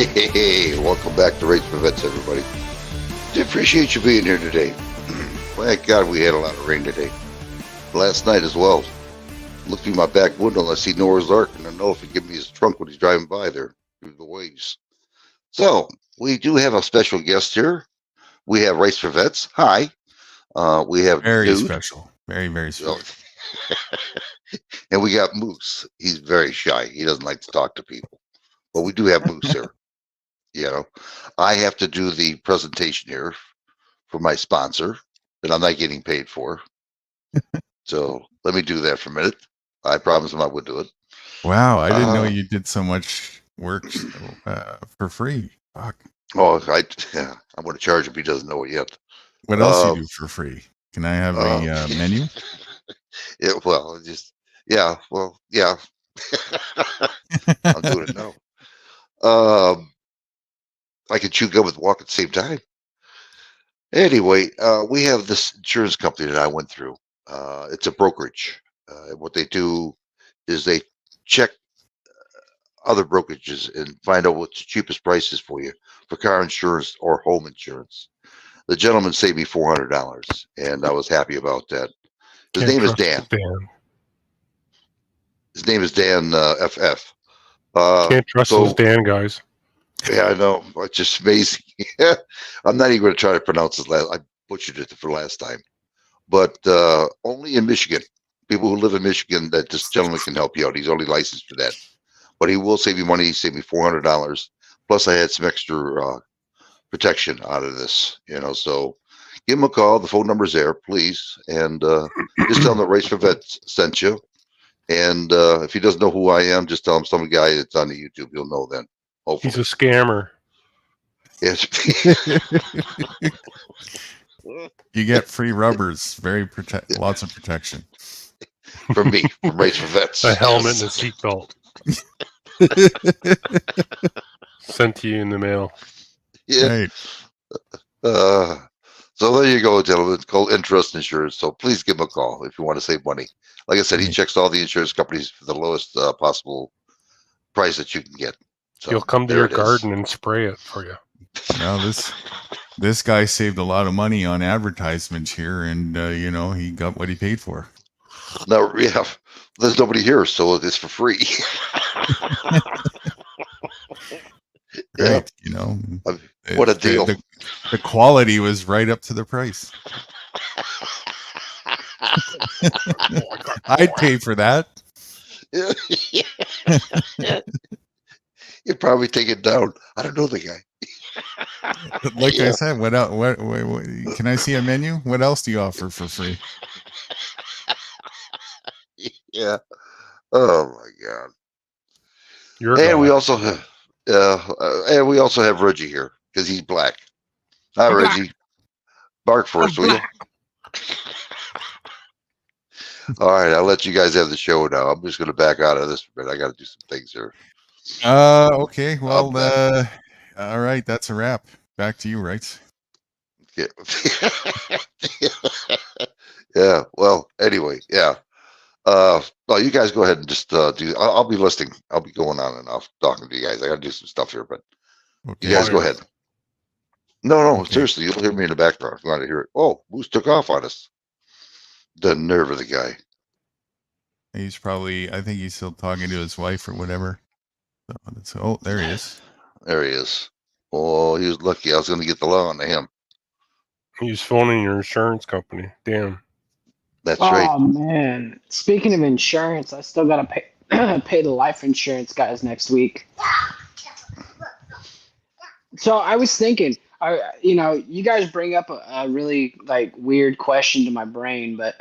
Hey, welcome back to Race for Vets, everybody. I appreciate you being here today. Thank God we had a lot of rain today. Last night as well. Look through my back window and I see Noah's Ark, and I know if he give me his trunk when he's driving by there through the waves. So we do have a special guest here. We have Race for Vets. Hi. We have Very Dude. special. Very, very special. And we got Moose. He's very shy. He doesn't like to talk to people. But we do have Moose here. You know, I have to do the presentation here for my sponsor that I'm not getting paid for. So let me do that for a minute. I promised him I would do it. Wow, I didn't know you did so much work for free. Fuck. Oh, I'm going to charge him. He doesn't know it yet. What else you do for free? Can I have a menu? Yeah, well, yeah. I'm doing it now. I can chew gum and walk at the same time. Anyway, we have this insurance company that I went through. It's a brokerage. What they do is they check other brokerages and find out what's the cheapest prices for you for car insurance or home insurance. The gentleman saved me $400, and I was happy about that. His name is Dan. His name is Dan FF. Can't trust those Dan guys. Yeah, I know. It's just amazing. I'm not even going to try to pronounce his last. I butchered it for last time. But only in Michigan, people who live in Michigan, that this gentleman can help you out. He's only licensed for that. But he will save you money. He saved me $400. Plus, I had some extra protection out of this. So give him a call. The phone number's there, please, and just tell him that Race for Vets sent you. And if he doesn't know who I am, just tell him some guy that's on the YouTube. You'll know then. Hopefully. He's a scammer. Yes. You get free rubbers. Lots of protection. From me, from Race for Vets. A helmet and a seatbelt. Sent to you in the mail. Yeah. Right. So there you go, gentlemen. It's called Interest Insurance. So please give him a call if you want to save money. Like I said, he checks all the insurance companies for the lowest possible price that you can get. So he'll come to your garden and spray it for you. Well, this guy saved a lot of money on advertisements here, and he got what he paid for. No, yeah, there's nobody here, so it's for free. Great, what a deal. The quality was right up to the price. I'd pay for that. You'd probably take it down. I don't know the guy. Like I said, what else? What can I see a menu? What else do you offer for free? Yeah. Oh my God. And we also have Reggie here because he's black. Hi, Reggie. Bark for us, will you? All right, I'll let you guys have the show now. I'm just going to back out of this for a minute. I got to do some things here. Okay. Well, all right. That's a wrap. Back to you, right? Yeah. Yeah. Well, anyway, yeah. Well, you guys go ahead and just do. I'll be listening. I'll be going on and off talking to you guys. I got to do some stuff here, but you guys go ahead. No, okay. Seriously, you'll hear me in the background if you want to hear it. Oh, Moose took off on us. The nerve of the guy. He's probably, I think he's still talking to his wife or whatever. So, there he is. There he is. Oh, he was lucky. I was going to get the law onto him. He's phoning your insurance company. Damn. That's right. Oh, man. Speaking of insurance, I still got to pay the life insurance guys next week. So I was thinking, you guys bring up a really weird question to my brain, but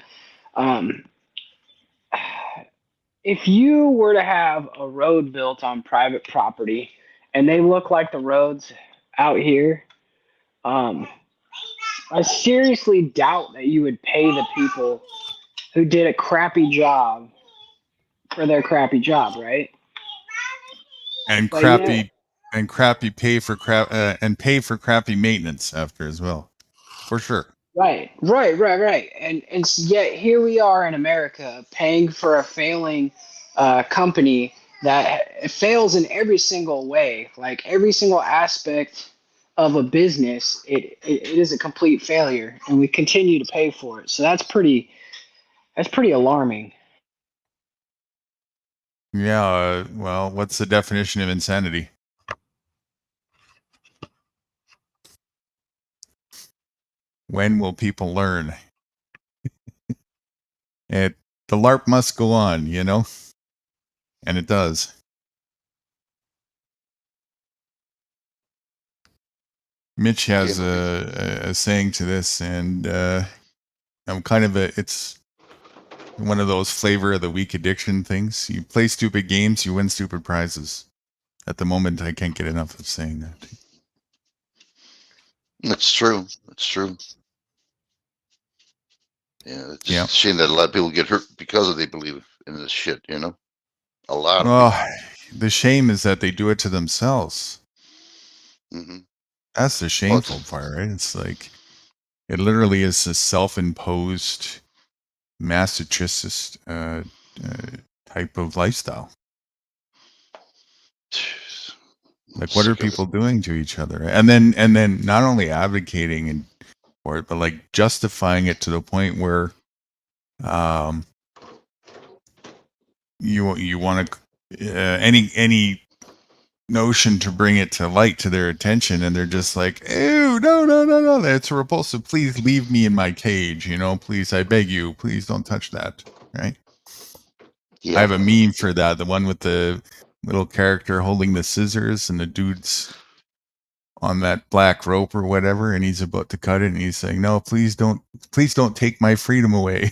if you were to have a road built on private property and they look like the roads out here, I seriously doubt that you would pay the people who did a crappy job for their crappy job, right? And crappy pay for crappy maintenance after as well, for sure. Right. And yet here we are in America paying for a failing company that it fails in every single way, like every single aspect of a business, it is a complete failure, and we continue to pay for it. So that's pretty alarming. Yeah. Well, what's the definition of insanity? When will people learn? It the LARP must go on, you know, and it does. Mitch has a saying to this, and I'm kind of it's one of those flavor of the week addiction things. You play stupid games, you win stupid prizes. At the moment, I can't get enough of saying that. That's true. That's true. Yeah, it's just Yeah. a shame that a lot of people get hurt because they believe in this shit. You know, a lot of Well, the shame is that they do it to themselves. people. Hmm. That's the shameful part, right? It's like it literally is a self-imposed masochist type of lifestyle. Like, what are people doing to each other? And then not only advocating and for it, but like justifying it to the point where you want to any notion to bring it to light to their attention, and they're just like, ew, no, that's repulsive. Please leave me in my cage. You know, please, I beg you, please don't touch that. Right? Yeah. I have a meme for that. The one with the little character holding the scissors and the dude's on that black rope or whatever, and he's about to cut it, and he's saying, "No, please don't take my freedom away."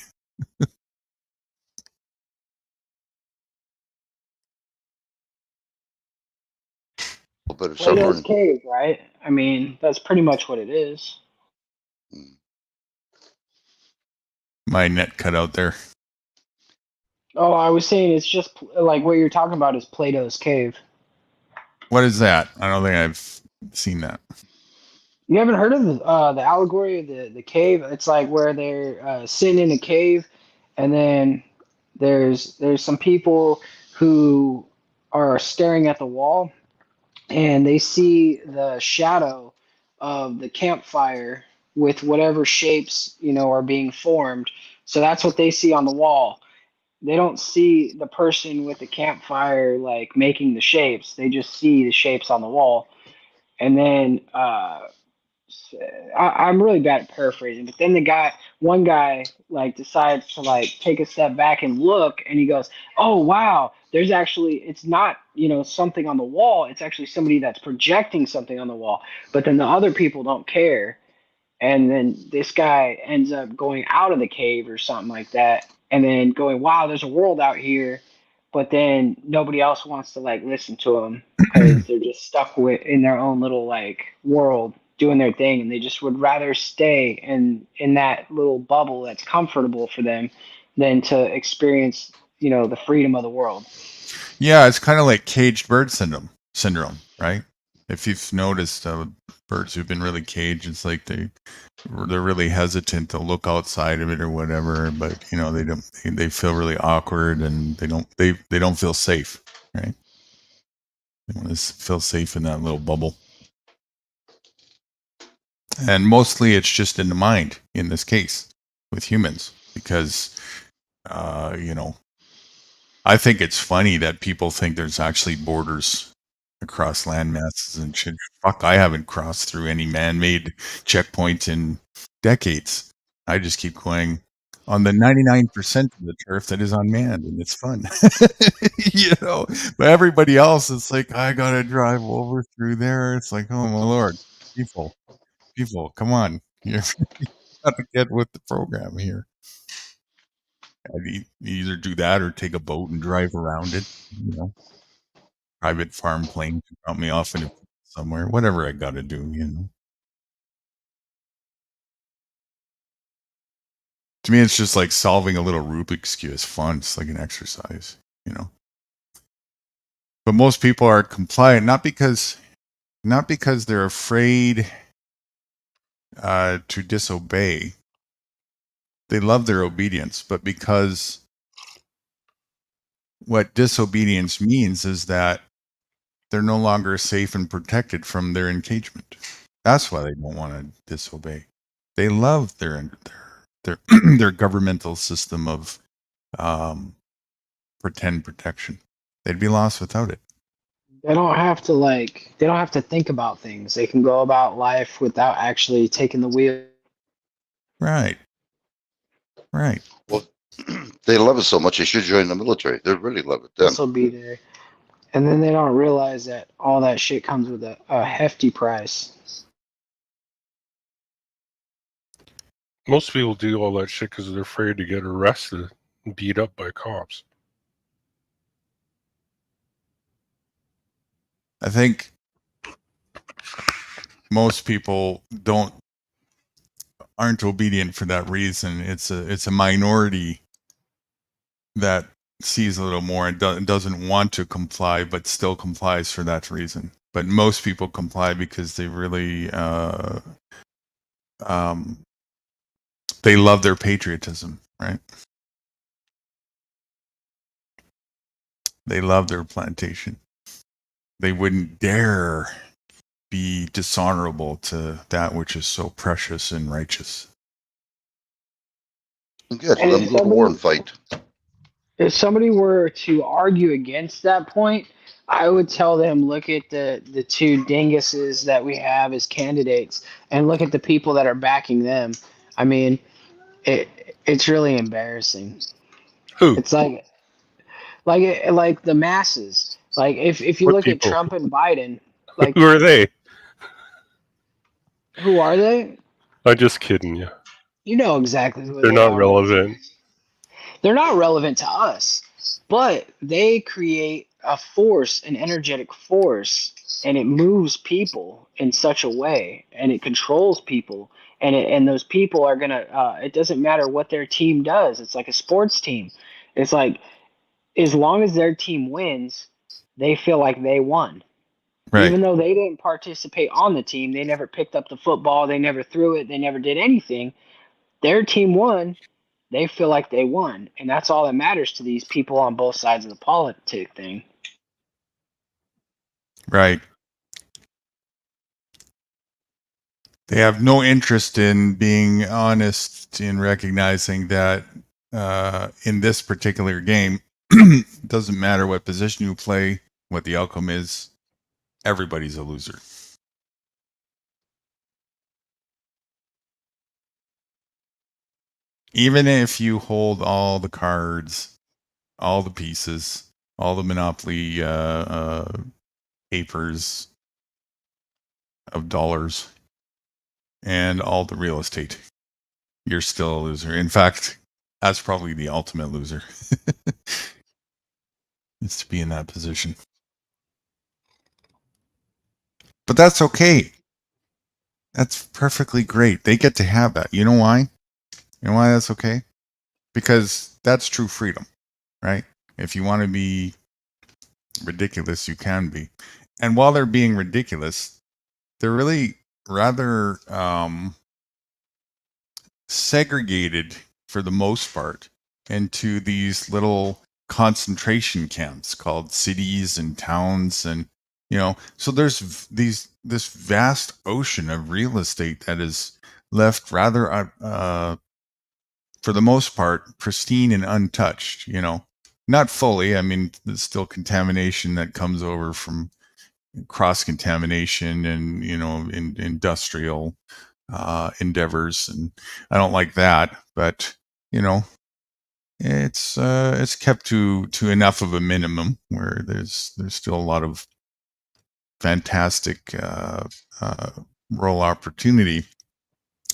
Better Plato's suffering. cave, right? I mean, that's pretty much what it is. My net cut out there. Oh, I was saying it's just like what you're talking about is Plato's cave. What is that? I don't think I've seen that. You haven't heard of the allegory of the cave? It's like where they're sitting in a cave, and then there's some people who are staring at the wall, and they see the shadow of the campfire with whatever shapes are being formed. So that's what they see on the wall. They don't see the person with the campfire like making the shapes. They just see the shapes on the wall. And then I'm really bad at paraphrasing, but then one guy, like decides to like take a step back and look, and he goes, "Oh wow, there's actually it's not something on the wall. It's actually somebody that's projecting something on the wall." But then the other people don't care, and then this guy ends up going out of the cave or something like that, and then going, "Wow, there's a world out here," but then nobody else wants to like listen to him because they're just stuck in their own little like world doing their thing, and they just would rather stay in that little bubble that's comfortable for them than to experience the freedom of the world. Yeah, it's kind of like caged bird syndrome, right? If you've noticed, birds who've been really caged, it's like they're really hesitant to look outside of it or whatever. But they feel really awkward, and they don't feel safe, right? They want to feel safe in that little bubble. And mostly it's just in the mind in this case with humans, because I think it's funny that people think there's actually borders across land masses and shit. Fuck, I haven't crossed through any man-made checkpoint in decades. I just keep going on the 99% of the turf that is unmanned, and it's fun. But everybody else, it's like, I gotta drive over through there. It's like, oh my lord, people, come on. You gotta get with the program here. I'd either do that or take a boat and drive around it, private farm plane to drop me off in somewhere, whatever I got to do. To me, it's just like solving a little Rubik's Cube. It's fun. It's like an exercise. But most people are compliant, not because they're afraid to disobey. They love their obedience, but because what disobedience means is that they're no longer safe and protected from their engagement. That's why they don't want to disobey. They love their their governmental system of pretend protection. They'd be lost without it. They don't have to they don't have to think about things. They can go about life without actually taking the wheel. Right. Right. Well, they love it so much they should join the military. They really love it then. This will be there. And then they don't realize that all that shit comes with a hefty price. Most people do all that shit because they're afraid to get arrested and beat up by cops. I think most people aren't obedient for that reason. It's a minority that sees a little more and doesn't want to comply, but still complies for that reason. But most people comply because they really they love their patriotism, right? They love their plantation. They wouldn't dare be dishonorable to that which is so precious and righteous. Good. And Let them go to war and fight. if somebody were to argue against that point, I would tell them look at the two dinguses that we have as candidates and look at the people that are backing them. I mean, it's really embarrassing. Who? It's like the masses. Like if you What look at people? Trump and Biden, like Who are they? who are they? I'm just kidding you. You know exactly who They're they not are. relevant. They're not relevant to us, but they create a force, an energetic force, and it moves people in such a way, and it controls people, and those people are gonna. It doesn't matter what their team does. It's like a sports team. It's like as long as their team wins, they feel like they won. Right. Even though they didn't participate on the team, they never picked up the football, they never threw it, they never did anything. Their team won, they feel like they won, and that's all that matters to these people on both sides of the politic thing. Right. They have no interest in being honest in recognizing that in this particular game, it doesn't matter what position you play, what the outcome is, everybody's a loser. Even if you hold all the cards, all the pieces, all the Monopoly papers of dollars, and all the real estate, you're still a loser. In fact, that's probably the ultimate loser. Is to be in that position. But that's okay. That's perfectly great. They get to have that. You know why? You know why that's okay? Because that's true freedom, right? If you want to be ridiculous, you can be. And while they're being ridiculous, they're really rather segregated for the most part into these little concentration camps called cities and towns, and so there's this vast ocean of real estate that is left rather for the most part pristine and untouched. Not fully. I mean, there's still contamination that comes over from cross contamination and in industrial endeavors, and I don't like that, but it's kept to enough of a minimum where there's still a lot of fantastic rural opportunity,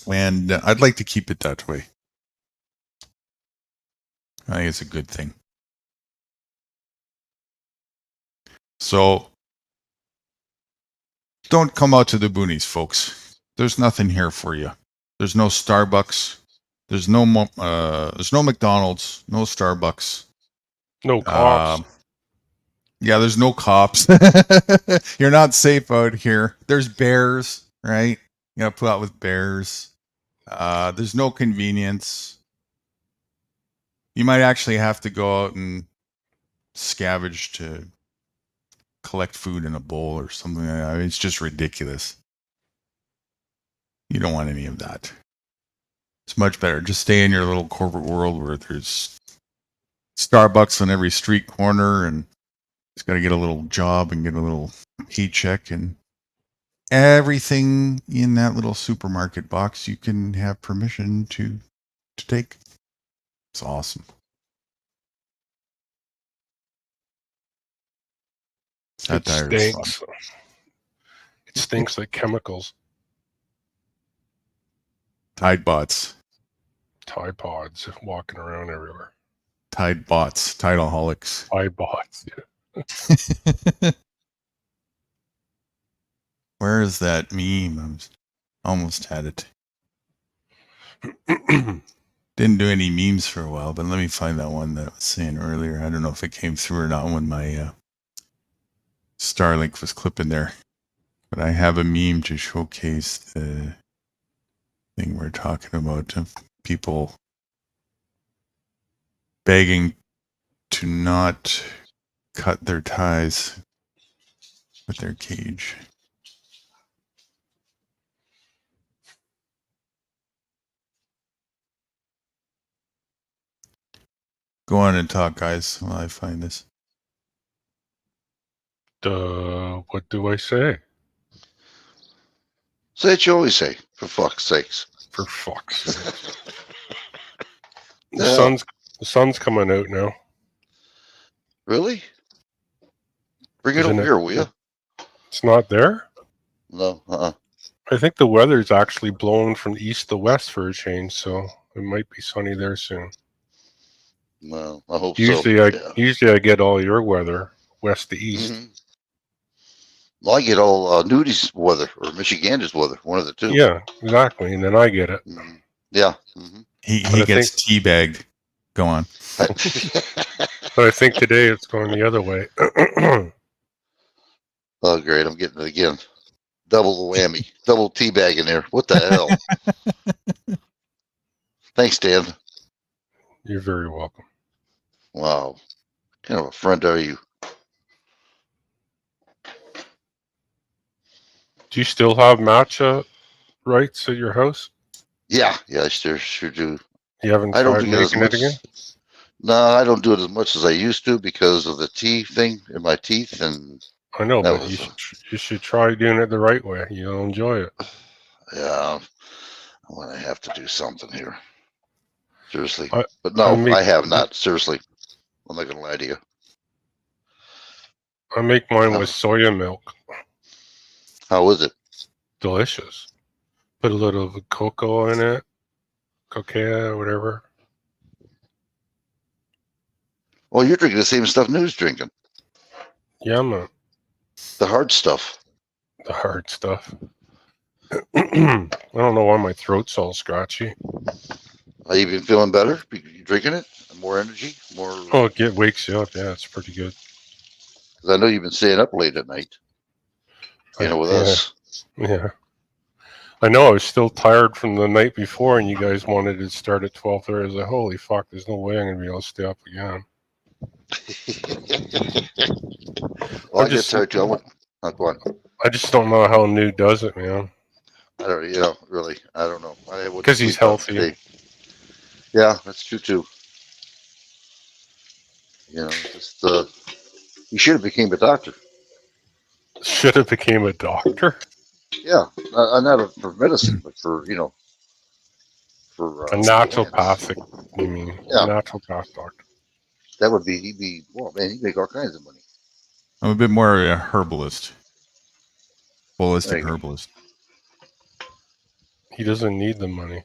and I'd like to keep it that way. I think it's a good thing. So don't come out to the boonies, folks. There's nothing here for you. There's no Starbucks. There's no McDonald's, no Starbucks. No cops. Yeah, there's no cops. You're not safe out here. There's bears, right? You gotta put out with bears. There's no convenience. You might actually have to go out and scavenge to collect food in a bowl or something like that. I mean, it's just ridiculous. You don't want any of that. It's much better. Just stay in your little corporate world where there's Starbucks on every street corner and just got to get a little job and get a little paycheck, and everything in that little supermarket box you can have permission to take. It's awesome. It Satire is fun. stinks. It stinks like chemicals. Tide bots. Tide pods walking around everywhere. Tide bots. Tideaholics. Tide pods. Where is that meme? I almost had it. Yeah. Didn't do any memes for a while, but let me find that one that I was saying earlier. I don't know if it came through or not when my Starlink was clipping there. But I have a meme to showcase the thing we're talking about of people begging to not cut their ties with their cage. Go on and talk, guys, while I find this. What do I say? Say what you always say, for fuck's sakes. For fuck's sake. Yeah. The sun's coming out now. Really? Bring it Isn't over it? here, will you? It's not there? No, I think the weather's actually blowing from east to west for a change, so it might be sunny there soon. Well, I hope Usually so. usually I get all your weather west to east. Mhm. Well, I get all Nudi's weather or Michigan's weather, one of the two. Yeah, exactly. And then I get it. Mhm. Yeah. Mm-hmm. He I gets teabagged. Go on. But I think today it's going the other way. Oh, great. I'm getting it again. Double the whammy. Double teabag in there. What the hell? Thanks, Dan. You're very welcome. Wow. What kind of a friend are you? Do you still have matcha rights at your house? Yeah, I sure do. You haven't I don't tried do it as making much. it again? No, I don't do it as much as I used to because of the tea thing in my teeth, and I know, that but was you should try doing it the right way. You'll enjoy it. yeah. I'm gonna have to do something here. Seriously, I- but no, I make- I have not. Seriously, I'm not gonna lie to you. I make mine with soya milk. How is it? Delicious. Put a little cocoa in it. Cocoa, whatever. Well, you're drinking the same stuff New's drinking. Yeah, man. The hard stuff. The hard stuff. I don't know why my throat's all scratchy. Are you been feeling better? You drinking it? More energy? More? Oh, it wakes you up. Yeah, it's pretty good. Because I know you've been staying up late at night. You know, with us. Yeah. I know. I was still tired from the night before, and you guys wanted to start at 12:30. I was like, holy fuck, there's no way I'm going to be able to stay up again. Well, I get tired too. Go on. I just don't know how New does it, man. I don't, really, I don't know. Because he's healthy. Today. Yeah, that's true too. Just you should have became a doctor. Should have became a doctor. Yeah, not for medicine, but for for A naturopathic, you mean? Yeah. Naturopath doctor. That would be he'd make all kinds of money. I'm a bit more a herbalist. Holistic There you go. herbalist. He doesn't need the money.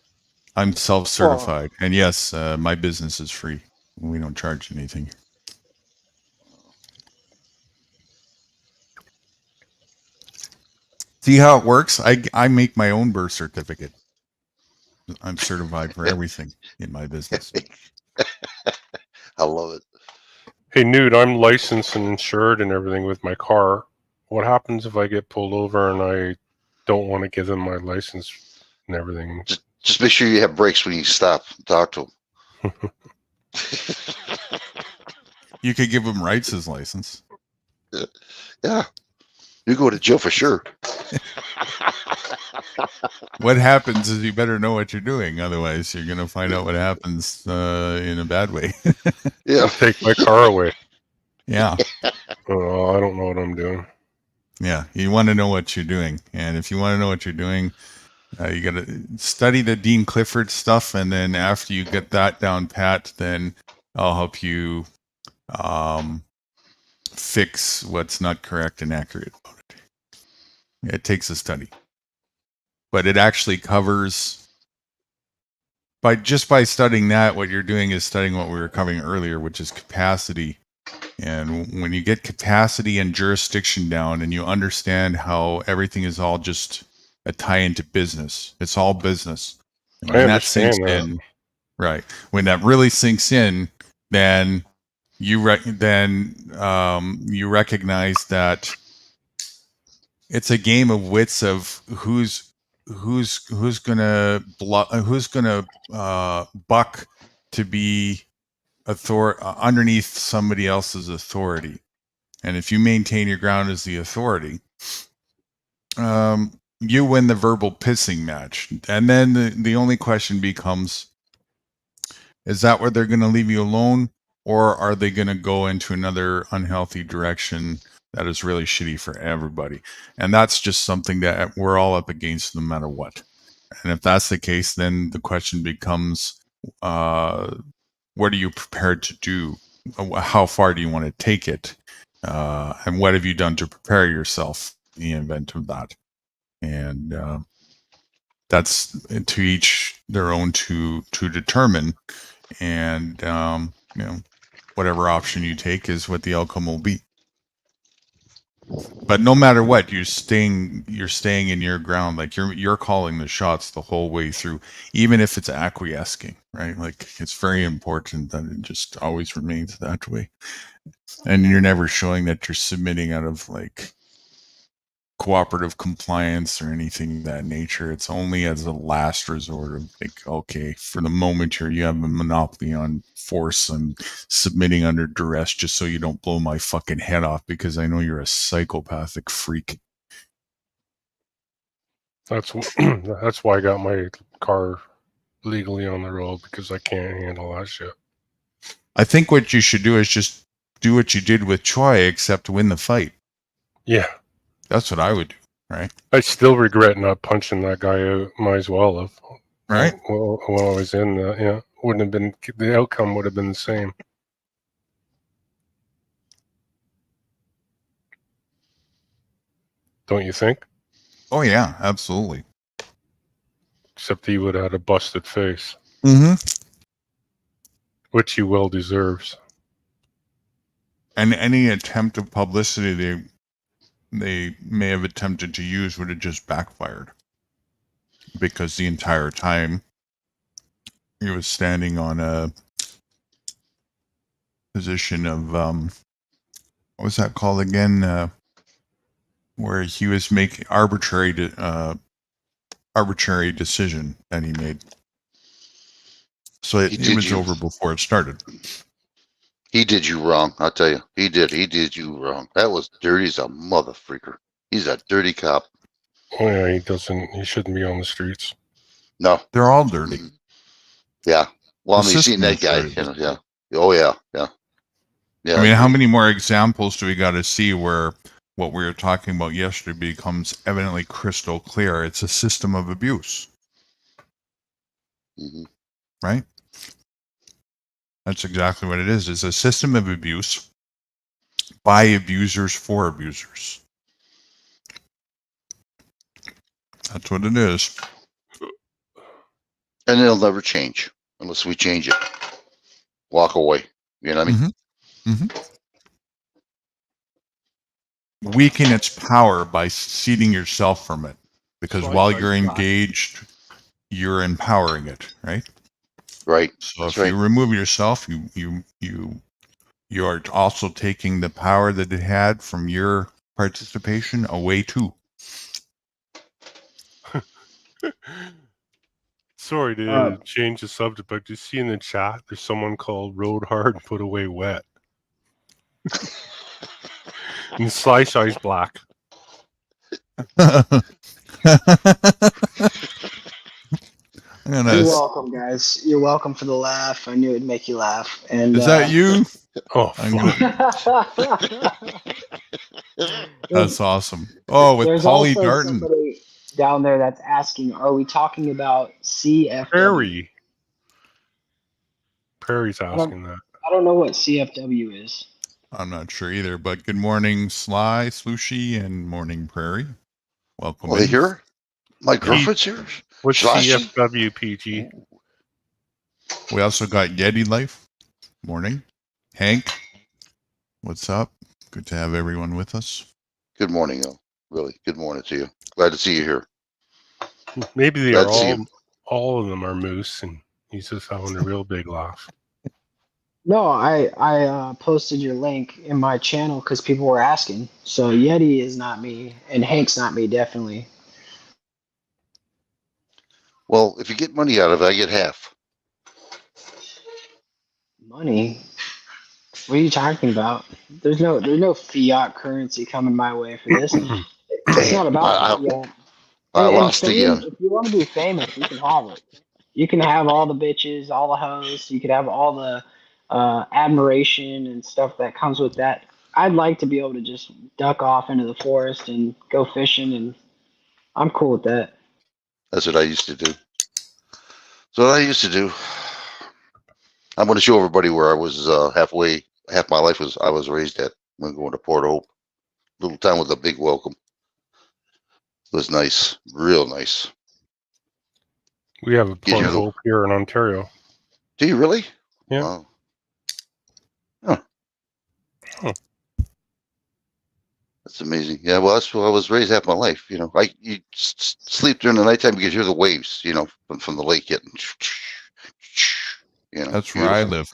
I'm self-certified. And yes, my business is free. We don't charge anything. See how it works? I make my own birth certificate. I'm certified for everything in my business. I love it. Hey, Nude, I'm licensed and insured and everything with my car. What happens if I get pulled over and I don't want to give them my license and everything? Just make sure you have brakes when you stop and talk to them. You could give him Wright's license. Yeah, you go to jail for sure. What happens is you better know what you're doing. Otherwise, you're going to find out what happens in a bad way. Yeah, Take my car away. Yeah. Oh, I don't know what I'm doing. Yeah. You want to know what you're doing. And if you want to know what you're doing, you got to study the Dean Clifford stuff. And then after you get that down pat, then I'll help you fix what's not correct and accurate about it. It takes a study. But it actually covers, by studying that, what you're doing is studying what we were covering earlier, which is capacity. And when you get capacity and jurisdiction down and you understand how everything is all just a tie into business, it's all business. And when that sinks in, right? When that really sinks in, then you recognize that it's a game of wits of who's gonna buck to be underneath somebody else's authority. And if you maintain your ground as the authority, you win the verbal pissing match. And then the only question becomes, is that where they're going to leave you alone, or are they going to go into another unhealthy direction that is really shitty for everybody? And that's just something that we're all up against no matter what. And if that's the case, then the question becomes, what are you prepared to do? How far do you want to take it? And what have you done to prepare yourself in the event of that? And that's to each their own to determine. And whatever option you take is what the outcome will be. But no matter what, you're staying in your ground. Like you're calling the shots the whole way through, even if it's acquiescing, right? Like it's very important that it just always remains that way. And you're never showing that you're submitting out of like cooperative compliance or anything of that nature. It's only as a last resort of like, okay, for the moment you have a monopoly on force and submitting under duress just so you don't blow my fucking head off because I know you're a psychopathic freak. That's why I got my car legally on the road, because I can't handle that shit. I think what you should do is just do what you did with Troy, except win the fight. Yeah. That's what I would do, right? I still regret not punching that guy out. Might as well have. Right? Well, when I was in the, wouldn't have been, the outcome would have been the same. Don't you think? Oh yeah, absolutely. Except he would have had a busted face. Mm-hmm. Which he well deserves. And any attempt of publicity they may have attempted to use would have just backfired. Because the entire time he was standing on a position of what was that called again? Where he was making arbitrary decision that he made. So it was over before it started. He did you wrong. I'll tell you. He did you wrong. That was dirty as a mother freaker. He's a dirty cop. Oh yeah, he shouldn't be on the streets. No. They're all dirty. Yeah. Well, I mean, The you've seen that guy. Yeah. Oh, yeah. Yeah. Yeah. I mean, how many more examples do we got to see where what we were talking about yesterday becomes evidently crystal clear? It's a system of abuse. Mm-hmm. Right? That's exactly what it is. It's a system of abuse by abusers for abusers. That's what it is. And it'll never change unless we change it. Walk away. You know what I mean? Mm-hmm. Mm-hmm. Weaken its power by seating yourself from it. Because while you're engaged, you're empowering it, right? Right. So if you remove yourself, you are also taking the power that it had from your participation away too. Sorry to change the subject, but you see in the chat, there's someone called Rode Hard and Put Away Wet. And Slice Ice Black. You're welcome, guys. You're welcome for the laugh. I knew it'd make you laugh. And Is that you? Oh, I'm fuck. That's awesome. Oh, with There's Polly also Darton. somebody down there that's asking, are we talking about CFW? Prairie. Prairie's I don't, asking that. I don't know what CFW is. I'm not sure either, but good morning, Sly, Swooshy, and morning, Prairie. Welcome Are they in. here? My girlfriend's here. What's Schlossie? CFW, PG? We also got Yeti Life. Morning. Hank, what's up? Good to have everyone with us. Good morning, El. Really, good morning to you. Glad to see you here. Maybe they Glad are to see you. all of them are moose, and he's just having a real big laugh. No, I posted your link in my channel because people were asking. So Yeti is not me, and Hank's not me, definitely. Well, if you get money out of it, I get half. Money? What are you talking about? There's no fiat currency coming my way for this. It's not Damn, about fiat. I And lost fame, again. if you want to be famous, you can have it. You can have all the bitches, all the hoes. You could have all the admiration and stuff that comes with that. I'd like to be able to just duck off into the forest and go fishing, and I'm cool with that. That's what I used to do. So what I used to do. I'm going to show everybody where I was half my life I was raised at. I'm going to Port Hope, little town with a big welcome. It was nice, real nice. We have a Gives Port you the- Hope here in Ontario. Do you really? Yeah. Wow. Huh. Huh. That's amazing. Yeah, well, that's where I was raised half my life. You know, you sleep during the nighttime because you hear the waves, you know, from the lake hitting. You know, That's where I beautiful. live.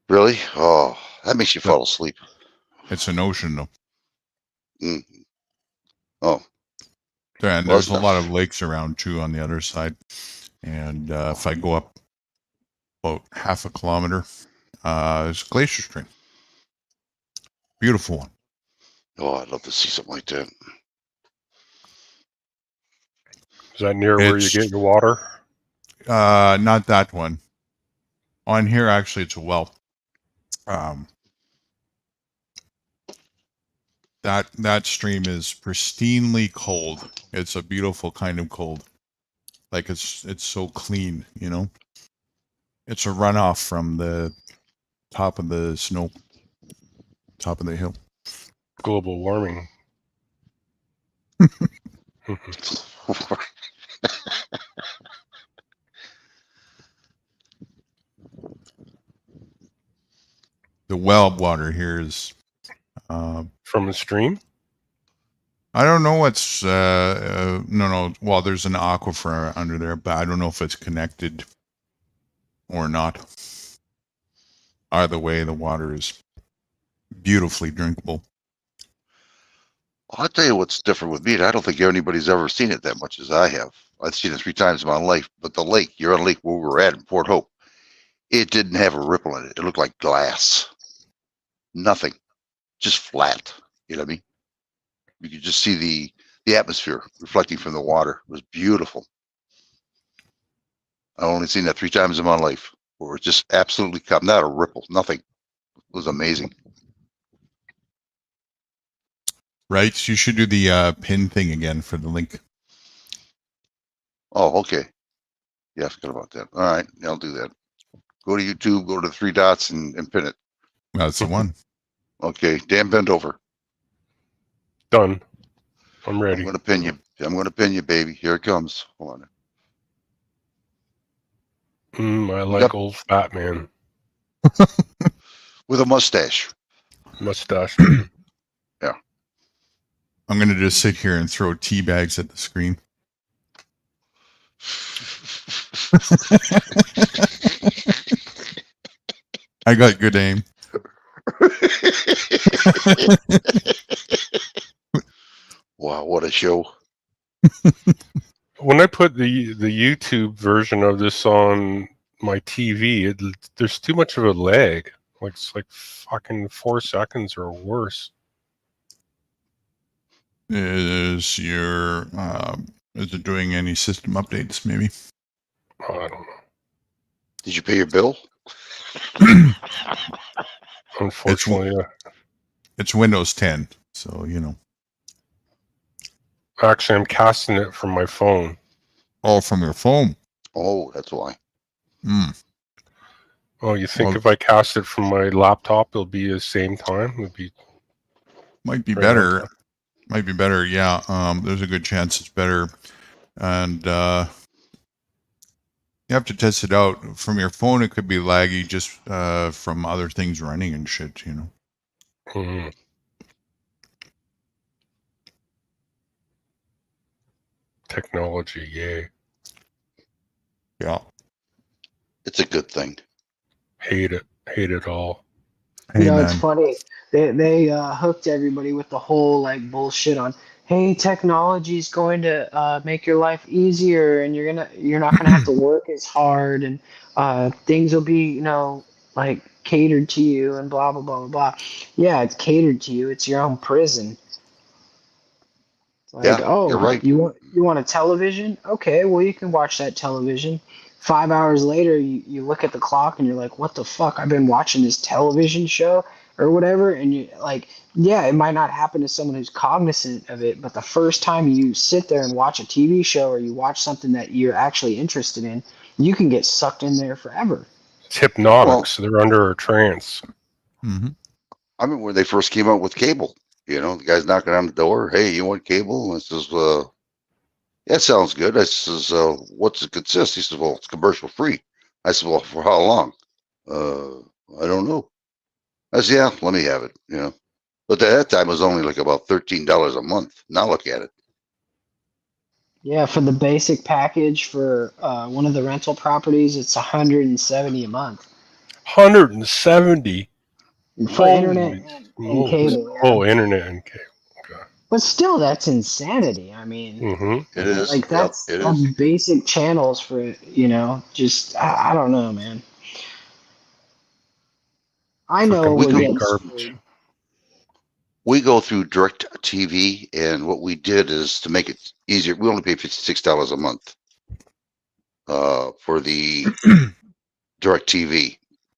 Really? Oh, that makes you fall asleep. It's an ocean, though. Mm. Oh, And Well, there's a lot of lakes around, too, on the other side. And if I go up about half a kilometer, there's a glacier stream. Beautiful one. oh, I'd love to see something like that. Is that near where you It's- get your water? Not that one. On here, actually, it's a well. That stream is pristinely cold. It's a beautiful kind of cold. Like it's so clean, you know. It's a runoff from the top of the hill. Global warming. The well water here is From a stream? I don't know what's no. Well, there's an aquifer under there, but I don't know if it's connected or not. Either way, the water is beautifully drinkable. I'll tell you what's different with me. I don't think anybody's ever seen it that much as I have. I've seen it 3 times in my life. But the lake, you're on lake where we were at in Port Hope, it didn't have a ripple in it. It looked like glass. Nothing. Just flat. You know what I mean? You could just see the atmosphere reflecting from the water. It was beautiful. I've only seen that 3 times in my life. Where it's just absolutely calm. Not a ripple. Nothing. It was amazing. Right? You should do the pin thing again for the link. Oh, okay. Yeah, I forgot about that. All right. I'll do that. Go to YouTube, go to the 3 dots and pin it. That's the one. Okay. Dan, bend over. Done. I'm ready. I'm going to pin you. I'm going to pin you, baby. Here it comes. Hold on. I like old fat man. With a mustache. Mustache. I'm going to just sit here and throw tea bags at the screen. I got good aim. Wow, what a show. When I put the YouTube version of this on my TV, there's too much of a lag. Like it's like fucking 4 seconds or worse. Is it doing any system updates? Maybe. Oh, I don't know. Did you pay your bill? Unfortunately, It's Windows 10, so you know. actually, I'm casting it from my phone. Oh, from your phone. Oh, that's why. Oh, you think Well- if I cast it from my laptop, it'll be the same time? It'll be Might be right better. on time. Might be better. Yeah. There's a good chance it's better, and you have to test it out. From your phone, it could be laggy just from other things running and shit. You know. Mhm. Technology, yay. Yeah. It's a good thing. Hate it. Hate it all. Hey, You know, man. it's funny. They hooked everybody with the whole like bullshit on, hey, technology's going to make your life easier, and you're not gonna have to work as hard, and things will be, you know, like catered to you, and blah blah blah blah blah. Yeah, it's catered to you. It's your own prison. Like, Yeah, oh, you're right. you want a television? Okay, well you can watch that television. 5 hours later, you look at the clock and you're like, what the fuck? I've been watching this television show or whatever, and you like, yeah, it might not happen to someone who's cognizant of it, but the first time you sit there and watch a TV show or you watch something that you're actually interested in, you can get sucked in there forever. It's hypnotic, Well- so they're under a trance. Mm-hmm. I remember when they first came out with cable. You know, the guy's knocking on the door. Hey, you want cable? And I says, that sounds good. I says, what's it consist? He says, well, it's commercial free. I said, well, for how long? I don't know. I said, yeah, let me have it. You know, but at that time it was only like about $13 a month. Now look at it. Yeah, for the basic package for one of the rental properties, it's $170 a month 170. for internet Holy and smokes. cable. Yeah. Oh, internet and cable. But still, that's insanity. I mean, Mm-hmm. It is. like Yep, it that's is. basic channels for, you know. Just I don't know, man. I know For we're complete getting garbage. screwed. We go through Direct TV, and what we did is to make it easier. We only pay $56 a month for the Direct TV.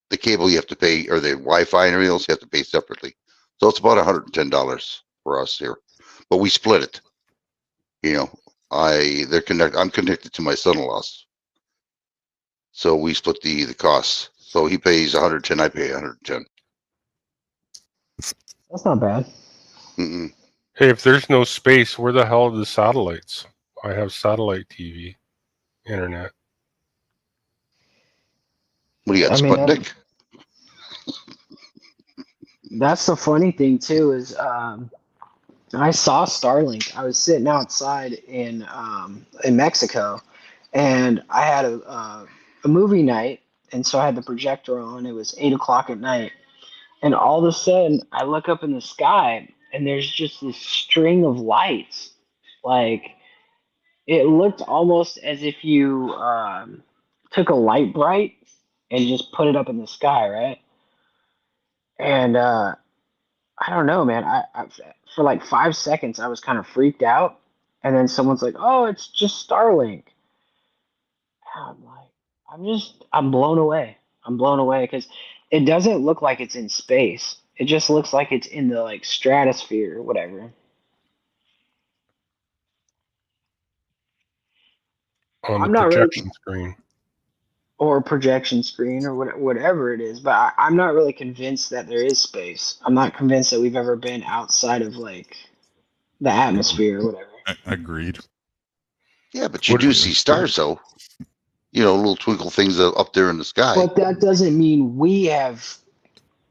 The cable you have to pay, or the Wi-Fi and everything else you have to pay separately. So it's about $110 for us here, but we split it. You know, I'm connected to my son-in-law's, so we split the costs. So he pays 110, I pay 110. That's not bad. Mm-mm. Hey, if there's no space, where the hell are the satellites? I have satellite TV, internet. What do you got, I mean, Sputnik? that's the funny thing too is I saw Starlink. I was sitting outside in Mexico, and I had a movie night, and so I had the projector on. It was 8 o'clock at night, and all of a sudden I look up in the sky, and there's just this string of lights. Like it looked almost as if you took a light bright and just put it up in the sky, right? And I don't know, man. I for like 5 seconds I was kind of freaked out, and then someone's like, "Oh, it's just Starlink." I'm like, I'm blown away. I'm blown away because it doesn't look like it's in space. It just looks like it's in the like stratosphere or whatever. On the I'm not really, projection screen. or projection screen or whatever it is, but I'm not really convinced that there is space. I'm not convinced that we've ever been outside of like the atmosphere or whatever. Agreed. Yeah, but you What do is see it? stars, though. You know, little twinkle things up there in the sky. But that doesn't mean we have,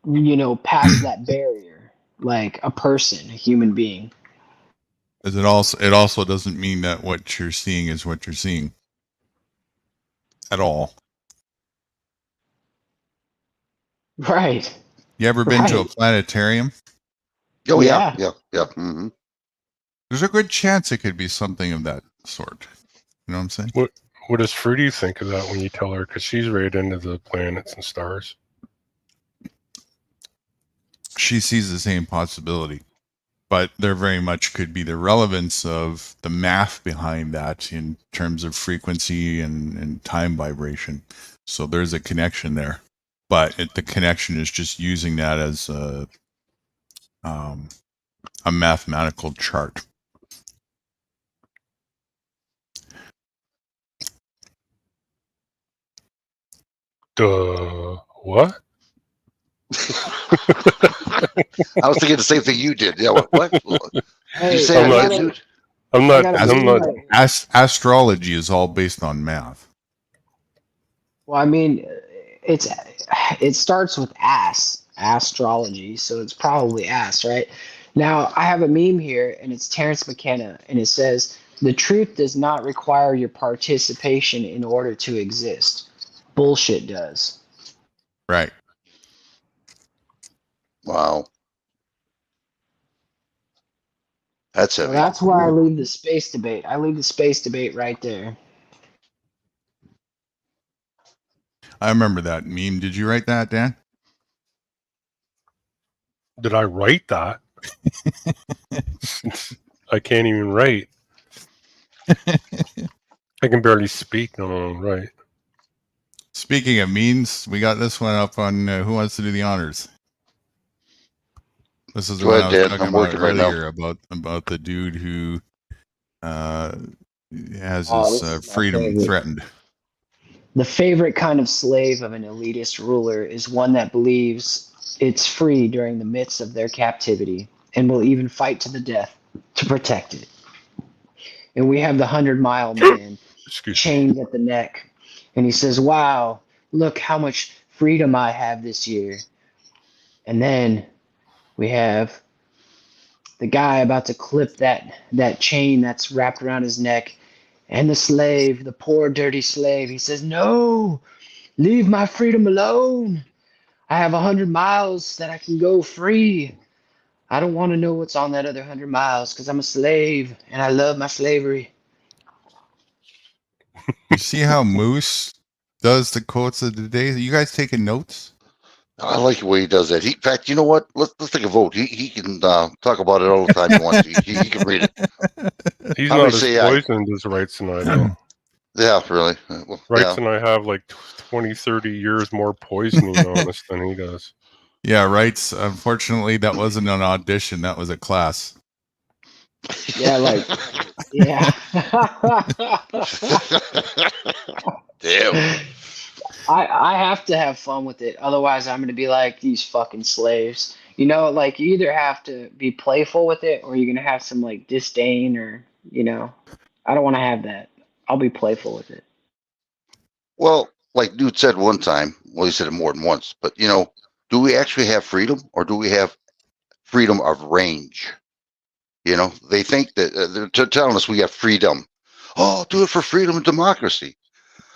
you know, passed that barrier. Like a person, a human being. As it also doesn't mean that what you're seeing is what you're seeing at all. Right. You ever been to a Right. planetarium? Oh yeah, Yeah. yeah. Mm-hmm. There's a good chance it could be something of that sort. You know what I'm saying? What does Fruity think of that when you tell her? Because she's right into the planets and stars. she sees the same possibility, but there very much could be the relevance of the math behind that in terms of frequency and time vibration. So there's a connection there, but the connection is just using that as a mathematical chart. What? I was thinking the same thing you did. Yeah, what? Hey, You say I'm I not- can't do it? I'm I not. got a I'm meme not. right here. Astrology is all based on math. Well, I mean, it starts with astrology, so it's probably ass, right? Now, I have a meme here, and it's Terrence McKenna, and it says, "The truth does not require your participation in order to exist. Bullshit does." Right. Wow. That's So heavy. that's where I leave the space debate. I leave the space debate right there. I remember that meme. Did you write that, Dan? Did I write that? I can't even write. I can barely speak. No, right. Speaking of memes, we got this one up on Who Wants to Do the Honors. This is the Go one ahead, I was Dan. talking I'm about working right now. earlier about the dude who has Oh, his this is my freedom favorite. threatened. The favorite kind of slave of an elitist ruler is one that believes it's free during the midst of their captivity and will even fight to the death to protect it. And we have the 100-mile man Excuse me. chained at the neck. And he says, "Wow, look how much freedom I have this year." And then we have the guy about to clip that chain that's wrapped around his neck. And the slave, the poor dirty slave, he says, "No, leave my freedom alone. I have 100 miles that I can go free. I don't want to know what's on that other 100 miles because I'm a slave and I love my slavery." You see how Moose does the quotes of the day? You guys taking notes? I like the way he does that. In fact, you know what? Let's take a vote. He can talk about it all the time he wants to. He can read it. He's How not many as say aye? poisoned as Wrights and I, though. Yeah, really. Well, Wrights yeah. and I have like 20, 30 years more poisoning on us than he does. Yeah, right. Unfortunately, that wasn't an audition. That was a class. Yeah, like, yeah. Damn. I have to have fun with it. Otherwise, I'm going to be like these fucking slaves. You know, like you either have to be playful with it or you're going to have some like disdain or, I don't want to have that. I'll be playful with it. Well, like dude said one time, well, he said it more than once, but do we actually have freedom or do we have freedom of range? They think that they're telling us we have freedom. Oh, do it for freedom and democracy.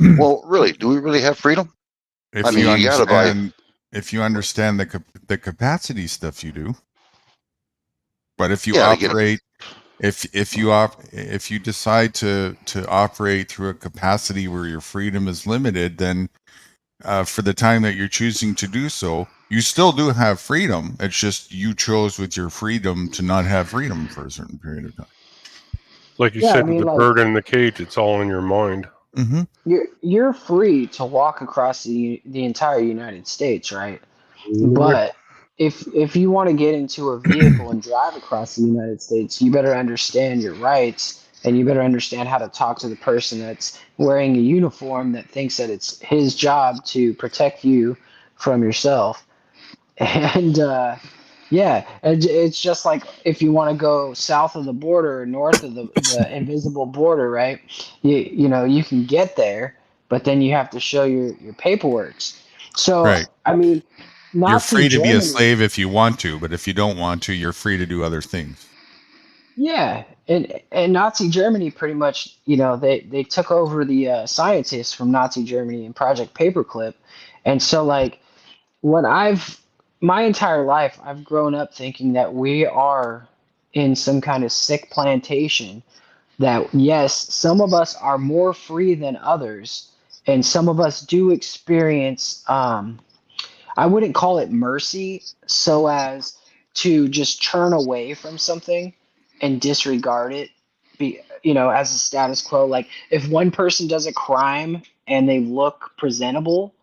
Well, really, do we really have freedom? If I mean, you you gotta buy. if you understand the capacity stuff, you do. But if you Yeah, operate, if you decide to operate through a capacity where your freedom is limited, then for the time that you're choosing to do so, you still do have freedom. It's just you chose with your freedom to not have freedom for a certain period of time. Like you Yeah, I said, mean, the like- bird in the cage, it's all in your mind. Mm-hmm. You're free to walk across the entire United States, right? But if you want to get into a vehicle and drive across the United States, you better understand your rights and you better understand how to talk to the person that's wearing a uniform that thinks that it's his job to protect you from yourself. And yeah, it's just like if you want to go south of the border or north of the invisible border, right? You can get there, but then you have to show your paperwork. So Right. I mean, Nazi You're free to be a Germany, slave if you want to, but if you don't want to, you're free to do other things. yeah, and Nazi Germany pretty much, they took over the scientists from Nazi Germany and Project Paperclip, and so like what my entire life I've grown up thinking that we are in some kind of sick plantation, that yes, some of us are more free than others and some of us do experience I wouldn't call it mercy so as to just turn away from something and disregard it, as a status quo. Like if one person does a crime and they look presentable,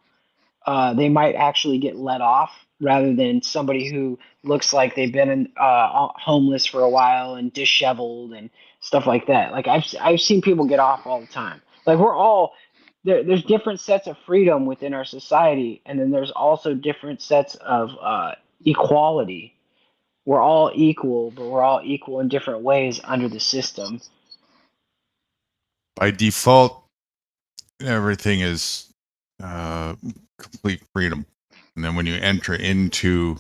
they might actually get let off rather than somebody who looks like they've been homeless for a while and disheveled and stuff like that. Like I've seen people get off all the time. Like we're all there's different sets of freedom within our society, and then there's also different sets of equality. We're all equal, but we're all equal in different ways under the system. By default, everything is complete freedom. And then when you enter into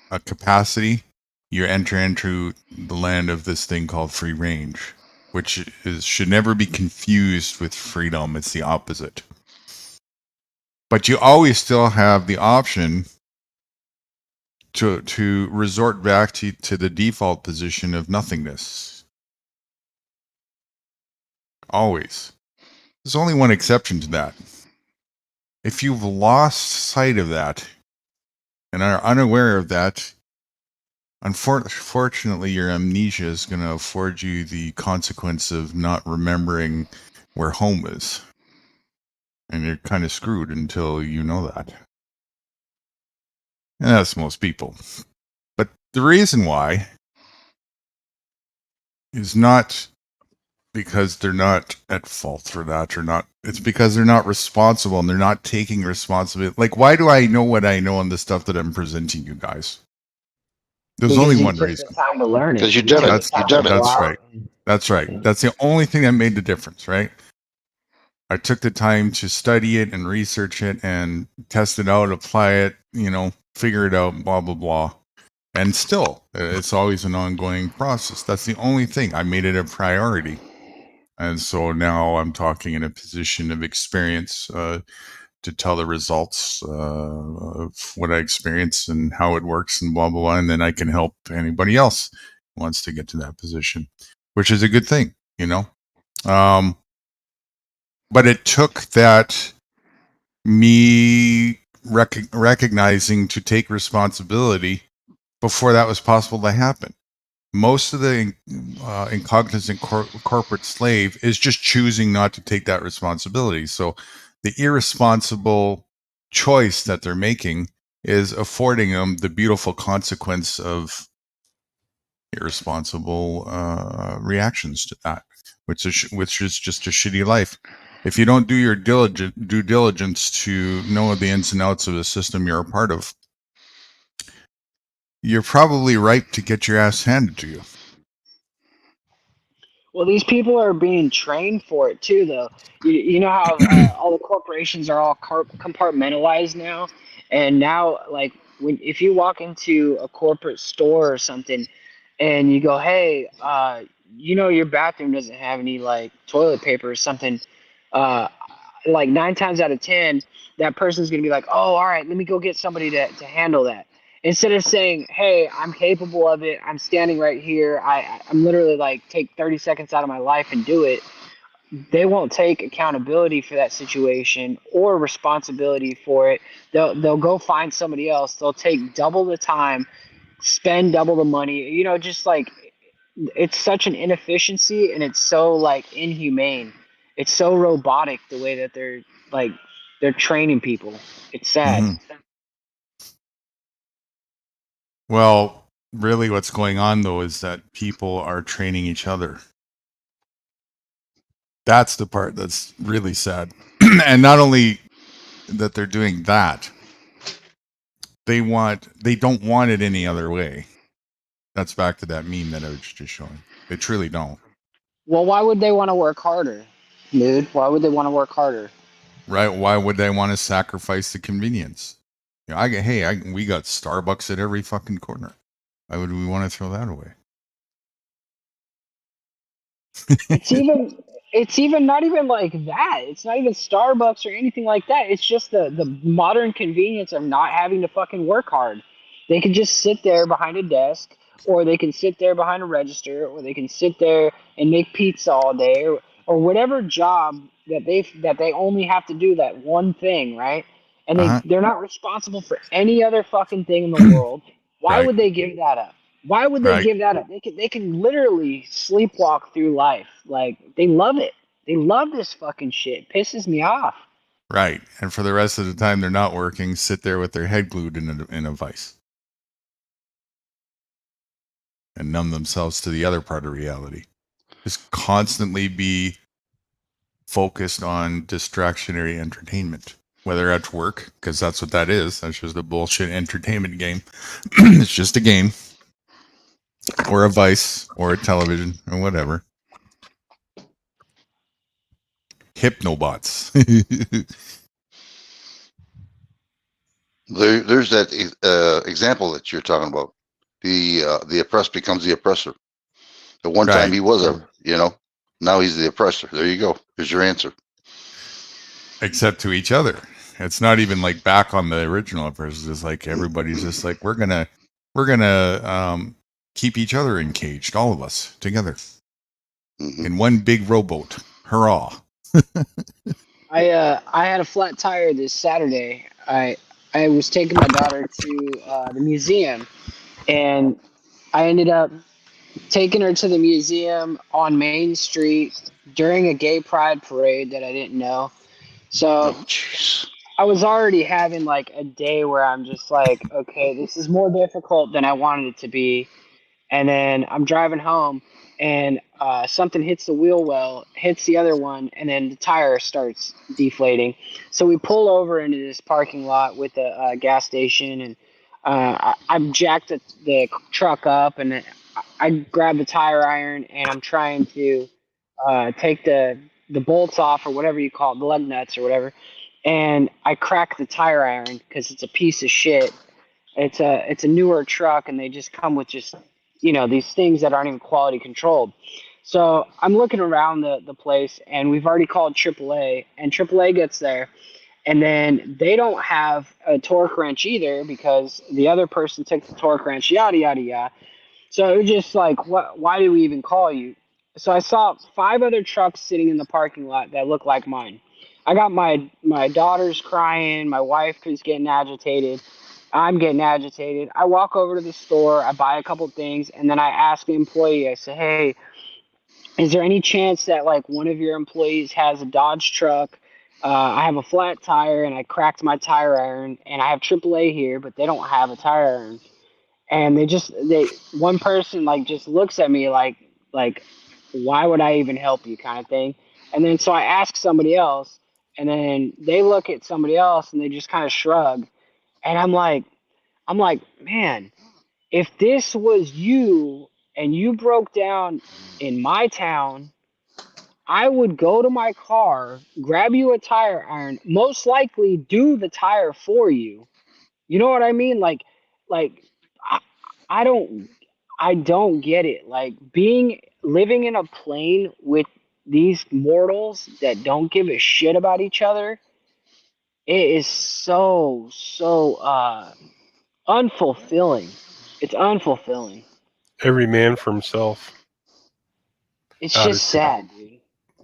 a capacity, you enter into the land of this thing called free range, which should never be confused with freedom. It's the opposite. But you always still have the option to resort back to the default position of nothingness. Always. There's only one exception to that. If you've lost sight of that and are unaware of that, unfortunately, your amnesia is going to afford you the consequence of not remembering where home is. And you're kind of screwed until you know that. And that's most people. But the reason why is not because they're not at fault for that or not. It's because they're not responsible and they're not taking responsibility. Like, why do I know what I know on the stuff that I'm presenting you guys? There's Because only you one took reason. the time to learn it. 'Cause you did it. That's, You did it. that's right. That's right. That's the only thing that made the difference, right? I took the time to study it and research it and test it out, apply it, figure it out, blah, blah, blah. And still, it's always an ongoing process. That's the only thing. I made it a priority. And so now I'm talking in a position of experience to tell the results of what I experience and how it works and blah, blah, blah. And then I can help anybody else who wants to get to that position, which is a good thing, but it took that me recognizing to take responsibility before that was possible to happen. Most of the incognizant corporate slave is just choosing not to take that responsibility. So the irresponsible choice that they're making is affording them the beautiful consequence of irresponsible reactions to that, which is just a shitty life. If you don't do your due diligence to know the ins and outs of the system you're a part of, you're probably ripe to get your ass handed to you. Well, these people are being trained for it too, though. You know how all the corporations are all compartmentalized now, and now like if you walk into a corporate store or something, and you go, "Hey, your bathroom doesn't have any like toilet paper or something," uh, like 9 times out of 10, that person's gonna be like, "Oh, all right, let me go get somebody to handle that." Instead of saying, "Hey, I'm capable of it. I'm standing right here. I'm literally like take 30 seconds out of my life and do it." They won't take accountability for that situation or responsibility for it. They'll go find somebody else. They'll take double the time, spend double the money. Just like it's such an inefficiency and it's so like inhumane. It's so robotic the way that they're training people. It's sad. Mm-hmm. Well, really what's going on though is that people are training each other. That's the part that's really sad. And not only that they're doing that, they don't want it any other way. That's back to that meme that I was just showing. They truly don't. Well, why would they want to work harder, dude? Why would they want to work harder? Right? Why would they want to sacrifice the convenience? We got Starbucks at every fucking corner. Why would we want to throw that away? It's even not even like that. It's not even Starbucks or anything like that. It's just the modern convenience of not having to fucking work hard. They can just sit there behind a desk, or they can sit there behind a register, or they can sit there and make pizza all day, or whatever job that they only have to do that one thing, right? and Uh-huh. they're not responsible for any other fucking thing in the world. Why Right. would they give that up? Why would they Right. give that up? They can literally sleepwalk through life. Like, they love it. They love this fucking shit. It pisses me off. Right. And for the rest of the time they're not working, sit there with their head glued in a vice and numb themselves to the other part of reality. Just constantly be focused on distractionary entertainment, whether at work, because that's what that is. That's just a bullshit entertainment game. It's just a game, or a vice, or a television, or whatever. Hypnobots. There's that example that you're talking about. The oppressed becomes the oppressor. At one time Right. he was now he's the oppressor. There you go. Here's your answer. Except to each other. It's not even like back on the original oppressors. It's like everybody's just like, we're gonna keep each other encaged, all of us together Mhm. in one big rowboat. Hurrah! I had a flat tire this Saturday. I was taking my daughter to the museum, and I ended up taking her to the museum on Main Street during a gay pride parade that I didn't know. So Oh, jeez. I was already having like a day where I'm just like, okay, this is more difficult than I wanted it to be. And then I'm driving home, and something hits the wheel well, hits the other one, and then the tire starts deflating. So we pull over into this parking lot with a gas station, and I've jacked the truck up, and I grab the tire iron, and I'm trying to take the bolts off, or whatever you call it, the lug nuts or whatever, and I crack the tire iron because it's a piece of shit. It's a newer truck, and they just come with just these things that aren't even quality controlled. So I'm looking around the place, and we've already called AAA, and AAA gets there, and then they don't have a torque wrench either because the other person took the torque wrench, yada yada yada. So it was just like, what? Why did we even call you? So I saw 5 other trucks sitting in the parking lot that looked like mine. I got my daughter's crying, my wife is getting agitated, I'm getting agitated. I walk over to the store, I buy a couple things, and then I ask the employee, I say, hey, is there any chance that like one of your employees has a Dodge truck? I have a flat tire, and I cracked my tire iron, and I have AAA here, but they don't have a tire iron. And they one person like just looks at me like why would I even help you, kind of thing. And then so I ask somebody else, and then they look at somebody else, and they just kind of shrug. And I'm like, man, if this was you and you broke down in my town, I would go to my car, grab you a tire iron, most likely do the tire for you. You know what I mean? Like I, I don't get it. Like, living in a plane with these mortals that don't give a shit about each other, it is so unfulfilling. It's unfulfilling. Every man for himself. It's just Attitude. sad, dude.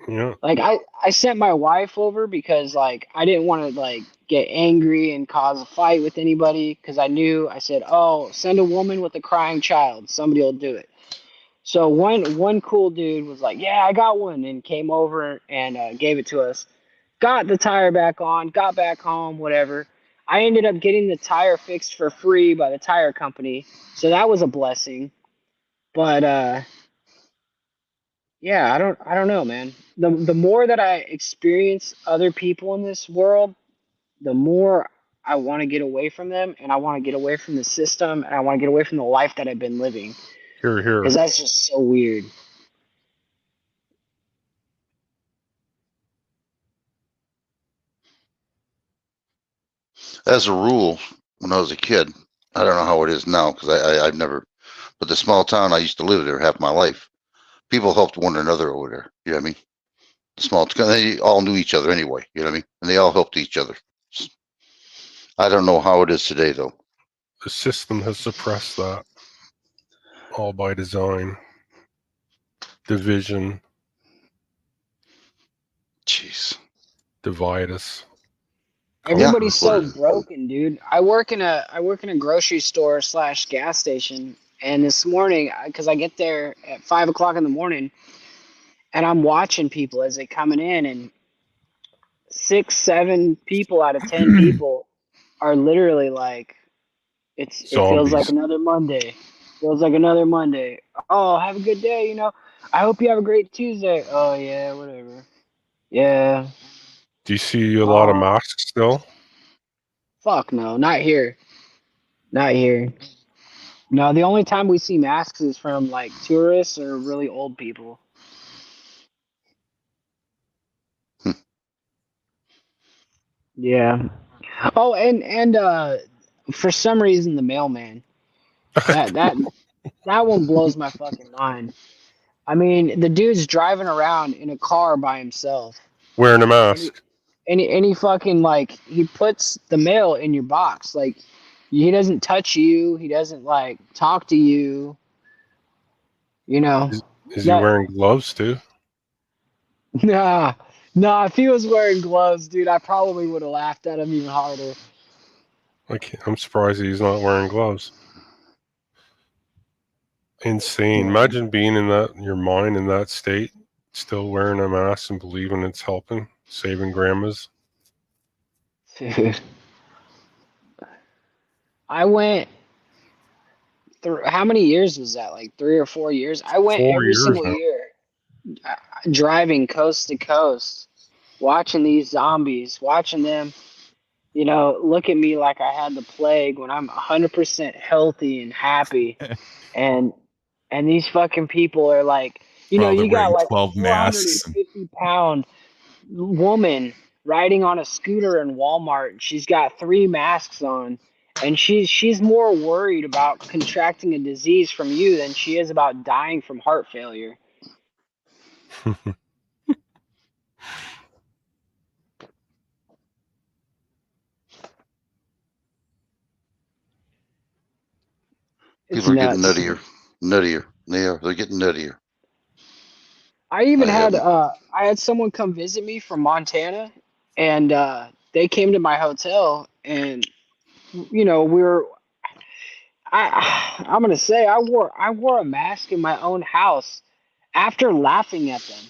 Yeah. Like, I sent my wife over because like I didn't want to like get angry and cause a fight with anybody, because I said, oh, send a woman with a crying child, somebody will do it. So one cool dude was like, yeah, I got one, and came over and gave it to us. Got the tire back on, got back home, whatever. I ended up getting the tire fixed for free by the tire company, so that was a blessing. But yeah, I don't know, man. The more that I experience other people in this world, the more I want to get away from them, and I want to get away from the system, and I want to get away from the life that I've been living, Here, here. because that's just so weird. As a rule, when I was a kid, I don't know how it is now because I've never, but the small town I used to live there half my life, people helped one another over there. You know what I mean? The small town, they all knew each other anyway. You know what I mean? And they all helped each other. I don't know how it is today though. The system has suppressed that. All by design. Division. Jeez. Divide us. Everybody's Yeah. so broken, dude. I work in a grocery store / gas station, and this morning, because I get there at 5 o'clock in the morning, and I'm watching people as they coming in, and 6, 7 people out of 10 people are literally like, it feels like Zombies. another Monday. Feels like another Monday. Oh, have a good day. I hope you have a great Tuesday. Oh yeah, whatever. Yeah. Do you see a lot of masks still? Fuck no, not here. Not here. No, the only time we see masks is from like tourists or really old people. Hmm. Yeah. Oh, and for some reason the mailman. That one blows my fucking mind. I mean, the dude's driving around in a car by himself. Wearing a And he, mask. and he fucking like he puts the mail in your box. Like he doesn't touch you, he doesn't like talk to you, you know. Is he That wearing gloves too? Nah, nah. If he was wearing gloves, dude, I probably would have laughed at him even harder. I'm surprised he's not wearing gloves. Insane. Yeah. Imagine being in your mind in that state, still wearing a mask and believing it's helping, saving grandmas. Dude. I went through, how many years was that? Like 3 or 4 years? I went 4 every years single now. year, driving coast to coast, watching these zombies, watching them, look at me like I had the plague when I'm 100% healthy and happy. And these fucking people are like, Well, they're you got wearing like 12 a masks. 450-pound woman riding on a scooter in Walmart. She's got 3 masks on, and she's more worried about contracting a disease from you than she is about dying from heart failure. It's People are getting nuts. nuttier. They're getting nuttier. I even I had haven't. I had someone come visit me from Montana, and they came to my hotel, and we were. I'm gonna say I wore a mask in my own house after laughing at them.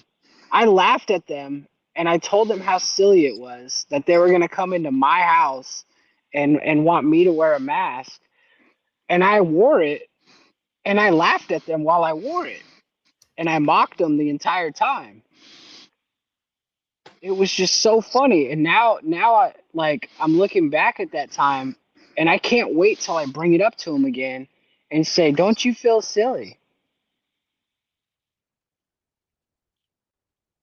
I laughed at them and I told them how silly it was that they were gonna come into my house and want me to wear a mask, and I wore it, and I laughed at them while I wore it, and I mocked them the entire time. It was just so funny, and now I'm looking back at that time, and I can't wait till I bring it up to them again and say, "Don't you feel silly?"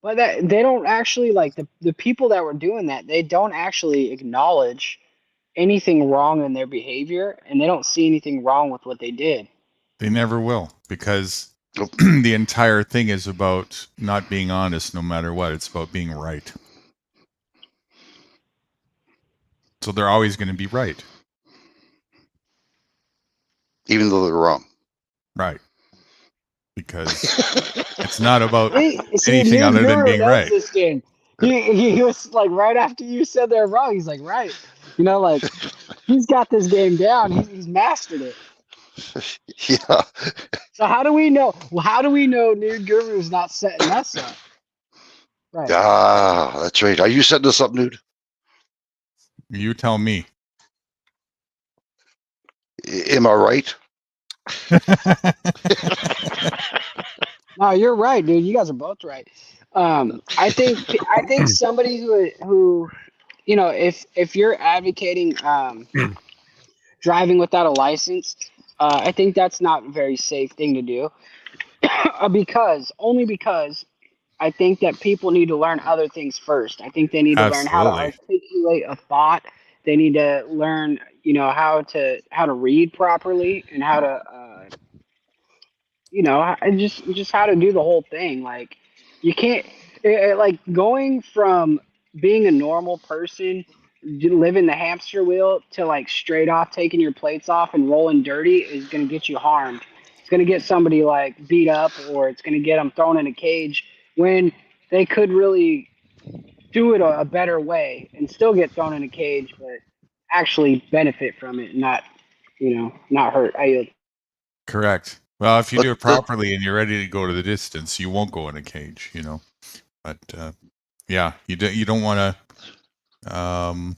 But that they don't actually, like, the people that were doing that, they don't actually acknowledge anything wrong in their behavior, and they don't see anything wrong with what they did. They never will, because Nope. the entire thing is about not being honest no matter what. It's about being right. So they're always going to be right. Even though they're wrong. Right. Because it's not about See, anything New other than Guru being knows right. this game. He was like, right after you said they're wrong, he's like, right. Like, he's got this game down. He's mastered it. Yeah. So how do we know? Well, how do we know New Guru's not setting us up? Right. Ah, that's right. Are you setting us up, Nude? You tell me. Am I right? No, you're right, dude. You guys are both right. I think somebody who if you're advocating driving without a license, I think that's not a very safe thing to do. because I think that people need to learn other things first. I think they need to learn how to Absolutely. articulate a thought. They need to learn, how to read properly, and how to and just how to do the whole thing. Like, you can't like, going from being a normal person, living the hamster wheel, to like straight off taking your plates off and rolling dirty is going to get you harmed. It's going to get somebody like beat up, or it's going to get them thrown in a cage when they could really do it a better way and still get thrown in a cage, but actually benefit from it, and not hurt. I yield. Correct. Well, if you do it But properly and you're ready to go to the distance, you won't go in a cage, you know. But yeah, you don't want to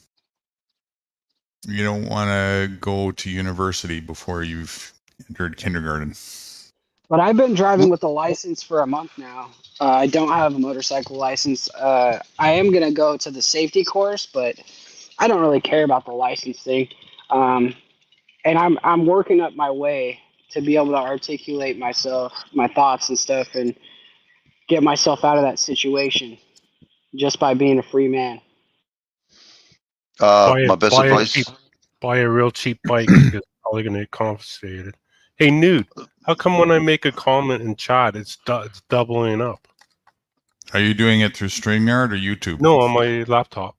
you don't want to go to university before you've entered kindergarten. But I've been driving with a license for a month now. I don't have a motorcycle license. I am gonna go to the safety course, but I don't really care about the license thing. And I'm working up my way to be able to articulate myself, my thoughts and stuff, and get myself out of that situation just by being a free man. my best advice. Buy a real cheap bike because it's probably going to get confiscated. Hey, Nude, how come when I make a comment in chat, it's doubling up? Are you doing it through StreamYard or YouTube? No, on my laptop.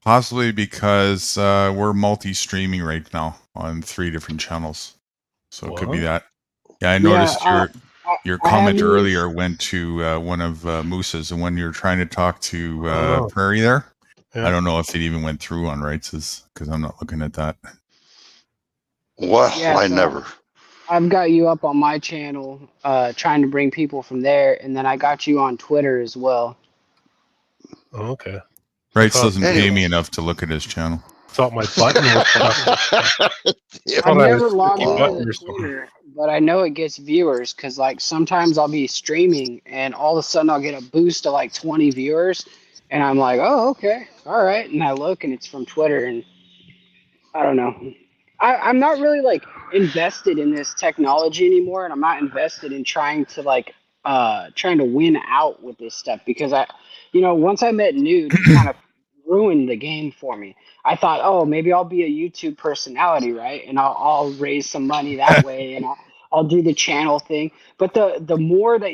Possibly because we're multi-streaming right now on 3 different channels, so it could be What? that. Yeah, I noticed your I comment have earlier went to one of Moose's, and when you're trying to talk to Prairie there, Yeah. I don't know if it even went through on Wrights's because I'm not looking at that. Well, Yeah, I so never. I've got you up on my channel, trying to bring people from there, and then I got you on Twitter as well. Oh, okay. Wrights doesn't pay Anyway. me enough to look at his channel. Thought my button was Yeah. I've thought I never was logged clicking into button the or something. Twitter, but I know it gets viewers because like sometimes I'll be streaming and all of a sudden I'll get a boost to like 20 viewers, and I'm like, oh, okay, all right, and I look and it's from Twitter, and I don't know. I'm not really like invested in this technology anymore, and I'm not invested in trying to win out with this stuff because once I met Nude, he kind of ruined the game for me. I thought, oh, maybe I'll be a YouTube personality, right? And I'll raise some money that way, and I'll do the channel thing. But the more that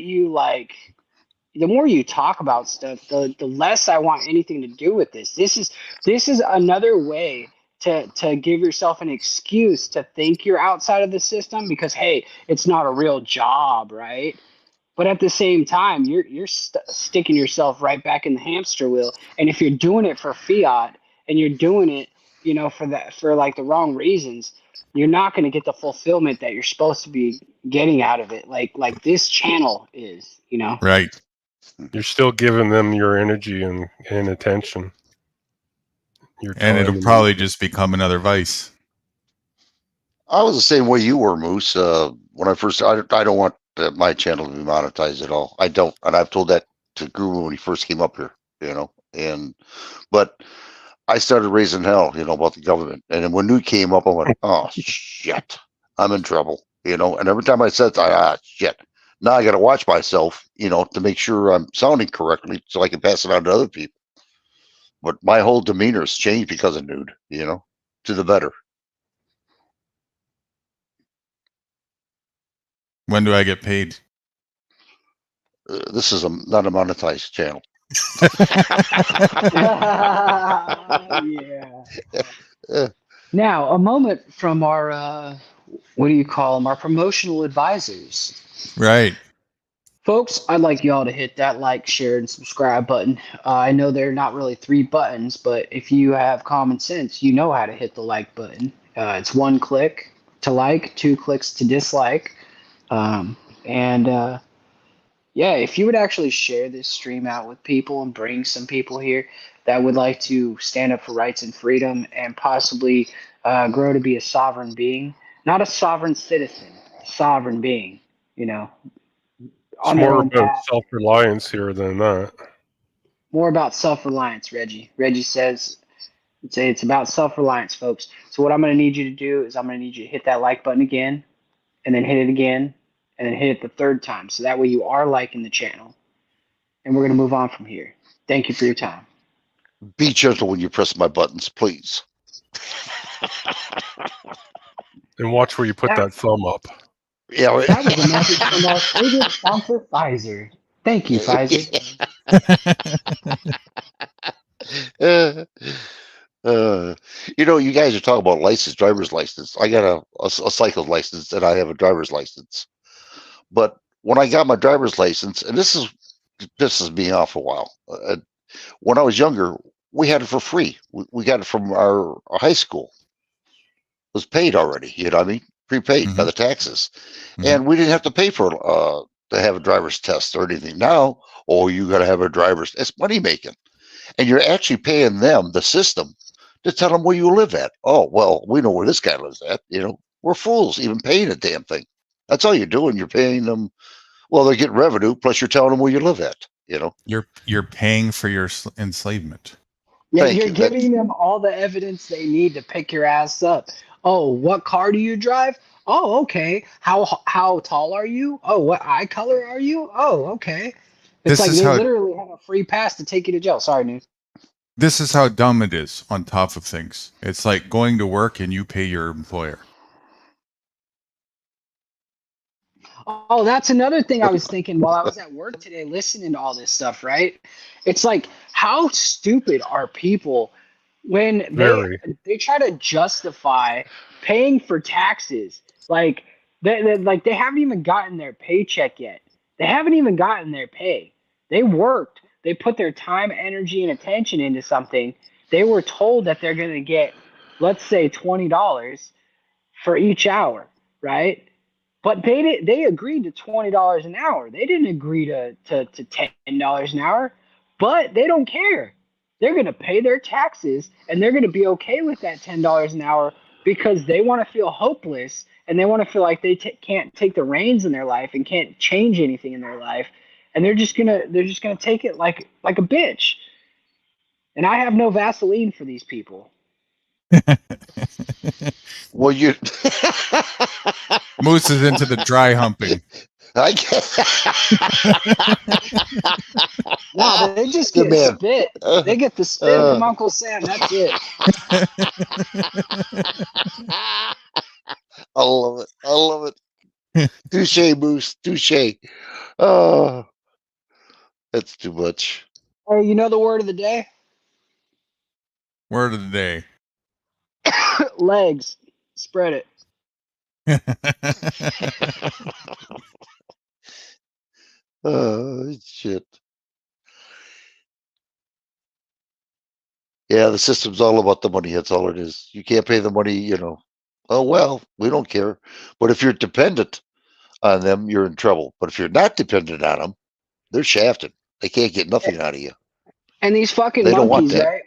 the more you talk about stuff, the less I want anything to do with this. This is another way to give yourself an excuse to think you're outside of the system because hey, it's not a real job, right? But at the same time, you're sticking yourself right back in the hamster wheel. And if you're doing it for fiat and you're doing it, for like the wrong reasons, you're not going to get the fulfillment that you're supposed to be getting out of it. Like this channel is, Right. You're still giving them your energy and attention. Your And time it'll probably just become another vice. I was the same way you were, Moose. When I first, I don't want my channel to be monetized at all. I don't, and I've told that to Guru when he first came up here. But I started raising hell, about the government. And then when Nude came up, I went, oh shit, I'm in trouble, And every time I said that, shit. Now I got to watch myself, to make sure I'm sounding correctly so I can pass it on to other people. But my whole demeanor has changed because of Nude, to the better. When do I get paid? This is not a monetized channel. Yeah. Now, a moment from our, what do you call them? Our promotional advisors. Right. Folks, I'd like y'all to hit that like, share, and subscribe button. I know they're not really 3 buttons, but if you have common sense, you know how to hit the like button. It's 1 click to like, 2 clicks to dislike. Yeah, if you would actually share this stream out with people and bring some people here that would like to stand up for rights and freedom and possibly grow to be a sovereign being, not a sovereign citizen, a sovereign being, It's on their more own about path. self-reliance here than that. More about self-reliance, Reggie. Reggie says it's about self-reliance, folks. So what I'm going to need you to do is I'm going to need you to hit that like button again, and then hit it again, and then hit it the 3rd time. So that way you are liking the channel. And we're going to move on from here. Thank you for your time. Be gentle when you press my buttons, please. And watch where you put that thumb up. Yeah, that was a message from our favorite sponsor, Pfizer. Thank you, Pfizer. You guys are talking about license, driver's license. I got a cycle license and I have a driver's license. But when I got my driver's license, and this pisses me off a while. When I was younger, we had it for free. We got it from our high school. It was paid already. You know what I mean? Prepaid by the taxes, and we didn't have to pay for to have a driver's test or anything. Now, you got to have a driver's. It's money making, and you're actually paying them, the system, to tell them where you live at. Oh, well, we know where this guy lives at. You know, we're fools even paying a damn thing. That's all you're doing. You're paying them. Well, they get revenue, plus you're telling them where you live at. You know, You're paying for your enslavement. Yeah, Thank you're you. giving them all the evidence they need to pick your ass up. Oh, what car do you drive? Oh, okay. How tall are you? Oh, what eye color are you? Oh, okay. It's This like is they how literally have a free pass to take you to jail. Sorry, News. this is how dumb it is on top of things. It's like going to work and you pay your employer. Oh, that's another thing I was thinking while I was at work today listening to all this stuff, right? It's like, how stupid are people when Very. they try to justify paying for taxes? Like they haven't even gotten their paycheck yet. They haven't even gotten their pay. They worked. They put their time, energy, and attention into something. They were told that they're going to get, let's say, $20 for each hour, right? But they agreed to $20 an hour. They didn't agree to $10 an hour, but they don't care. They're going to pay their taxes and they're going to be okay with that $10 an hour because they want to feel hopeless and they want to feel like they can't take the reins in their life and can't change anything in their life, and they're just gonna take it like a bitch. And I have no Vaseline for these people. well, you. Moose is into the dry humping. I guess. No, they just Good get man. spit. They get the spit from Uncle Sam. That's it. I love it. I love it. Touche, Moose. Touche. Oh, that's too much. Hey, you know the word of the day? Word of the day. Legs. Spread it. Oh, shit. Yeah, the system's all about the money. That's all it is. You can't pay the money, you know. Oh, well, we don't care. But if you're dependent on them, you're in trouble. But if you're not dependent on them, they're shafted. They can't get nothing out of you. And these fucking They don't want monkeys, that. right?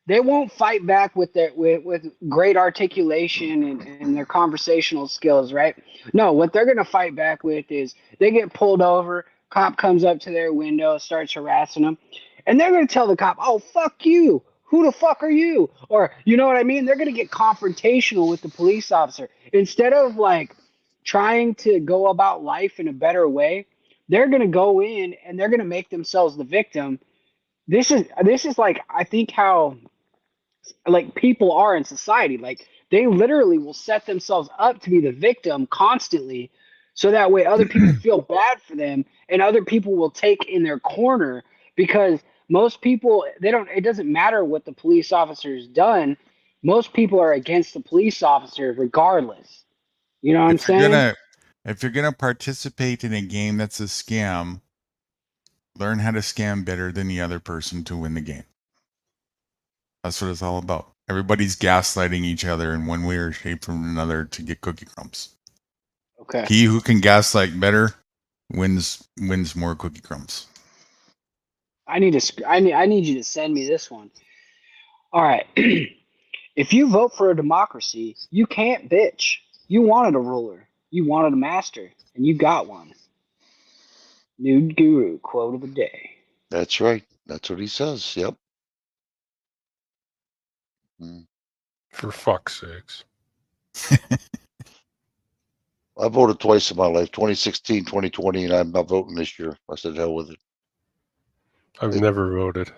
They won't fight back with their with great articulation and their conversational skills, right? No, what they're gonna fight back with is they get pulled over, cop comes up to their window, starts harassing them, and they're gonna tell the cop, "Oh, fuck you. Who the fuck are you?" Or you know what I mean? They're gonna get confrontational with the police officer instead of like trying to go about life in a better way. They're gonna go in and they're gonna make themselves the victim. This is like I think how like people are in society. Like they literally will set themselves up to be the victim constantly, so that way other people feel bad for them and other people will take in their corner because most people they don't. It doesn't matter what the police officer's done. Most people are against the police officer regardless. You know what I'm saying? If you're gonna participate in a game that's a scam, learn how to scam better than the other person to win the game. That's what it's all about. Everybody's gaslighting each other in one way or shape from another to get cookie crumbs. Okay. He who can gaslight better wins more cookie crumbs. I need you to send me this one. All right. If you vote for a democracy, you can't bitch. You wanted a ruler. You wanted a master, and you got one. Nude Guru quote of the day. That's right. That's what he says. Yep. Mm. For fuck's sakes. I voted twice in my life, 2016, 2020, and I'm not voting this year. I said hell with it. I've never voted.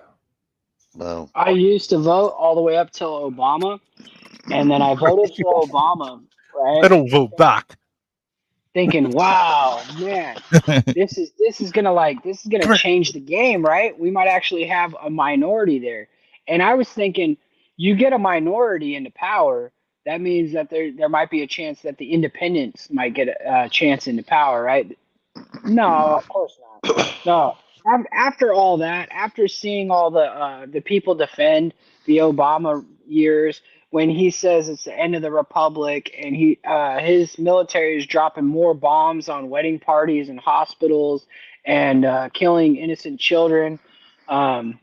No. I used to vote all the way up till Obama, and then I voted for Obama, right? I don't vote back. Thinking, wow, man, this is gonna change the game, right? We might actually have a minority there. And I was thinking, you get a minority into power, that means that there might be a chance that the independents might get a chance into power, right? No, of course not. No, after all that, after seeing all the people defend the Obama years, when he says it's the end of the republic, and his military is dropping more bombs on wedding parties and hospitals and killing innocent children. Um,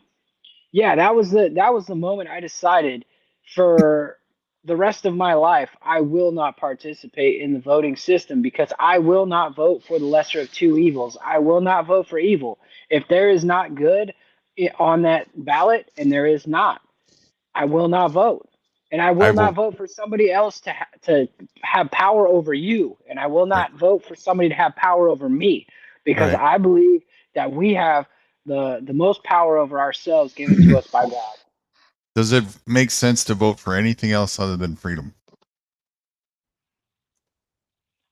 yeah, that was the moment I decided for the rest of my life I will not participate in the voting system because I will not vote for the lesser of two evils. I will not vote for evil. If there is not good on that ballot, and there is not, I will not vote. And I I will not vote. vote for somebody else to have power over you, and I will Right. not vote for somebody to have power over me, because Right. I believe that we have the most power over ourselves given to us by God. Does it make sense to vote for anything else other than freedom?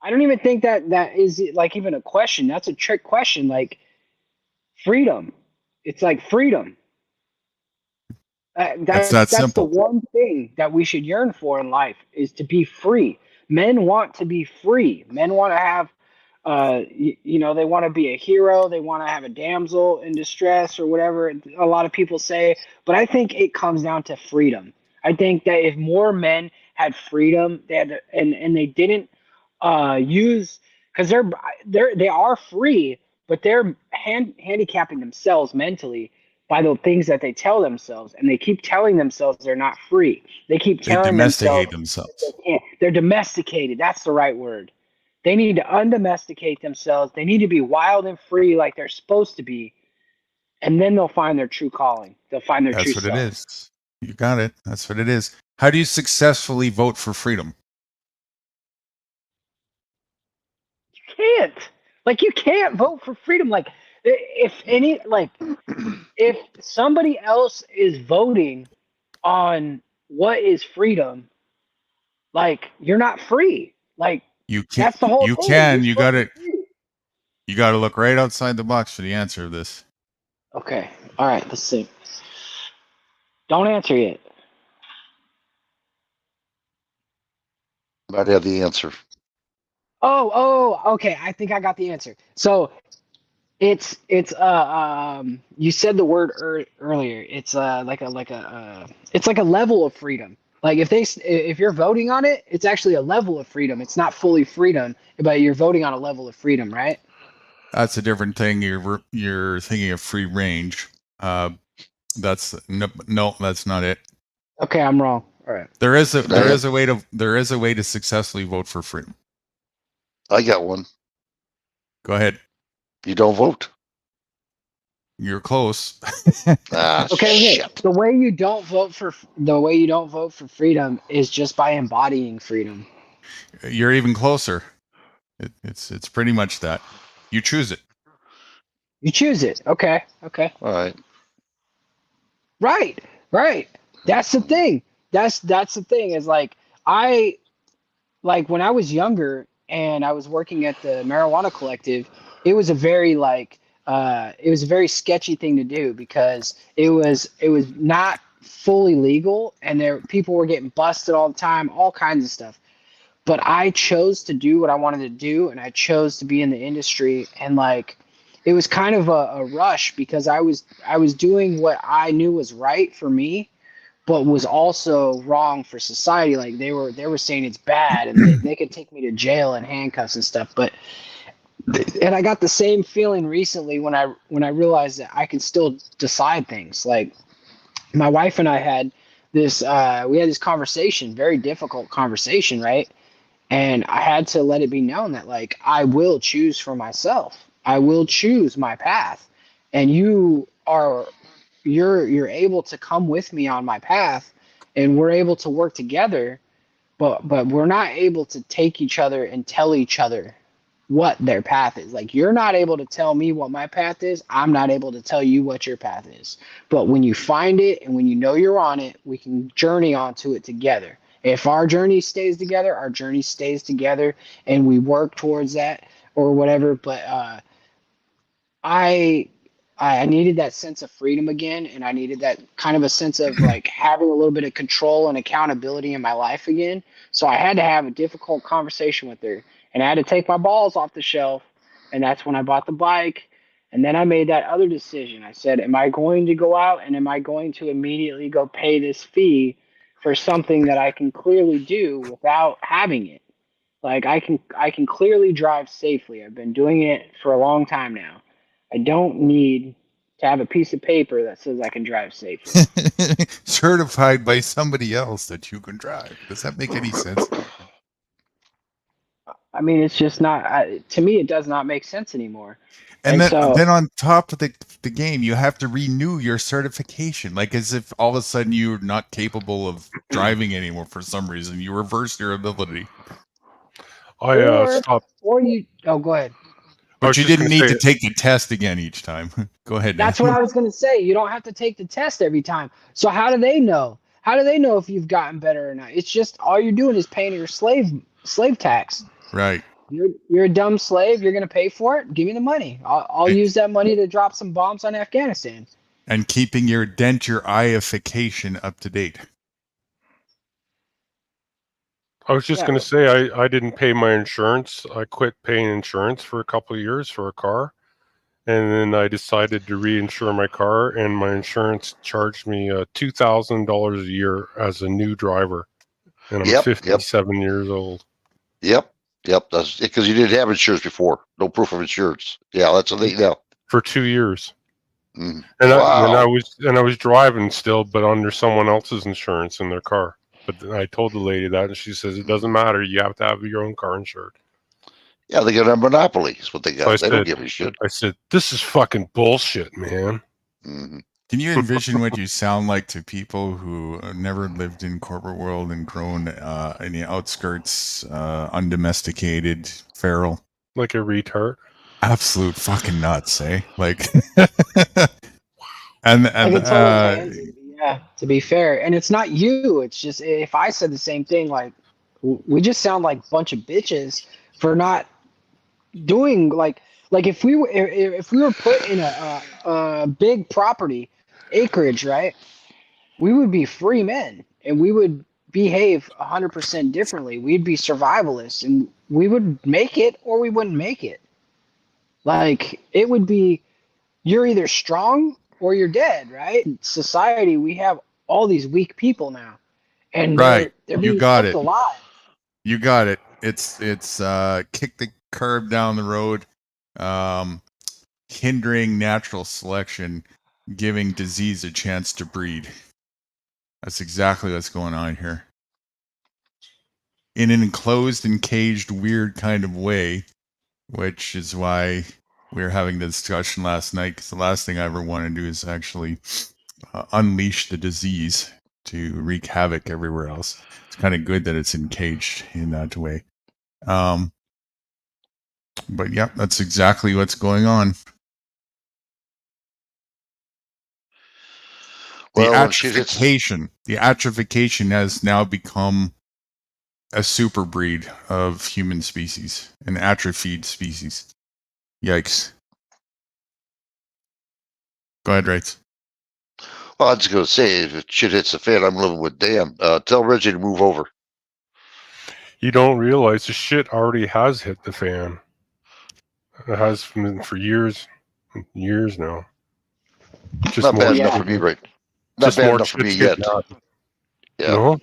I don't even think that is like even a question. That's a trick question. Like freedom, it's like freedom. It's That's that that's the simple. one thing that we should yearn for in life is to be free. Men want to be free. Men want to have, they want to be a hero. They want to have a damsel in distress or whatever a lot of people say. But I think it comes down to freedom. I think that if more men had freedom, and they didn't use, because they are free, but they're handicapping themselves mentally by the things that they tell themselves, and they keep telling themselves they're not free. They keep They telling themselves domesticate that they themselves. can't. They're domesticated. That's the right word. They need to undomesticate themselves. They need to be wild and free like they're supposed to be, and then they'll find their true calling. They'll find their true That's what it self. is. You got it. That's what it is. How do you successfully vote for freedom? Can't. Like, you can't vote for freedom. Like, if somebody else is voting on what is freedom, like, you're not free. Like, You can. that's the whole You thing. You're can. You supposed got to be to. free. You got to look right outside the box for the answer of this. Okay. All right. Let's see. Don't answer yet. Might have the answer. Okay. I think I got the answer. So you said the word earlier. It's it's like a level of freedom. Like, if you're voting on it, it's actually a level of freedom. It's not fully freedom, but you're voting on a level of freedom, right? That's a different thing. You're thinking of free range. That's no. That's not it. Okay, I'm wrong. All right. There is a I, there is a way to successfully vote for freedom. I got one. Go ahead. You don't vote. You're close. Ah, Okay. shit. The way you don't vote for freedom is just by embodying freedom. You're even closer. It's pretty much that. You choose it. You choose it. Okay. Okay. All right. Right. Right. That's the thing. That's the thing is I when I was younger and I was working at the marijuana collective, it was a very it was a very sketchy thing to do because it was not fully legal, and people were getting busted all the time, all kinds of stuff. But I chose to do what I wanted to do, and I chose to be in the industry, and it was kind of a rush because I was doing what I knew was right for me, but was also wrong for society. Like, they were saying it's bad, and they could take me to jail and handcuffs and stuff. And I got the same feeling recently when I realized that I could still decide things. Like, my wife and I had this conversation, very difficult conversation, right? And I had to let it be known that, I will choose for myself. I will choose my path, and you're able to come with me on my path, and we're able to work together, but we're not able to take each other and tell each other what their path is. Like, you're not able to tell me what my path is, I'm not able to tell you what your path is. But when you find it and when you know you're on it, we can journey onto it together. If our journey stays together, our journey stays together, and we work towards that or whatever. But I I needed that sense of freedom again, and I needed that kind of a sense of having a little bit of control and accountability in my life again. So I had to have a difficult conversation with her, and I had to take my balls off the shelf, and that's when I bought the bike, And then I made that other decision. I said, am I going to go out and am I going to immediately go pay this fee for something that I can clearly do without having it? Like I can clearly drive safely. I've been doing it for a long time now. I don't need to have a piece of paper that says I can drive safely. Certified by somebody else that you can drive. Does that make any sense? I mean, it's just not. To me, it does not make sense anymore. And And so, then on top of the game, you have to renew your certification, like as if all of a sudden you're not capable of driving anymore for some reason. You reverse your ability, I or stopped. or you. Oh, go ahead. I but was you just didn't gonna need say to take the test again each time. Go ahead. That's what I was going to say. You don't have to take the test every time. So how do they know? How do they know if you've gotten better or not? It's just all you're doing is paying your slave tax. Right. You're a dumb slave. You're going to pay for it. Give me the money. I'll use that money to drop some bombs on Afghanistan. And keeping your denturification up to date. I was just Yeah. gonna say I didn't pay my insurance. I quit paying insurance for a couple of years for a car, and then I decided to reinsure my car, and my insurance charged me $2,000 a year as a new driver, and I'm Yep, 57 years old. Yep. That's because you didn't have insurance before. No proof of insurance. Yeah, that's what they now. For 2 years. Mm. And Wow. I was driving still, but under someone else's insurance in their car. But then I told the lady that, and she says it doesn't matter. You have to have your own car insured. Yeah, they got a monopoly. Is what they got. So They don't give a shit. I said, this is fucking bullshit, man. Mm-hmm. Can you envision what you sound like to people who never lived in corporate world and grown in the outskirts, undomesticated, feral? Like a retard. Absolute fucking nuts, eh? Like, and Like a total pansy. Yeah, to be fair. And it's not you. It's just if I said the same thing, like we just sound like a bunch of bitches for not doing like if we were put in a big property acreage, right? We would be free men and we would behave 100% differently. We'd be survivalists and we would make it or we wouldn't make it. Like it would be you're either strong or you're dead, right? In society, we have all these weak people now, and right, they're you being got kept it. alive. You got it. It's kick the curb down the road, hindering natural selection, giving disease a chance to breed. That's exactly what's going on here. In an enclosed and caged, weird kind of way, which is why we were having the discussion last night, because the last thing I ever want to do is actually unleash the disease to wreak havoc everywhere else. It's kind of good that it's encaged in that way. But yeah, that's exactly what's going on. Well, The when shit hits, atrophication has now become a super breed of human species, an atrophied species. Yikes. Go ahead, Wrights. well, I was going to say, if shit hits the fan, I'm living with Dan. Tell Reggie to move over. You don't realize the shit already has hit the fan. It has been for years and years now. Just Not more bad shit. enough for me, right? Not Just bad more enough for me shit's yet. getting added. Yeah, No,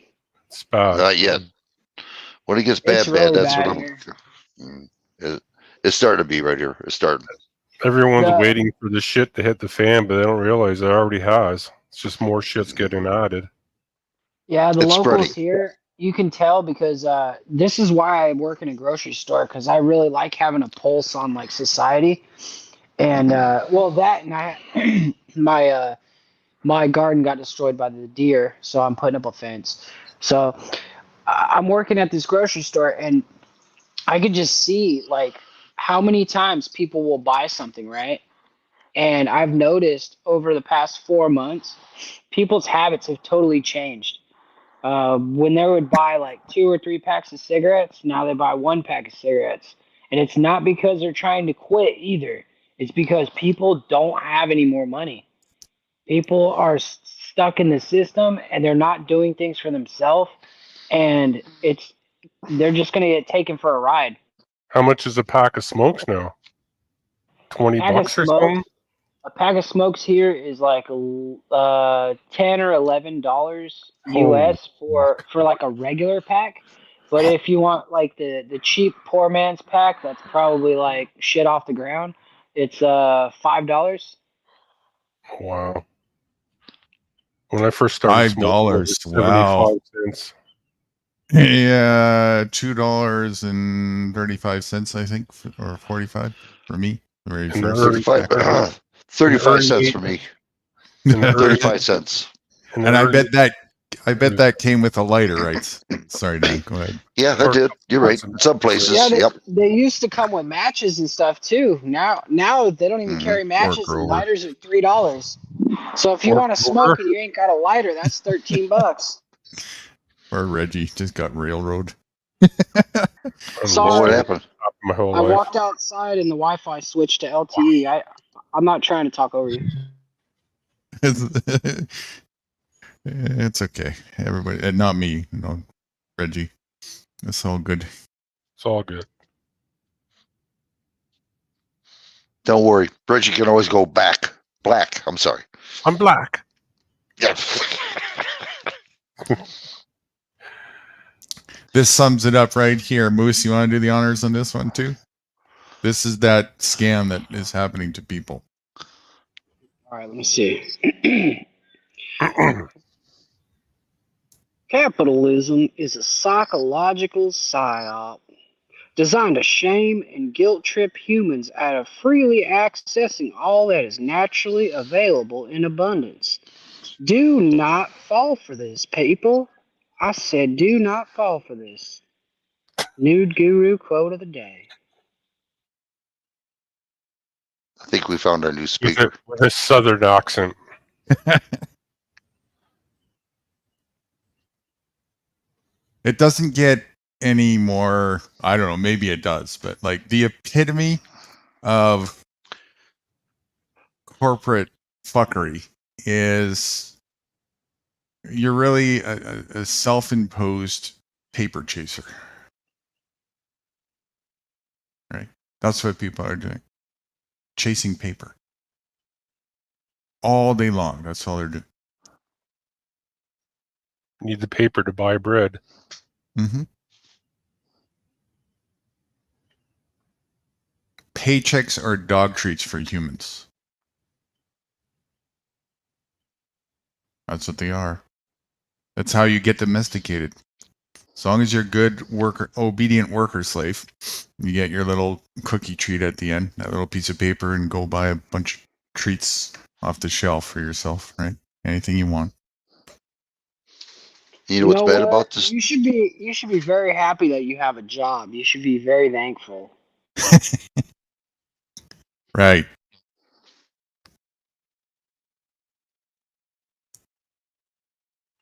it's bad. not yet. When it gets It's bad, really that's bad what here. it's starting to be right here. It's starting. Everyone's The- waiting for the shit to hit the fan, but they don't realize it already has. It's just more shit's getting added. Yeah, the It's locals spreading. here, you can tell because this is why I work in a grocery store because I really like having a pulse on like society, and well that and I my garden got destroyed by the deer, so I'm putting up a fence. So I'm working at this grocery store and I could just see like how many times people will buy something, right? And I've noticed over the past 4 months, people's habits have totally changed. When they would buy like 2 or 3 packs of cigarettes, now they buy 1 pack of cigarettes. And it's not because they're trying to quit either. It's because people don't have any more money. People are stuck in the system and they're not doing things for themselves. And they're just going to get taken for a ride. How much is a pack of smokes now? $20 Pack of or smokes. something. A pack of smokes here is like $10 or $11 US for like a regular pack. But if you want like the cheap poor man's pack, that's probably like shit off the ground. It's $5. Wow. When I first started smoking, it was $5. Wow. 75 cents. Yeah, $2.35, I think, or 45 for me. The very In the first early- 35, pack. 35 cents for me. In the early, 35 cents. in the And I early- bet that came with a lighter, right? Sorry, Dan. Go ahead. Yeah, that did. You're right. In some places, Yeah, yep. they used to come with matches and stuff too. Now they don't even Mhm. carry matches, Grower. and lighters are $3. So if you Or want to grower. smoke and you ain't got a lighter, that's $13. Or Reggie just got railroad. Sorry. Well, what happened? My whole I life. walked outside and the Wi-Fi switched to LTE. I'm not trying to talk over you. It's okay. Everybody, not me, Reggie. It's all good. It's all good. Don't worry. Reggie can always go back. Black. I'm sorry. I'm black. Yeah. This sums it up right here. Moose, you want to do the honors on this one too? This is that scam that is happening to people. All right, let me see. Capitalism is a psychological psyop designed to shame and guilt trip humans out of freely accessing all that is naturally available in abundance. Do not fall for this, people. I said, do not fall for this. Nude Guru quote of the day. I think we found our new speaker. With a southern accent. It doesn't get any more, I don't know, maybe it does, but like the epitome of corporate fuckery is you're really a self-imposed paper chaser. Right? That's what people are doing. Chasing paper. All day long. That's all they're doing. Need the paper to buy bread. Mm-hmm. Paychecks are dog treats for humans. That's what they are. That's how you get domesticated. As long as you're good worker, obedient worker slave, you get your little cookie treat at the end, that little piece of paper, and go buy a bunch of treats off the shelf for yourself, right? Anything you want. You know what's bad what? about this? You should be very happy that you have a job. You should be very thankful. Right.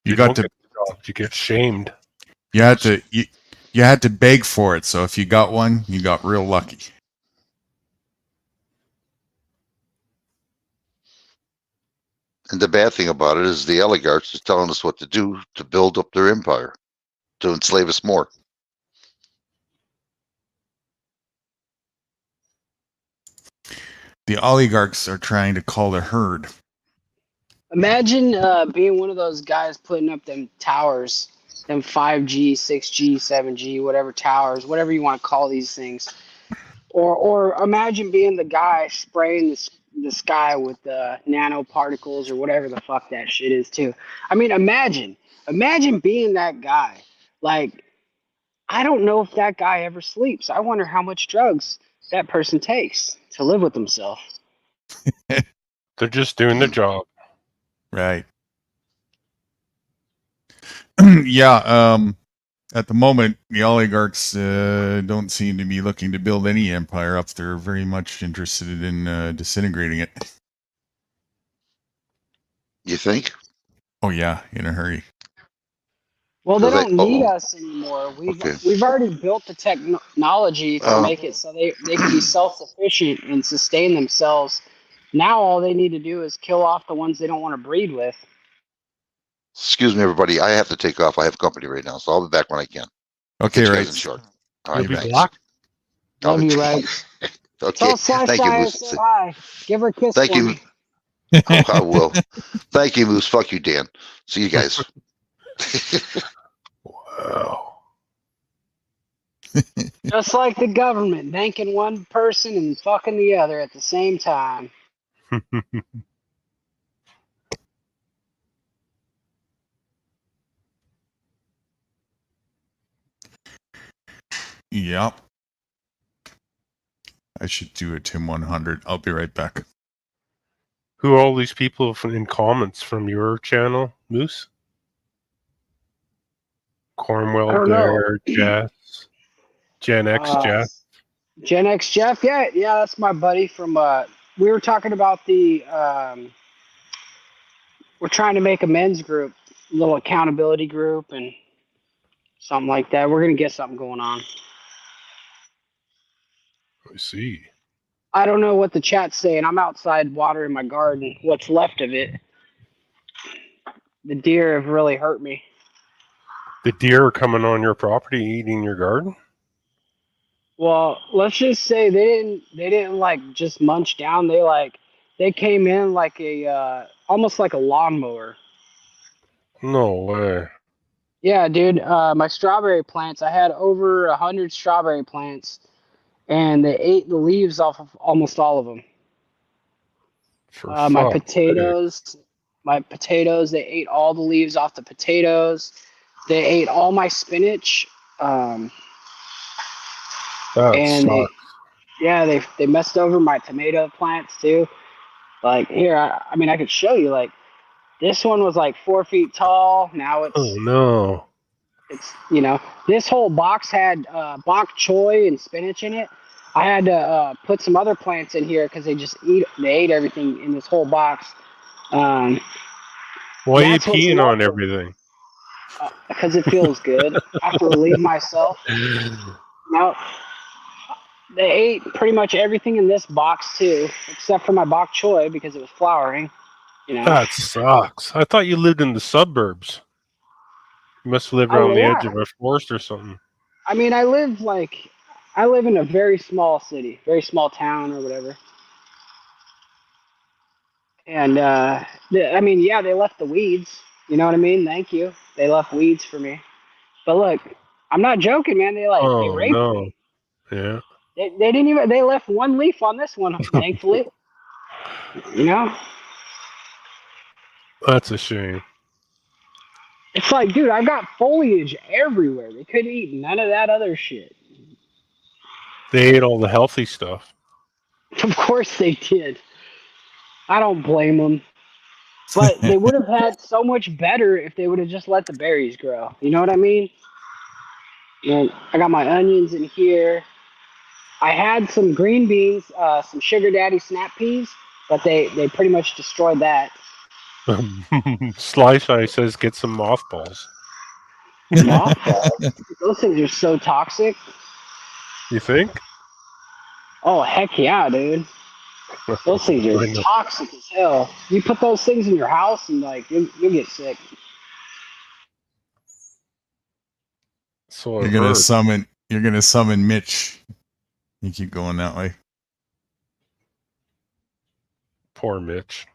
You got don't to. get the job, you get shamed. You had to. You had to beg for it. So if you got one, you got real lucky. And the bad thing about it is the oligarchs are telling us what to do to build up their empire, to enslave us more. The oligarchs are trying to call the herd. Imagine being one of those guys putting up them towers, them 5G, 6G, 7G, whatever towers, whatever you want to call these things. Or imagine being the guy spraying the sky with nanoparticles or whatever the fuck that shit is too. I mean, imagine being that guy. Like, I don't know if that guy ever sleeps. I wonder how much drugs that person takes to live with himself. They're just doing their job. Right. Yeah. At the moment, the oligarchs don't seem to be looking to build any empire up. They're very much interested in disintegrating it. You think? Oh yeah, in a hurry. Well, they So they- don't need uh-oh. us anymore. Okay. We've already built the technology to make it so they can be self-sufficient and sustain themselves. Now all they need to do is kill off the ones they don't want to breed with. Excuse me, everybody. I have to take off. I have company right now, so I'll be back when I can. Okay, Catch you right. guys in short. All You'll right, be thanks. black. I'll Love be- you, right? Okay. Tell Slash Thank you, I Moose. said hi. Give her a kiss Thank for you. me. Oh, I will. Thank you, Moose. Fuck you, Dan. See you guys. Wow. Just like the government, thanking one person and fucking the other at the same time. Yep. I should do a Tim 100. I'll be right back. Who are all these people in comments from your channel, Moose? I Cornwell don't know. Bear, Jess, Gen X Jeff. Gen X Jeff, yeah, that's my buddy from. We were talking about the. We're trying to make a men's group, a little accountability group, and something like that. We're gonna get something going on. I see. I don't know what the chat's saying. I'm outside watering my garden. What's left of it. The deer have really hurt me. The deer are coming on your property, eating your garden. Well, let's just say they didn't like just munch down. They came in like a almost like a lawnmower. No way. Yeah, dude. My strawberry plants. I had over 100 strawberry plants, and they ate the leaves off of almost all of them. For My fuck's sake. potatoes. They ate all the leaves off the potatoes. They ate all my spinach. That And sucks. they messed over my tomato plants too. Like here, I mean, I could show you. Like this one was like 4 feet tall. Now Oh no. it's this whole box had bok choy and spinach in it. I had to put some other plants in here because they ate everything in this whole box. Why are you That's what's peeing left on everything? because it feels good. I have to relieve myself. No, they ate pretty much everything in this box too, except for my bok choy because it was flowering. That sucks. I thought you lived in the suburbs. You must live around the edge of a forest or something. I mean, I live in a very small city, very small town or whatever. And I mean, yeah, they left the weeds. You know what I mean? Thank you. They left weeds for me. But look, I'm not joking, man. They Oh raped no. me. Yeah. They didn't even. They left one leaf on this one, thankfully. You know, That's a shame. it's like, dude, I've got foliage everywhere. They couldn't eat none of that other shit. They ate all the healthy stuff. Of course they did. I don't blame them. But they would have had so much better if they would have just let the berries grow. You know what I mean? And I got my onions in here. I had some green beans, some sugar daddy snap peas, but they pretty much destroyed that. Slice Eye says get some mothballs. Mothballs? Those things are so toxic. You think? Oh heck yeah, dude. Those things I are know. toxic as hell. You put those things in your house and like you'll get sick. So You're I've gonna heard. summon Mitch. You keep going that way. Poor Mitch.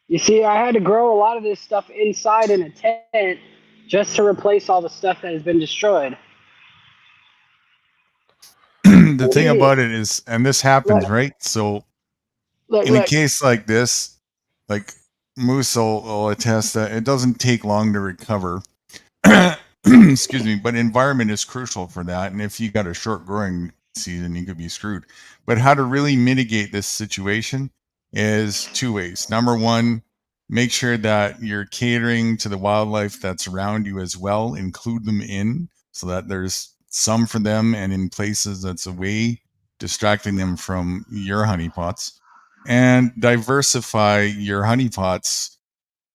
You see, I had to grow a lot of this stuff inside in a tent just to replace all the stuff that has been destroyed. The thing Look, about it is, and this happens, right? So in a look. case like this, like Moose will attest that it doesn't take long to recover. Excuse me, but environment is crucial for that. And if you got a short growing season, you could be screwed. But how to really mitigate this situation is two ways. Number one, make sure that you're catering to the wildlife that's around you as well. Include them in so that there's some for them and in places that's away, distracting them from your honeypots. And diversify your honeypots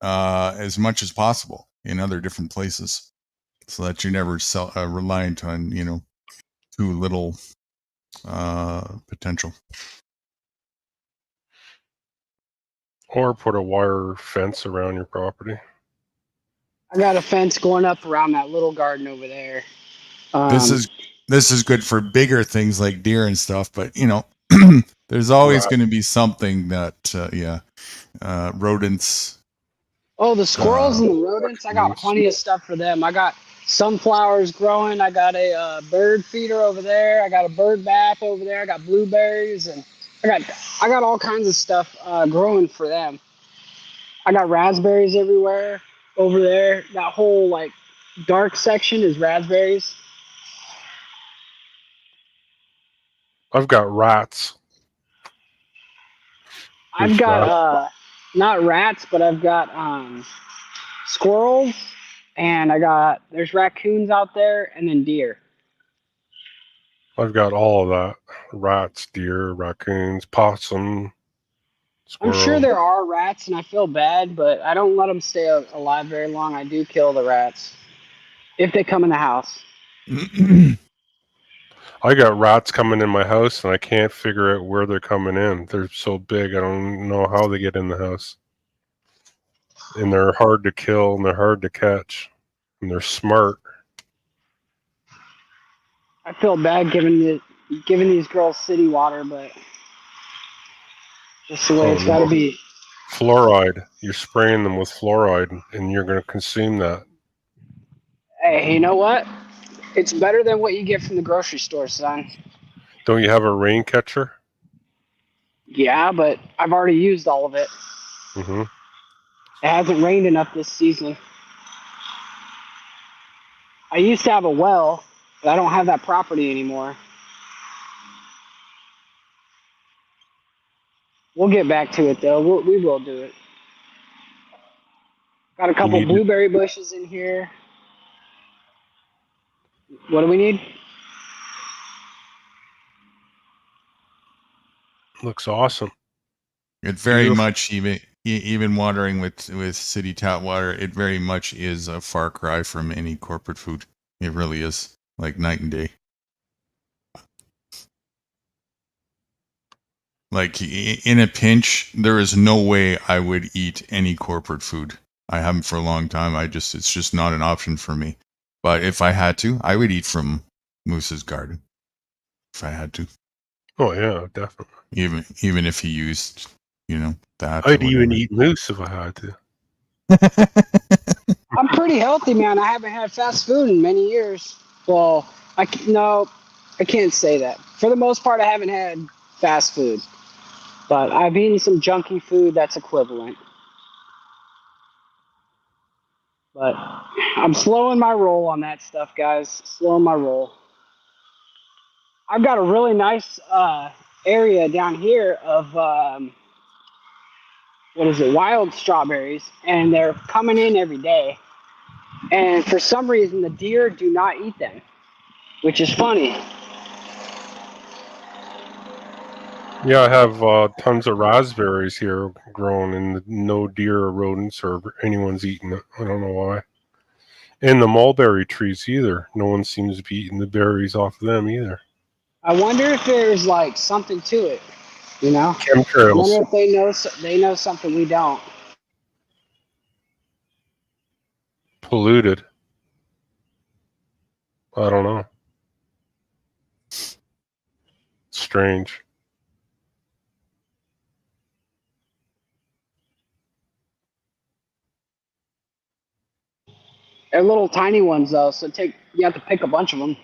as much as possible in other different places, so that you're never reliant on too little potential. Or put a wire fence around your property. I got a fence going up around that little garden over there. This is good for bigger things like deer and stuff, but you know, there's always Right. going to be something that rodents. Oh, the squirrels and the rodents. I got plenty of stuff for them. I got sunflowers growing. I got a bird feeder over there. I got a bird bath over there. I got blueberries and I got all kinds of stuff growing for them. I got raspberries everywhere over there. That whole like dark section is raspberries. I've got rats. I've There's got rats. not rats, but I've got squirrels and there's raccoons out there and then deer. I've got all of that. Rats, deer, raccoons, possum, I'm sure squirrel. there are rats, and I feel bad, but I don't let them stay alive very long. I do kill the rats if they come in the house. I got rats coming in my house, and I can't figure out where they're coming in. They're so big, I don't know how they get in the house. And they're hard to kill, and they're hard to catch, and they're smart. I feel bad giving these girls city water, but that's the way it's got to be. Fluoride. You're spraying them with fluoride, and you're going to consume that. Hey, you know what? It's better than what you get from the grocery store, son. Don't you have a rain catcher? Yeah, but I've already used all of it. Mm-hmm. It hasn't rained enough this season. I used to have a well, but I don't have that property anymore. We'll get back to it, though. We will do it. Got a couple blueberry bushes in here. What do we need? Looks awesome. It very much even watering with city tap water. It very much is a far cry from any corporate food. It really is like night and day. Like in a pinch, there is no way I would eat any corporate food. I haven't for a long time. It's just not an option for me. But if I had to, I would eat from Moose's garden. If I had to. Oh yeah, definitely. Even if he used, that. I'd even eat moose if I had to. I'm pretty healthy, man. I haven't had fast food in many years. Well, I can't say that. For the most part, I haven't had fast food. But I've eaten some junky food that's equivalent. But I'm slowing my roll on that stuff, guys. Slowing my roll. I've got a really nice area down here of wild strawberries, and they're coming in every day. And for some reason, the deer do not eat them, which is funny. Yeah, I have tons of raspberries here growing, and no deer or rodents or anyone's eating it. I don't know why. And the mulberry trees either. No one seems to be eating the berries off of them either. I wonder if there's like something to it, Chemtrails. I wonder if they know something we don't. Polluted. I don't know. Strange. They're little tiny ones though, so you have to pick a bunch of them.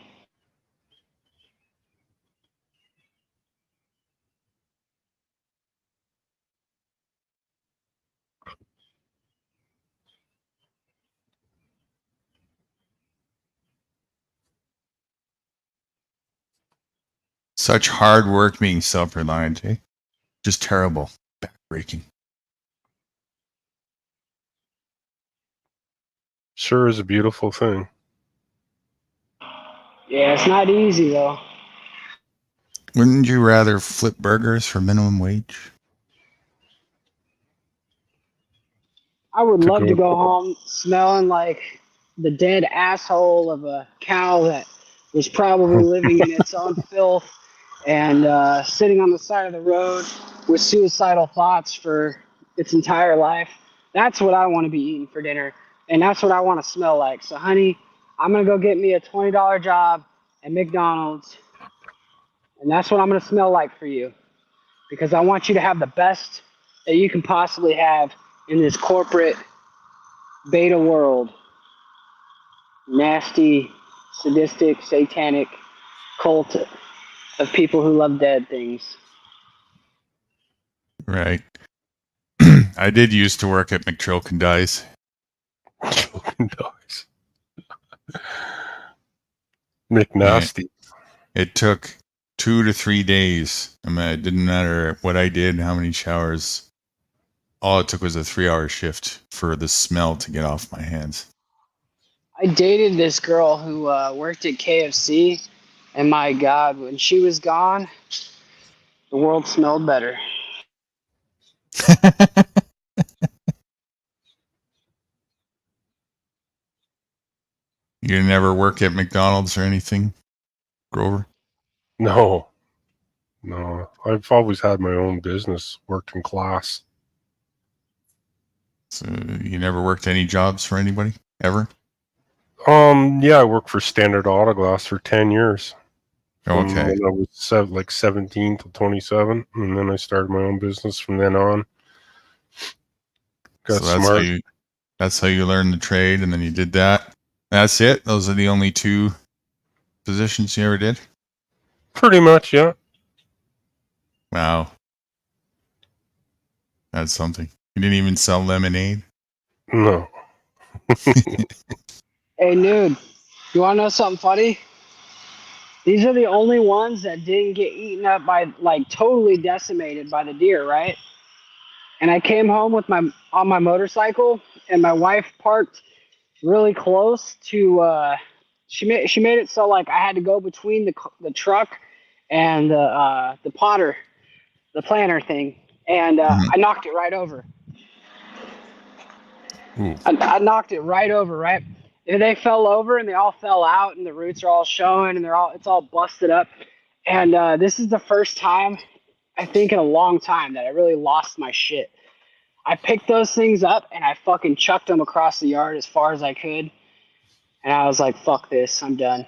Such hard work being self-reliant, eh? Just terrible. Backbreaking. Sure is a beautiful thing. Yeah, it's not easy though. Wouldn't you rather flip burgers for minimum wage? I would love to go home smelling like the dead asshole of a cow that was probably living in its own filth and sitting on the side of the road with suicidal thoughts for its entire life. That's what I want to be eating for dinner. And that's what I want to smell like. So, honey, I'm going to go get me a $20 job at McDonald's. And that's what I'm going to smell like for you. Because I want you to have the best that you can possibly have in this corporate beta world. Nasty, sadistic, satanic cult of people who love dead things. Right. I did used to work at McTrilk and Dice. Nice. McNasty. It took 2 to 3 days. I mean, it didn't matter what I did, how many showers. All it took was a 3-hour shift for the smell to get off my hands. I dated this girl who worked at KFC, and my God, when she was gone, the world smelled better. You never work at McDonald's or anything, Grover? No. I've always had my own business, worked in class. So you never worked any jobs for anybody ever? Yeah, I worked for Standard Auto Glass for 10 years. From Okay. when I was 17 to 27, and then I started my own business from then on. Got So smart. that's how you learned the trade, and then you did that. That's it? Those are the only 2 positions you ever did? Pretty much, yeah. Wow. That's something. You didn't even sell lemonade? No. Hey, Nude, you want to know something funny? These are the only ones that didn't get eaten up by, like, totally decimated by the deer, right? And I came home on my motorcycle, and my wife parked really close to. She made it so like I had to go between the truck and the potter, the planter thing, and I knocked it right over. Ooh. I knocked it right over, right? And they fell over and they all fell out, and the roots are all showing, and it's all busted up. And this is the first time, I think, in a long time that I really lost my shit. I picked those things up and I fucking chucked them across the yard as far as I could. And I was like, fuck this, I'm done.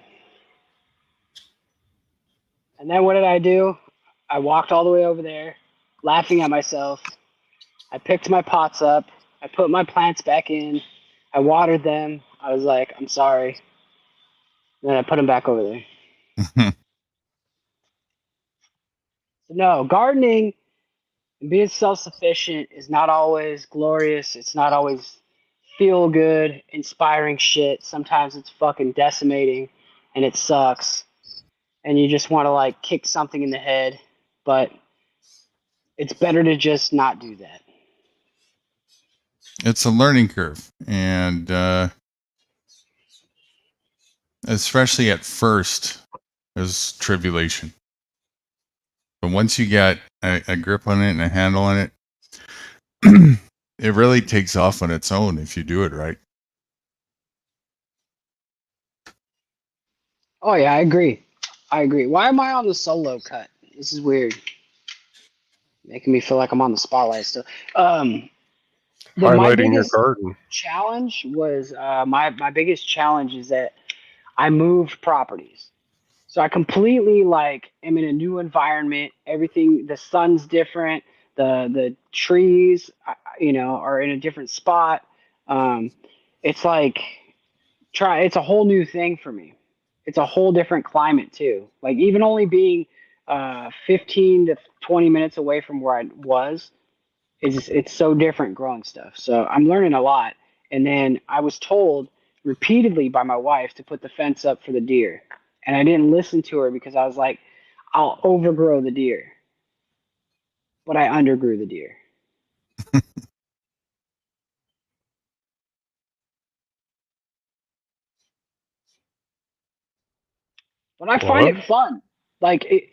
And then what did I do? I walked all the way over there, laughing at myself. I picked my pots up. I put my plants back in. I watered them. I was like, I'm sorry. And then I put them back over there. No, gardening and being self-sufficient is not always glorious. It's not always feel good, inspiring shit. Sometimes it's fucking decimating and it sucks. And you just want to like kick something in the head, but it's better to just not do that. It's a learning curve, and especially at first, there's tribulation. But once you get a grip on it and a handle on it, it really takes off on its own if you do it right. Oh yeah, I agree. Why am I on the solo cut? This is weird. Making me feel like I'm on the spotlight still. My Highlighting your biggest garden. challenge was my biggest challenge is that I moved properties. So I completely like am in a new environment. Everything, the sun's different. The trees, are in a different spot. It's like it's a whole new thing for me. It's a whole different climate too. Like even only being 15 to 20 minutes away from where I was, it's so different growing stuff. So I'm learning a lot. And then I was told repeatedly by my wife to put the fence up for the deer. And I didn't listen to her because I was like, I'll overgrow the deer. But I undergrew the deer. But I find it fun. Like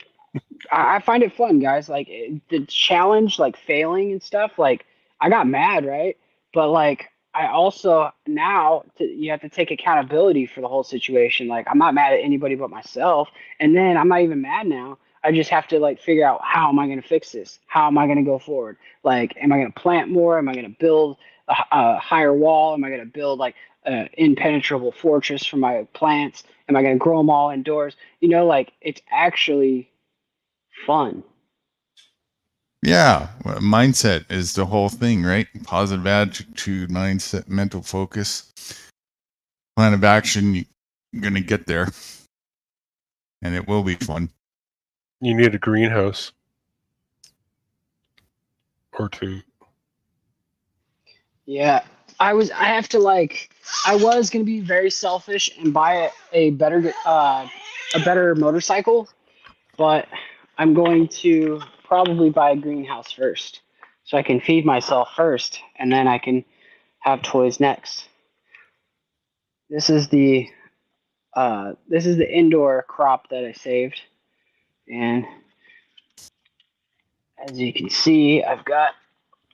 I find it fun, guys. Like the challenge, like failing and stuff. Like I got mad, right? But like I also now you have to take accountability for the whole situation. Like I'm not mad at anybody but myself, and then I'm not even mad now. I just have to like figure out how am I going to fix this? How am I going to go forward? Like, am I going to plant more? Am I going to build a higher wall? Am I going to build like an impenetrable fortress for my plants? Am I going to grow them all indoors? Like it's actually fun. Yeah, mindset is the whole thing, right? Positive attitude, mindset, mental focus, plan of action. You're going to get there, and it will be fun. You need a greenhouse or two. Yeah, I was going to be very selfish and buy a better motorcycle, but I'm going to probably buy a greenhouse first, so I can feed myself first, and then I can have toys next. This is the indoor crop that I saved, and as you can see, I've got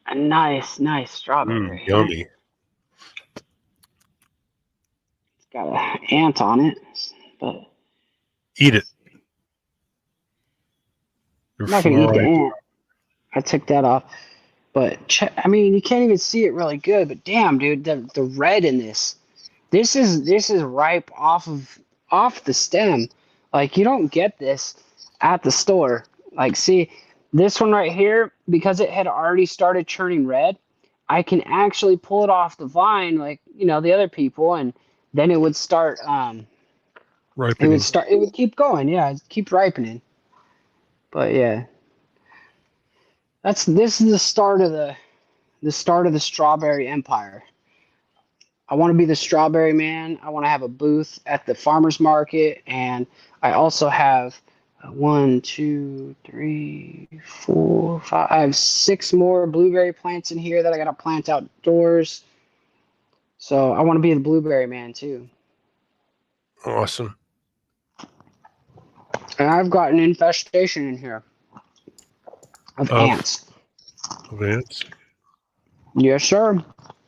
a nice strawberry. Yummy. It's got an ant on it, but Eat it. I'm not gonna eat the ant. I took that off. But I mean, you can't even see it really good. But damn, dude, the red in this is ripe off the stem. Like you don't get this at the store. Like, see this one right here, because it had already started turning red. I can actually pull it off the vine, like the other people, and then it would start. Ripening. It would keep going. Yeah, it keep ripening. But yeah. This is the start of the strawberry empire. I want to be the strawberry man. I want to have a booth at the farmers market, and I also have 1, 2, 3, 4, 5. I have 6 more blueberry plants in here that I gotta plant outdoors. So I want to be the blueberry man too. Awesome. And I've got an infestation in here of ants. Of ants? Yes, sir.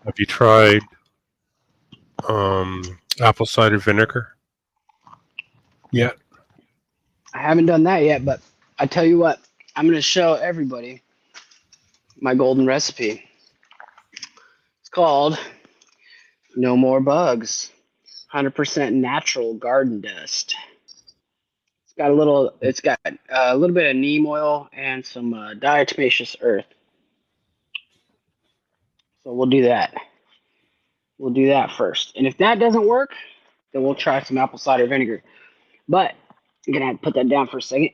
Have you tried apple cider vinegar? Yeah. I haven't done that yet, but I tell you what, I'm going to show everybody my golden recipe. It's called No More Bugs, 100% natural garden dust. It's got a little bit of neem oil and some diatomaceous earth. So we'll do that. We'll do that first. And if that doesn't work, then we'll try some apple cider vinegar. But I'm going to have to put that down for a second.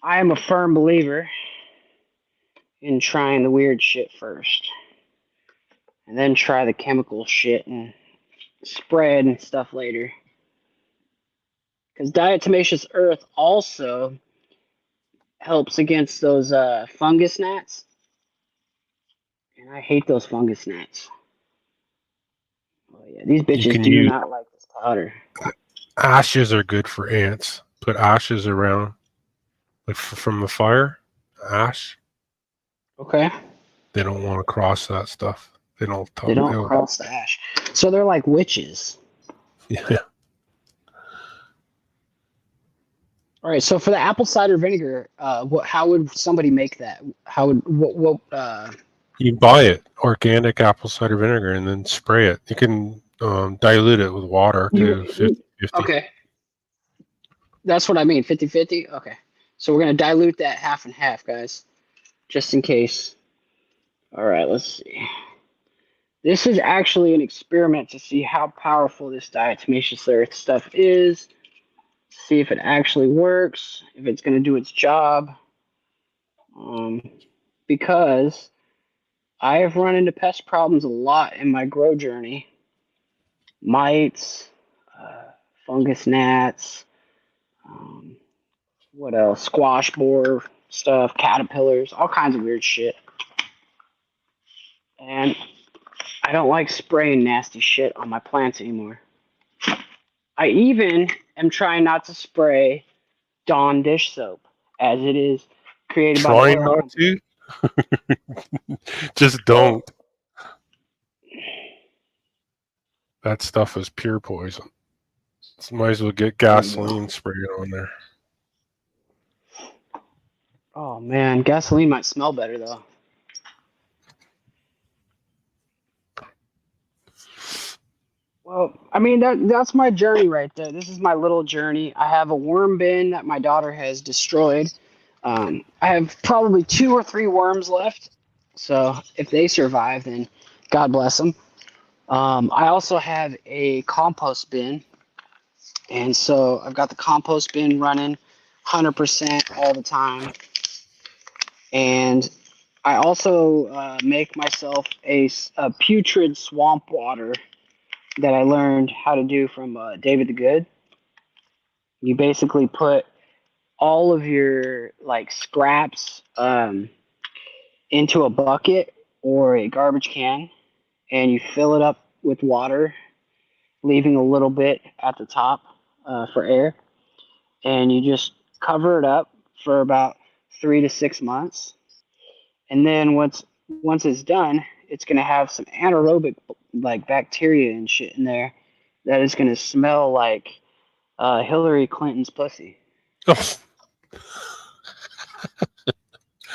I am a firm believer in trying the weird shit first. And then try the chemical shit and spread and stuff later. Because diatomaceous earth also helps against those fungus gnats. And I hate those fungus gnats. Oh yeah, these bitches do not like this powder. Ashes are good for ants. Put ashes around, like from the fire. Ash. Okay. They don't want to cross that stuff. They don't cross the ash. So they're like witches. Yeah. All right. So for the apple cider vinegar, how would somebody make that? How would what? You buy it, organic apple cider vinegar, and then spray it. You can dilute it with water to 50-50. Okay. That's what I mean, 50-50? Okay. So we're going to dilute that half and half, guys, just in case. All right, let's see. This is actually an experiment to see how powerful this diatomaceous earth stuff is. See if it actually works, if it's going to do its job. Because I have run into pest problems a lot in my grow journey. Mites, fungus gnats, what else? Squash borer stuff, caterpillars, all kinds of weird shit. And I don't like spraying nasty shit on my plants anymore. I even am trying not to spray Dawn dish soap, as it is created by Trying not to? Just don't. That stuff is pure poison. So might as well get gasoline sprayed on there. Oh man, gasoline might smell better though. Well, I mean that's my journey right there. This is my little journey. I have a worm bin that my daughter has destroyed. I have probably 2 or 3 worms left. So if they survive, then God bless them. I also have a compost bin, and so I've got the compost bin running 100% all the time. And I also make myself a putrid swamp water that I learned how to do from David the Good. You basically put all of your like scraps into a bucket or a garbage can, and you fill it up with water, leaving a little bit at the top for air, and you just cover it up for about 3 to 6 months, and then once it's done, it's gonna have some anaerobic like bacteria and shit in there that is gonna smell like Hillary Clinton's pussy.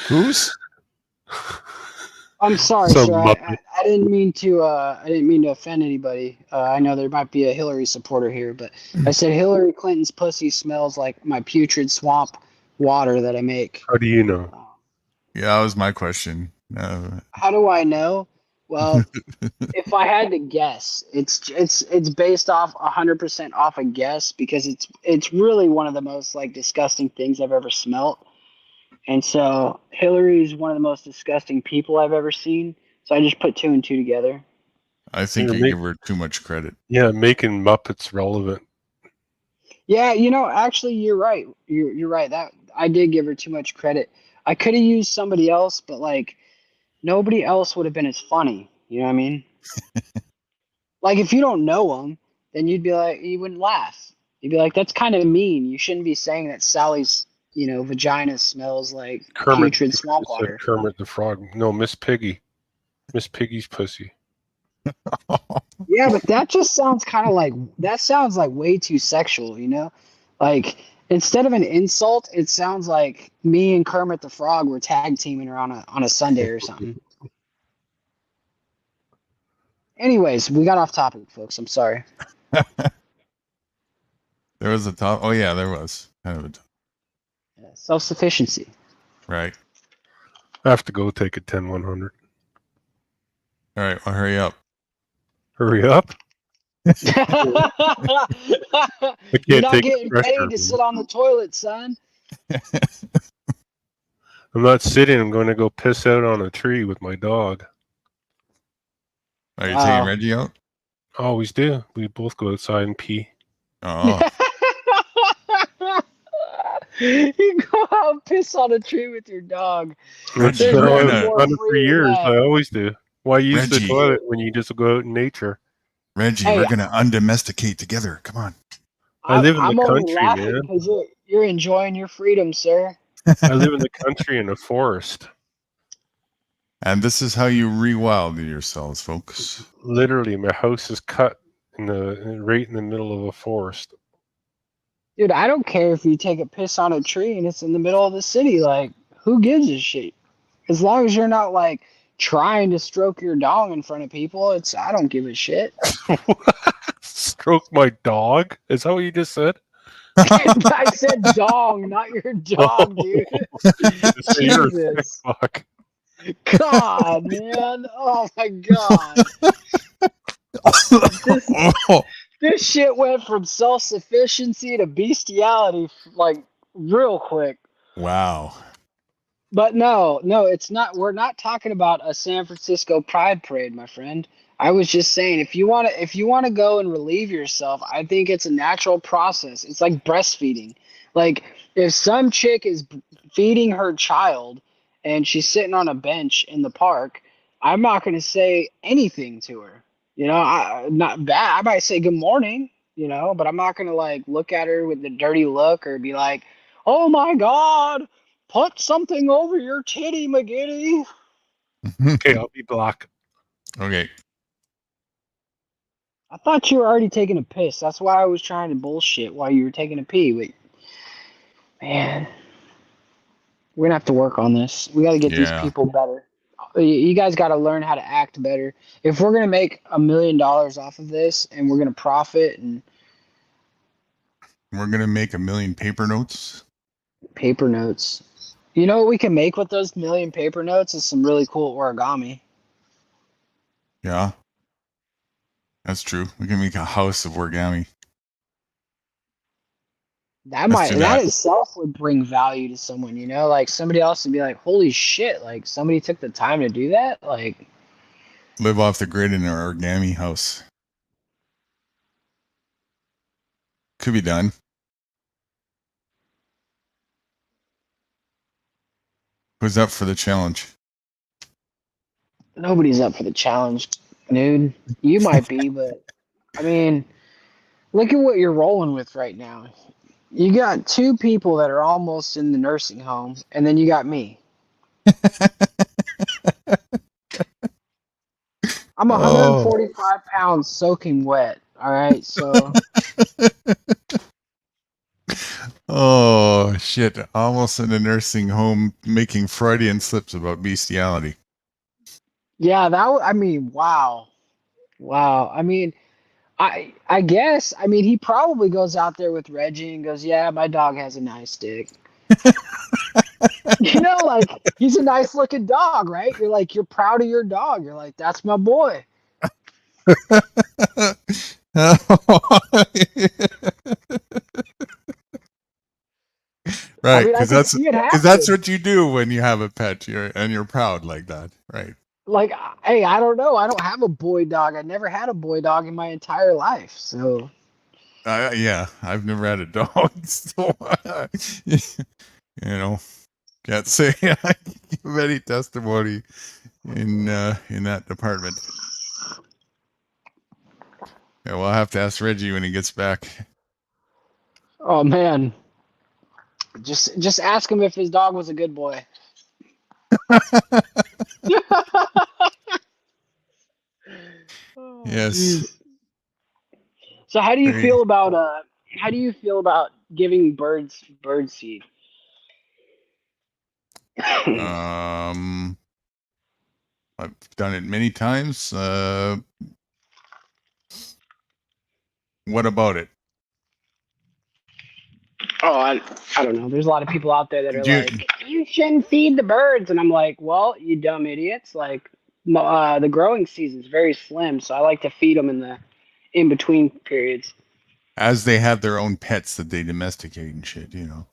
Who's? I'm sorry, Some sir. muppet. I didn't mean to. I didn't mean to offend anybody. I know there might be a Hillary supporter here, but I said Hillary Clinton's pussy smells like my putrid swamp water that I make. How do you know? Yeah, that was my question. How do I know? Well, if I had to guess, it's based off 100% off a guess because it's really one of the most like disgusting things I've ever smelt. And so Hillary's one of the most disgusting people I've ever seen. So I just put 2 and 2 together. I think You're you give her too much credit. Yeah, making Muppets relevant. Yeah, actually, you're right. You're right. That I did give her too much credit. I could have used somebody else, but like nobody else would have been as funny. You know what I mean? Like if you don't know them, then you'd be like, you wouldn't laugh. You'd be like, that's kind of mean. You shouldn't be saying that Sally's, vagina smells like Kermit. putrid swamp Said water. Kermit the Frog. No, Miss Piggy. Miss Piggy's pussy. Yeah, but that just sounds kind of like that sounds like way too sexual, Like instead of an insult, it sounds like me and Kermit the Frog were tag teaming her on a Sunday or something. Anyways, we got off topic, folks. I'm sorry. There was a top. Oh yeah, there was kind of a top. Yeah, self-sufficiency. Right. I have to go take a 10-100. All right. Well, hurry up. Hurry up. You're not take getting pressure, paid to man. sit on the toilet, son. I'm not sitting. I'm going to go piss out on a tree with my dog. Are you Wow. taking Reggie out? Always do. We both go outside and pee. Oh, You go out and piss on a tree with your dog. That's Reggie, There's we're nothing gonna more done it for free than years. that. I always do. Why use the Reggie. toilet when you just go out in nature? Reggie, Hey, we're gonna undomesticate together. Come on. I live in I'm the only country, laughing man. because you're enjoying your freedom, sir. I live in the country in a forest. And this is how you rewild yourselves, folks. Literally, my house is cut right in the middle of a forest. Dude, I don't care if you take a piss on a tree and it's in the middle of the city. Like, who gives a shit? As long as you're not like trying to stroke your dong in front of people, I don't give a shit. Stroke my dog? Is that what you just said? I said dong, not your dog, dude. So you're a sick Jesus. fuck. God, man. Oh my God. This shit went from self-sufficiency to bestiality like real quick. Wow. But no, it's not. We're not talking about a San Francisco Pride Parade, my friend. I was just saying, if you want to go and relieve yourself, I think it's a natural process. It's like breastfeeding. Like if some chick is feeding her child and she's sitting on a bench in the park, I'm not going to say anything to her. Not bad. I might say good morning, but I'm not going to like look at her with the dirty look or be like, "Oh my God, put something over your titty, McGiddy." Okay, I'll be black. Okay. I thought you were already taking a piss. That's why I was trying to bullshit while you were taking a pee. But man, we're gonna have to work on this. We got to get these Yeah. people better. You guys got to learn how to act better. If we're gonna make $1 million off of this and we're gonna profit and We're gonna make 1,000,000 paper notes. paper notes, you know what we can make with those million paper notes is some really cool origami. Yeah, that's true. We can make a house of origami. Let's do That that. itself would bring value to someone, you know, like somebody else would be like, holy shit, like somebody took the time to do that. Like, Live off the grid in our origami house. Could be done. Who's up for the challenge? nobody's up for the challenge, dude. You might be, but I mean, look at what you're rolling with right now. You got two people that are almost in the nursing home, and then you got me. I'm Oh. 145 pounds soaking wet. All right, so Oh shit! Almost in a nursing home, making Freudian slips about bestiality. yeah, I mean, wow, wow. I mean, I guess I mean he probably goes out there with Reggie and goes, yeah, my dog has a nice dick. You know, like he's a nice looking dog, right? You're like you're proud of your dog. You're like that's my boy. I Right, mean, I because can see it that's happen. what you do when you have a pet. You're proud like that, right? Like, hey, I don't know. I don't have a boy dog. I never had a boy dog in my entire life. So, Yeah, I've never had a dog, so you know, can't say I give any testimony in that department. Yeah, we'll have to ask Reggie when he gets back. oh man, just ask him if his dog was a good boy. Oh, Yes. jeez. So, how do you Very, feel about giving bird seed? um, I've done it many times. What about it? Oh, I don't know. There's a lot of people out there that are Do you, like, you shouldn't feed the birds, and I'm like, well, you dumb idiots. Like, the growing season's very slim, so I like to feed them in the in between periods. as they have their own pets that they domesticate and shit, you know.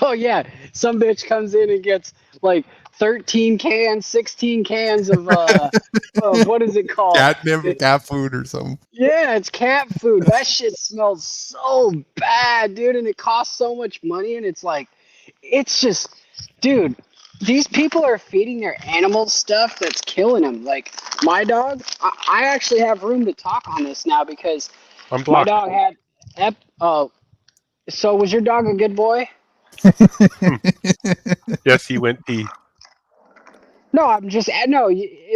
Oh yeah, some bitch comes in and gets like 13 cans, 16 cans of what is it called? Catnip, cat food or something. Yeah, it's cat food. That shit smells so bad, dude, and it costs so much money. And it's like, it's just, dude, these people are feeding their animals stuff that's killing them. Like my dog, I actually have room to talk on this now because I'm my blocked. dog had, so was your dog a good boy? Yes, he went pee. No, I'm just no.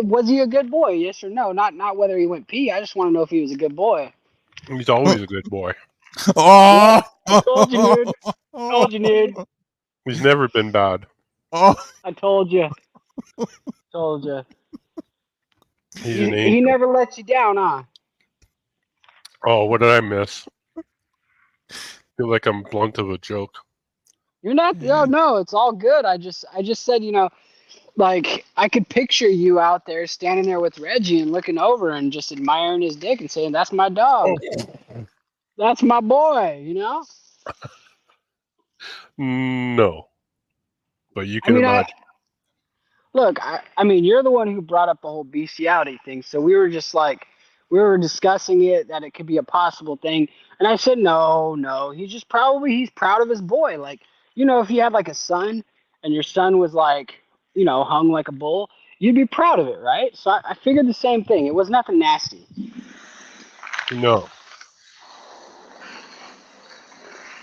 Was he a good boy? Yes or no? Not whether he went pee. I just want to know if he was a good boy. He's always a good boy. Oh, I told you, dude. Told you, dude. He's never been bad. Oh, I told you. Told you. He's an He angel. never lets you down, huh? Oh, what did I miss? Feel like I'm blunt of a joke. You're not. No. It's all good. I just said, like I could picture you out there standing there with Reggie and looking over and just admiring his dick and saying, "That's my dog. That's my boy." You know. No, but you I can mean, imagine. look, I mean, you're the one who brought up the whole bestiality thing. So we were just like, we were discussing it that it could be a possible thing. And I said, no. He's proud of his boy. Like, if you had like a son and your son was like, hung like a bull, you'd be proud of it, right? So I figured the same thing. It was nothing nasty. No.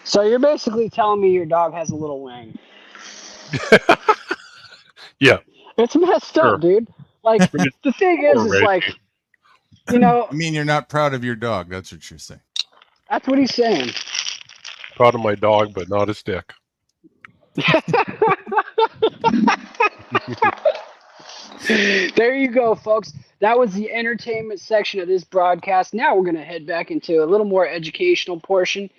So you're basically telling me your dog has a little wang. Yeah. It's messed Sure. up, dude. Like, the thing is Reggie. like, I mean, you're not proud of your dog. That's what you're saying. that's what he's saying. Proud of my dog, but not his dick. There you go, folks. That was the entertainment section of this broadcast. Now we're going to head back into a little more educational portion,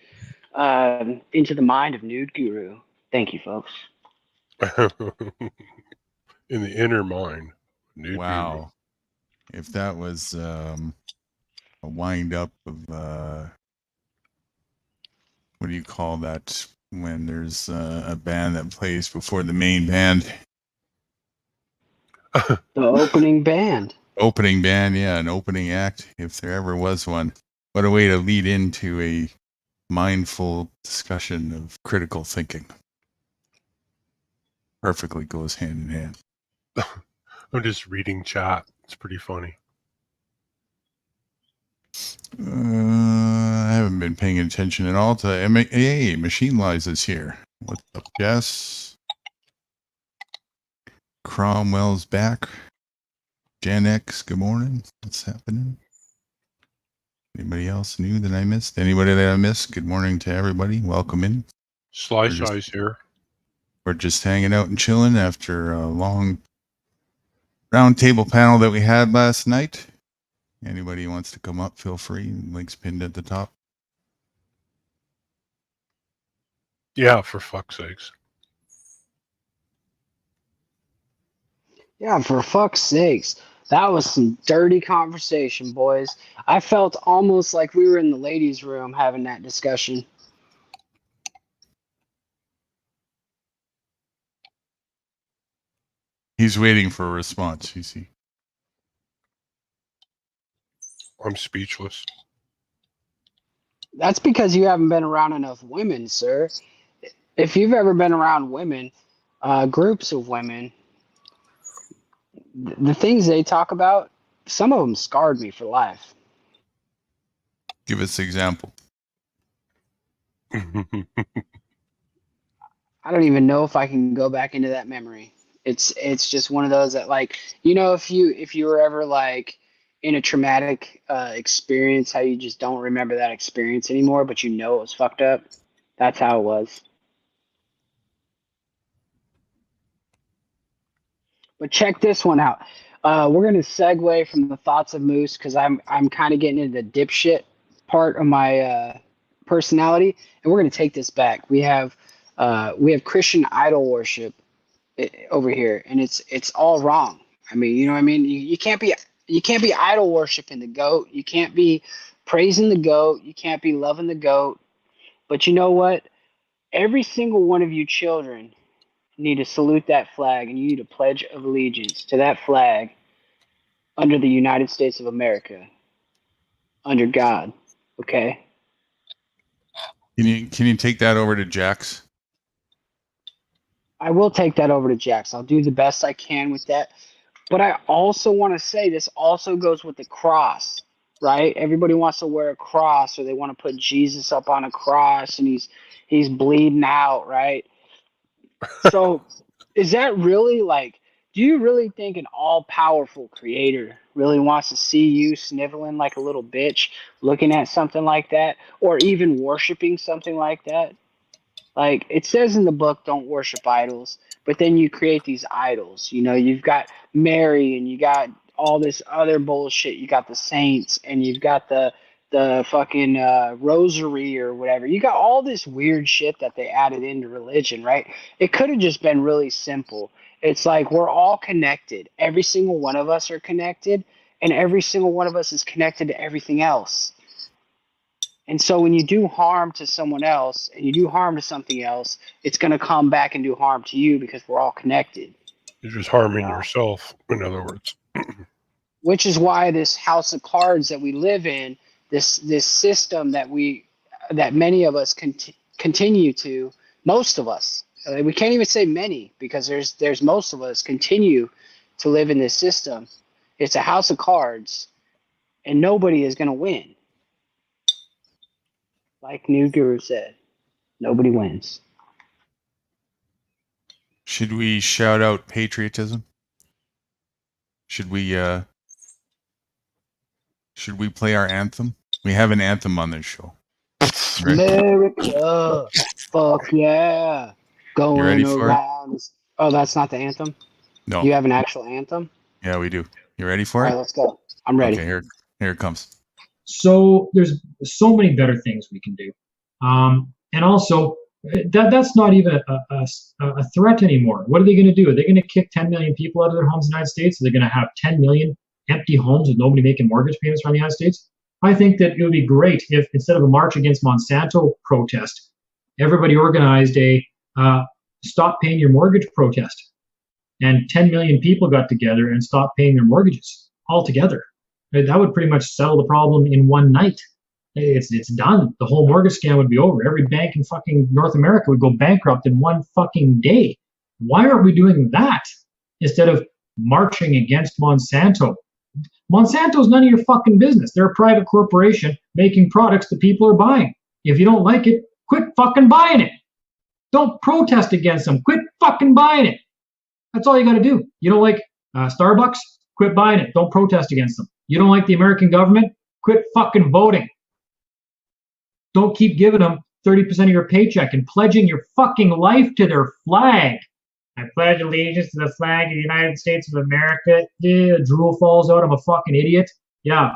into the mind of Nude Guru. Thank you, folks. In the inner mind. Nude Wow. If that was a wind up of what do you call that when there's a band that plays before the main band? The opening band. Opening band, yeah, an opening act, if there ever was one. What a way to lead into a mindful discussion of critical thinking. Perfectly goes hand in hand. I'm just reading chat. It's pretty funny. I haven't been paying attention at all to Hey, Machine Lies is here. What's up, Jess? Cromwell's back. Gen X, good morning. What's happening? Anybody else new that I missed? Anybody that I missed? Good morning to everybody. Welcome in. Sly Shy's here. We're just hanging out and chilling after a long round table panel that we had last night. Anybody who wants to come up, feel free. Link's pinned at the top. Yeah, for fuck's sakes. Yeah, for fuck's sakes. That was some dirty conversation, boys. I felt almost like we were in the ladies' room having that discussion. He's waiting for a response, you see. I'm speechless. That's because you haven't been around enough women, sir. If you've ever been around women, groups of women, the things they talk about, some of them scarred me for life. Give us an example. I don't even know if I can go back into that memory. It's just one of those that, like, you know, if you were ever like in a traumatic experience, how you just don't remember that experience anymore, but you know it was fucked up. That's how it was. But check this one out. We're gonna segue from the thoughts of Moose because I'm kind of getting into the dipshit part of my personality, and we're gonna take this back. We have Christian idol worship over here, and it's all wrong. I mean, you know what I mean? You can't be idol worshiping the goat. You can't be praising the goat. You can't be loving the goat. But you know what? Every single one of you children need to salute that flag, and you need to pledge of allegiance to that flag under the United States of America, under God. Okay? Can you take that over to Jax? I will take that over to Jax. I'll do the best I can with that. But I also want to say this also goes with the cross, right? Everybody wants to wear a cross, or they want to put Jesus up on a cross and he's bleeding out, right? So is that really, like, do you really think an all-powerful creator really wants to see you sniveling like a little bitch looking at something like that, or even worshiping something like that? Like, it says in the book, don't worship idols, but then you create these idols. You know, you've got Mary, and you got all this other bullshit. You got the saints, and you've got the fucking rosary or whatever. You got all this weird shit that they added into religion, right? It could have just been really simple. It's like we're all connected. Every single one of us are connected, and every single one of us is connected to everything else. And so when you do harm to someone else and you do harm to something else, it's going to come back and do harm to you because we're all connected. You're just harming yourself, in other words. Which is why this house of cards that we live in, this system that many of us continue to, most of us, we can't even say many because there's most of us continue to live in this system. It's a house of cards, and nobody is going to win. Like New Guru said, nobody wins. Should we shout out patriotism? Should we play our anthem? We have an anthem on this show. Right? America, fuck yeah, going ready for around. Oh, that's not the anthem? No. You have an actual anthem? Yeah, we do. You ready for All it? right, let's go. I'm ready. Okay, here it comes. So there's so many better things we can do. And also, that's not even a threat anymore. What are they going to do? Are they going to kick 10 million people out of their homes in the United States? Are they going to have 10 million empty homes with nobody making mortgage payments around the United States? I think that it would be great if instead of a march against Monsanto protest, everybody organized a stop paying your mortgage protest. And 10 million people got together and stopped paying their mortgages altogether. That would pretty much settle the problem in one night. It's done. The whole mortgage scam would be over. Every bank in fucking North America would go bankrupt in one fucking day. Why aren't we doing that instead of marching against Monsanto? Monsanto's none of your fucking business. They're a private corporation making products that people are buying. If you don't like it, quit fucking buying it. Don't protest against them. Quit fucking buying it. That's all you got to do. You don't like Starbucks? Quit buying it. Don't protest against them. You don't like the American government? Quit fucking voting. Don't keep giving them 30% of your paycheck and pledging your fucking life to their flag. I pledge allegiance to the flag of the United States of America. Yeah, drool falls out. I'm a fucking idiot. Yeah.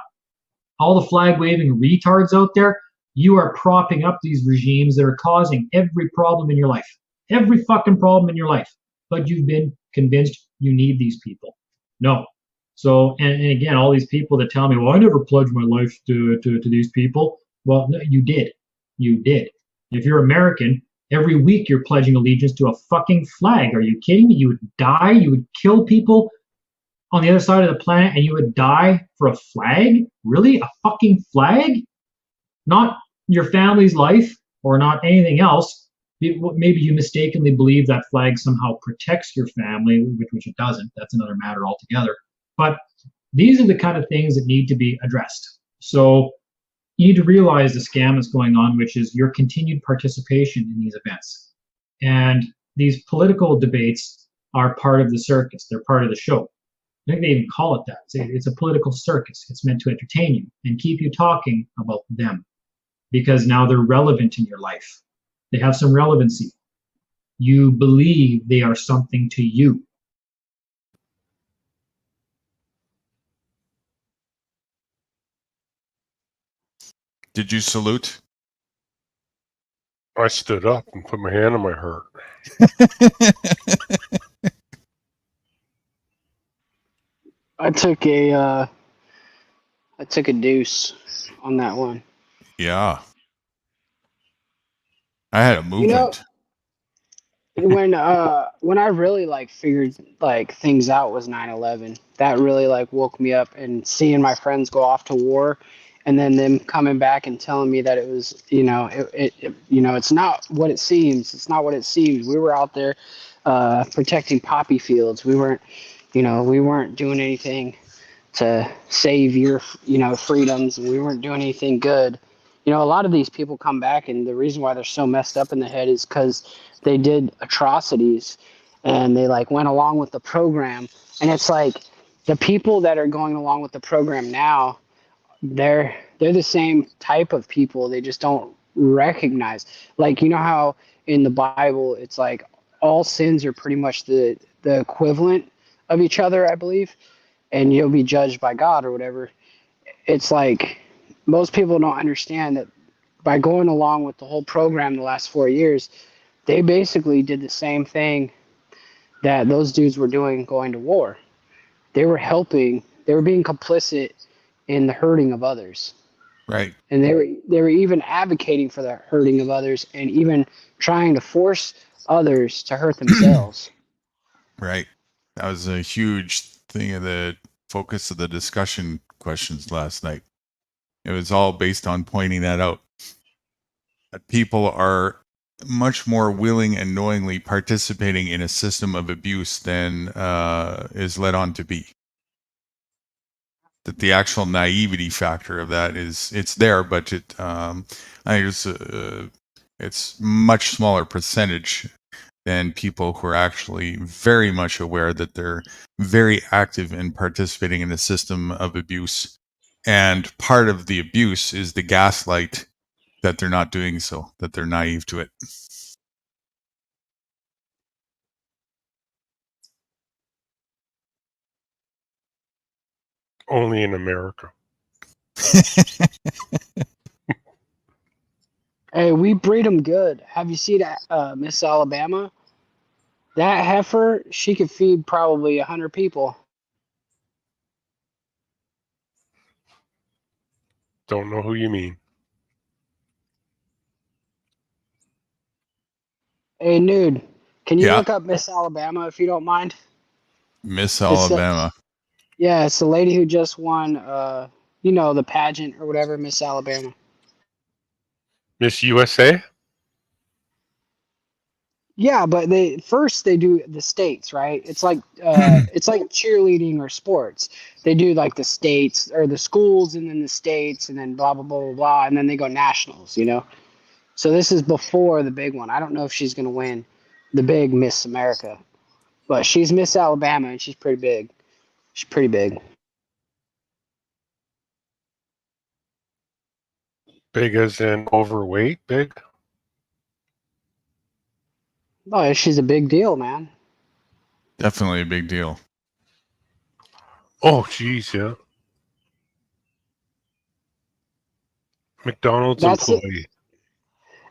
All the flag waving retards out there, you are propping up these regimes that are causing every problem in your life. Every fucking problem in your life. But you've been convinced you need these people. No. So, and again, all these people that tell me, well, I never pledged my life to these people. Well, no, you did. You did. If you're American, every week you're pledging allegiance to a fucking flag. Are you kidding me? You would die. You would kill people on the other side of the planet and you would die for a flag? Really? A fucking flag? Not your family's life or not anything else. Maybe you mistakenly believe that flag somehow protects your family, which it doesn't. That's another matter altogether. But these are the kind of things that need to be addressed. So you need to realize the scam that's going on, which is your continued participation in these events. And these political debates are part of the circus. They're part of the show. I think they even call it that. It's a political circus. It's meant to entertain you and keep you talking about them because now they're relevant in your life. They have some relevancy. You believe they are something to you. Did you salute? I stood up and put my hand on my heart. I took a deuce on that one. Yeah. I had a movement. When I really like figured like things out was 9/11. That really like woke me up, and seeing my friends go off to war and then them coming back and telling me that it was, it's not what it seems. It's not what it seems. We were out there protecting poppy fields. We weren't doing anything to save your, freedoms. We weren't doing anything good. A lot of these people come back, and the reason why they're so messed up in the head is because they did atrocities and they like went along with the program. And it's like the people that are going along with the program now, they're the same type of people. They just don't recognize, like, how in the Bible it's like all sins are pretty much the equivalent of each other, I believe, and you'll be judged by God or whatever. It's like most people don't understand that by going along with the whole program the last 4 years, they basically did the same thing that those dudes were doing going to war. They were being complicit in the hurting of others. Right. And they were even advocating for the hurting of others and even trying to force others to hurt themselves. Right. That was a huge thing of the focus of the discussion questions last night. It was all based on pointing that out. That people are much more willing and knowingly participating in a system of abuse than is led on to be. That the actual naivety factor of that it's there, but I think it's much smaller percentage than people who are actually very much aware that they're very active in participating in a system of abuse. And part of the abuse is the gaslight that they're not doing so, that they're naive to it. Only in America. Hey, we breed them good. Have you seen Miss Alabama? That heifer, she could feed probably 100 people. Don't know who you mean. Hey, Nude, can you Yeah. look up Miss Alabama if you don't mind? Miss It's Alabama. yeah, it's the lady who just won, the pageant or whatever, Miss Alabama. Miss USA? Yeah, but they do the states, right? It's like cheerleading or sports. They do like the states or the schools and then the states and then blah blah blah blah blah and then they go nationals, So this is before the big one. I don't know if she's gonna win the big Miss America, but she's Miss Alabama and she's pretty big. She's pretty big. Big as in overweight? Big? Oh, she's a big deal, man. Definitely a big deal. Oh, geez, yeah. McDonald's That's it. employee.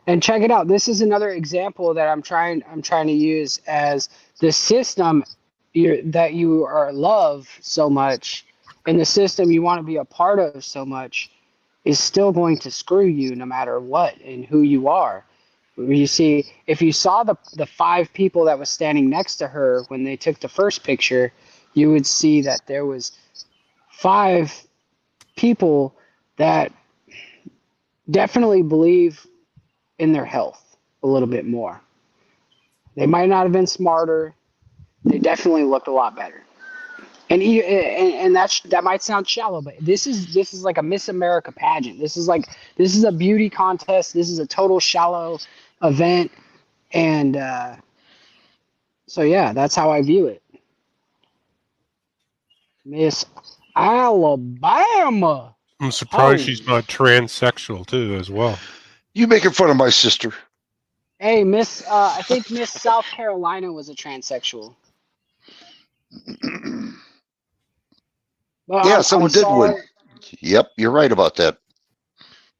And check it out. This is another example that I'm trying to use as the system that you love so much, and the system you want to be a part of so much, is still going to screw you no matter what and who you are. You see, if you saw the 5 people that was standing next to her when they took the first picture, you would see that there was 5 people that definitely believe in their health a little bit more. They might not have been smarter. They definitely looked a lot better. And that might sound shallow, but this is like a Miss America pageant. This is a beauty contest. This is a total shallow event, and so yeah, that's how I view it. Miss Alabama. I'm surprised Oh. she's not transsexual, too, as well. You making fun of my sister? Hey, I think Miss South Carolina was a transsexual. But Yeah, someone did win. Yep, you're right about that.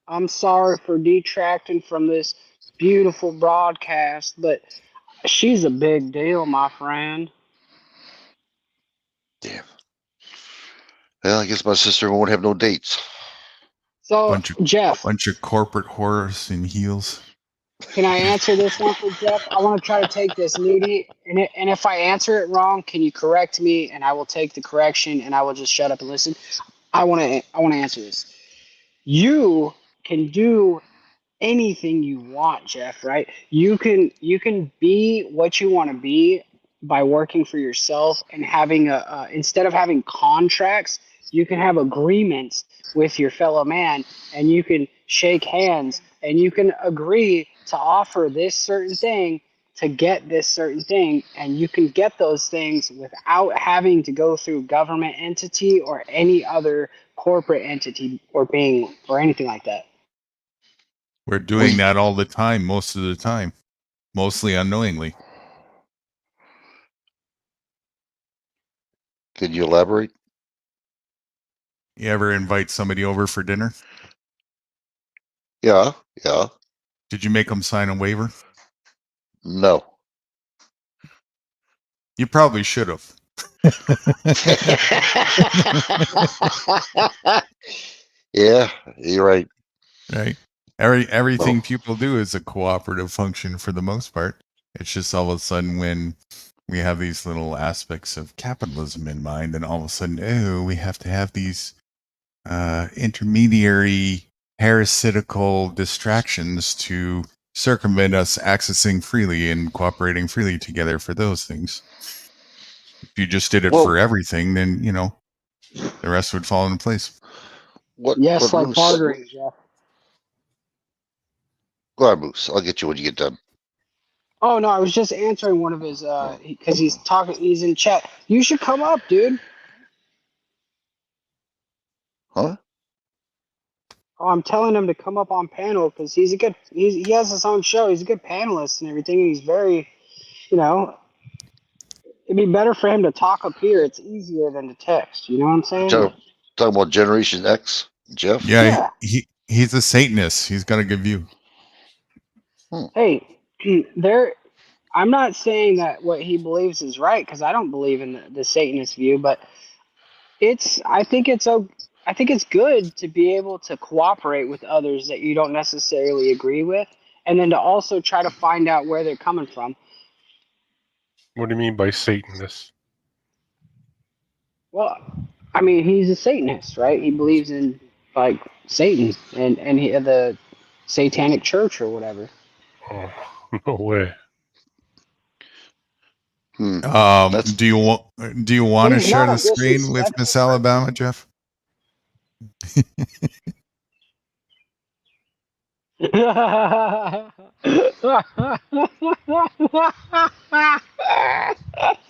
I'm sorry for detracting from this beautiful broadcast, but she's a big deal, my friend. Damn. Well, I guess my sister won't have no dates. So, Jeff, Bunch of corporate whores in heels. can I answer this one for Jeff? I want to try to take this nudie, and if I answer it wrong, can you correct me? And I will take the correction, and I will just shut up and listen. I want to answer this. You can do anything you want, Jeff, right? You can be what you want to be by working for yourself and having instead of having contracts, you can have agreements with your fellow man, and you can shake hands and you can agree to offer this certain thing to get this certain thing, and you can get those things without having to go through government entity or any other corporate entity or anything like that. We're doing that all the time, most of the time, mostly unknowingly. Can you elaborate? You ever invite somebody over for dinner? Yeah. Did you make them sign a waiver? No. You probably should have. Yeah, you're right. Right. Everything people do is a cooperative function for the most part. It's just all of a sudden when we have these little aspects of capitalism in mind, and all of a sudden, we have to have these intermediary parasitical distractions to circumvent us accessing freely and cooperating freely together for those things. If you just did it for everything, then, the rest would fall into place. Yes, like bartering, Jeff. Go ahead, Moose. I'll get you when you get done. Oh no, I was just answering one of his because he's in chat. You should come up, dude. Huh? Oh, I'm telling him to come up on panel because he has his own show. He's a good panelist and everything, and he's very, it'd be better for him to talk up here. It's easier than to text. You know what I'm saying? talking about Generation X, Jeff? Yeah, he's a Satanist. He's got a good view. Hey, there. I'm not saying that what he believes is right because I don't believe in the Satanist view, but I think it's good to be able to cooperate with others that you don't necessarily agree with, and then to also try to find out where they're coming from. What do you mean by Satanist? Well, I mean, he's a Satanist, right? He believes in like Satan and the Satanic Church or whatever. Oh, no way. That's Do you want But to he's share not a the screen with disrespectful Miss Alabama, Jeff?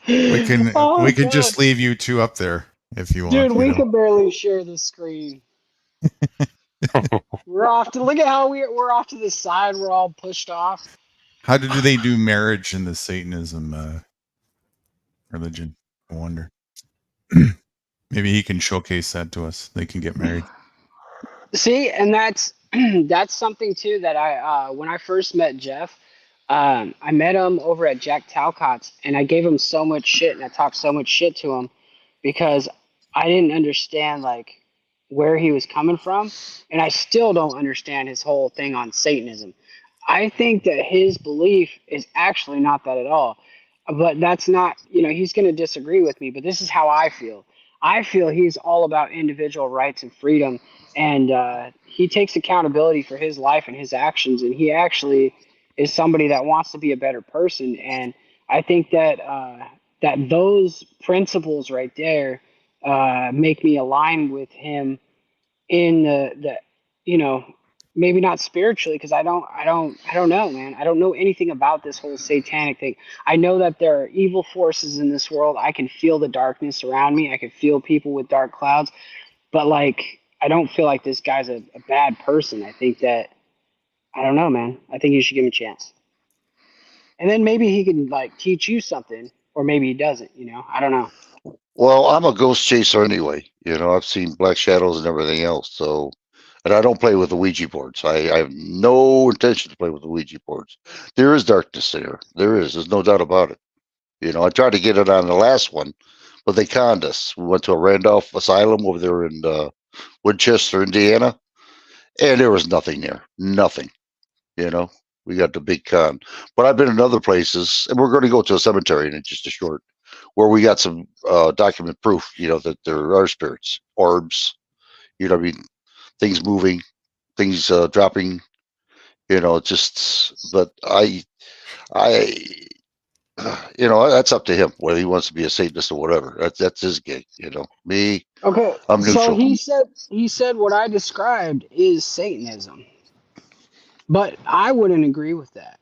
We can Oh, we can God. just leave you two up there if you want. Dude, we can barely share the screen. We're off to look at how we're off to the side. We're all pushed off. How do they do marriage in the Satanism religion? I wonder. Maybe he can showcase that to us. They can get married. See, and that's that's something too that I when I first met Jeff, I met him over at Jack Talcott's, and I gave him so much shit, and I talked so much shit to him because I didn't understand like where he was coming from, and I still don't understand his whole thing on Satanism. I think that his belief is actually not that at all. But that's not, he's going to disagree with me, but this is how I feel. I feel he's all about individual rights and freedom, and he takes accountability for his life and his actions, and he actually is somebody that wants to be a better person. And I think that that those principles right there make me align with him in the maybe not spiritually because I don't know, man. I don't know anything about this whole satanic thing. I know that there are evil forces in this world. I can feel the darkness around me. I can feel people with dark clouds, but like I don't feel like this guy's a bad person. I think that I don't know, man. I think you should give him a chance, and then maybe he can like teach you something, or maybe he doesn't. I don't know. well, I'm a ghost chaser anyway. I've seen black shadows and everything else. So, and I don't play with the Ouija boards. I have no intention to play with the Ouija boards. There is darkness there. There is. There's no doubt about it. I tried to get it on the last one, but they conned us. We went to a Randolph Asylum over there in Woodchester, Indiana, and there was nothing there. Nothing. We got the big con. But I've been in other places, and we're going to go to a cemetery in just a short, where we got some document proof, that there are spirits, orbs, I mean, things moving, things dropping, but I, that's up to him whether he wants to be a Satanist or whatever. That's his gig. Me, Okay, I'm so neutral. he said what I described is Satanism, but I wouldn't agree with that.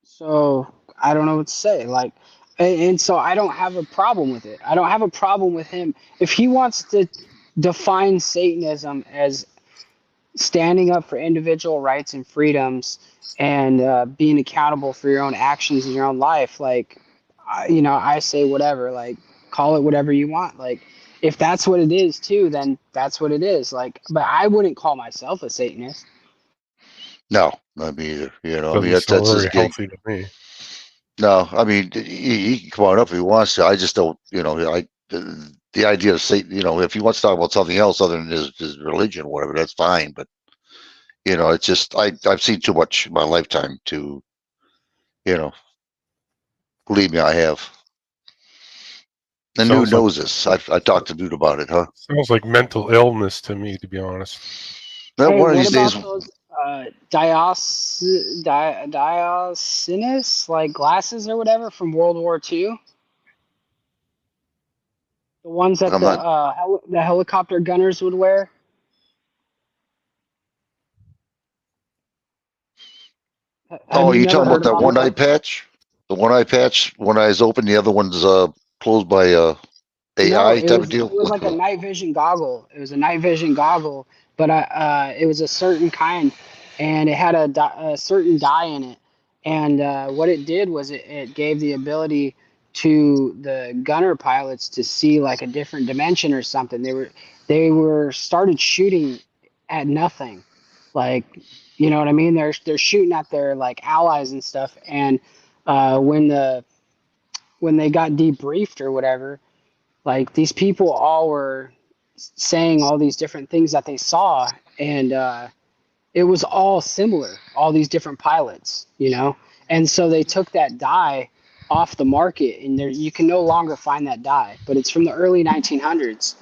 So I don't know what to say. Like, and so I don't have a problem with it. I don't have a problem with him if he wants to define Satanism as standing up for individual rights and freedoms and being accountable for your own actions in your own life. Like, I say whatever. Like, call it whatever you want. Like, if that's what it is too, then that's what it is. Like, but I wouldn't call myself a Satanist. No, not me either. Doesn't that's sound his very gig. healthy to me. No, I mean he can come on up if he wants to. I just don't. The idea of Satan. If he wants to talk about something else other than his religion or whatever, that's fine. But it's just I've seen too much in my lifetime to, believe me, I have. And Newt Sounds like knows this. I talked to Newt about it, huh? sounds like mental illness to me, to be honest. Now, Hey, one of what these days, about those diocenes like glasses or whatever from World War II? The ones that I'm not. the helicopter gunners would wear. Have Oh, you you never talking about heard that about one eye those? patch? The one eye patch, one eye's open, the other one's closed by No, AI it type of was deal. it was like a night vision goggle. It was a night vision goggle, but it was a certain kind, and it had a certain dye in it. And what it did was it gave the ability to the gunner pilots to see like a different dimension or something. They were started shooting at nothing, like, you know what I mean? They're shooting at their like allies and stuff. And when they got debriefed or whatever, like these people all were saying all these different things that they saw, and it was all similar, all these different pilots, you know? And so they took that die off the market, and you can no longer find that die, but it's from the early 1900s.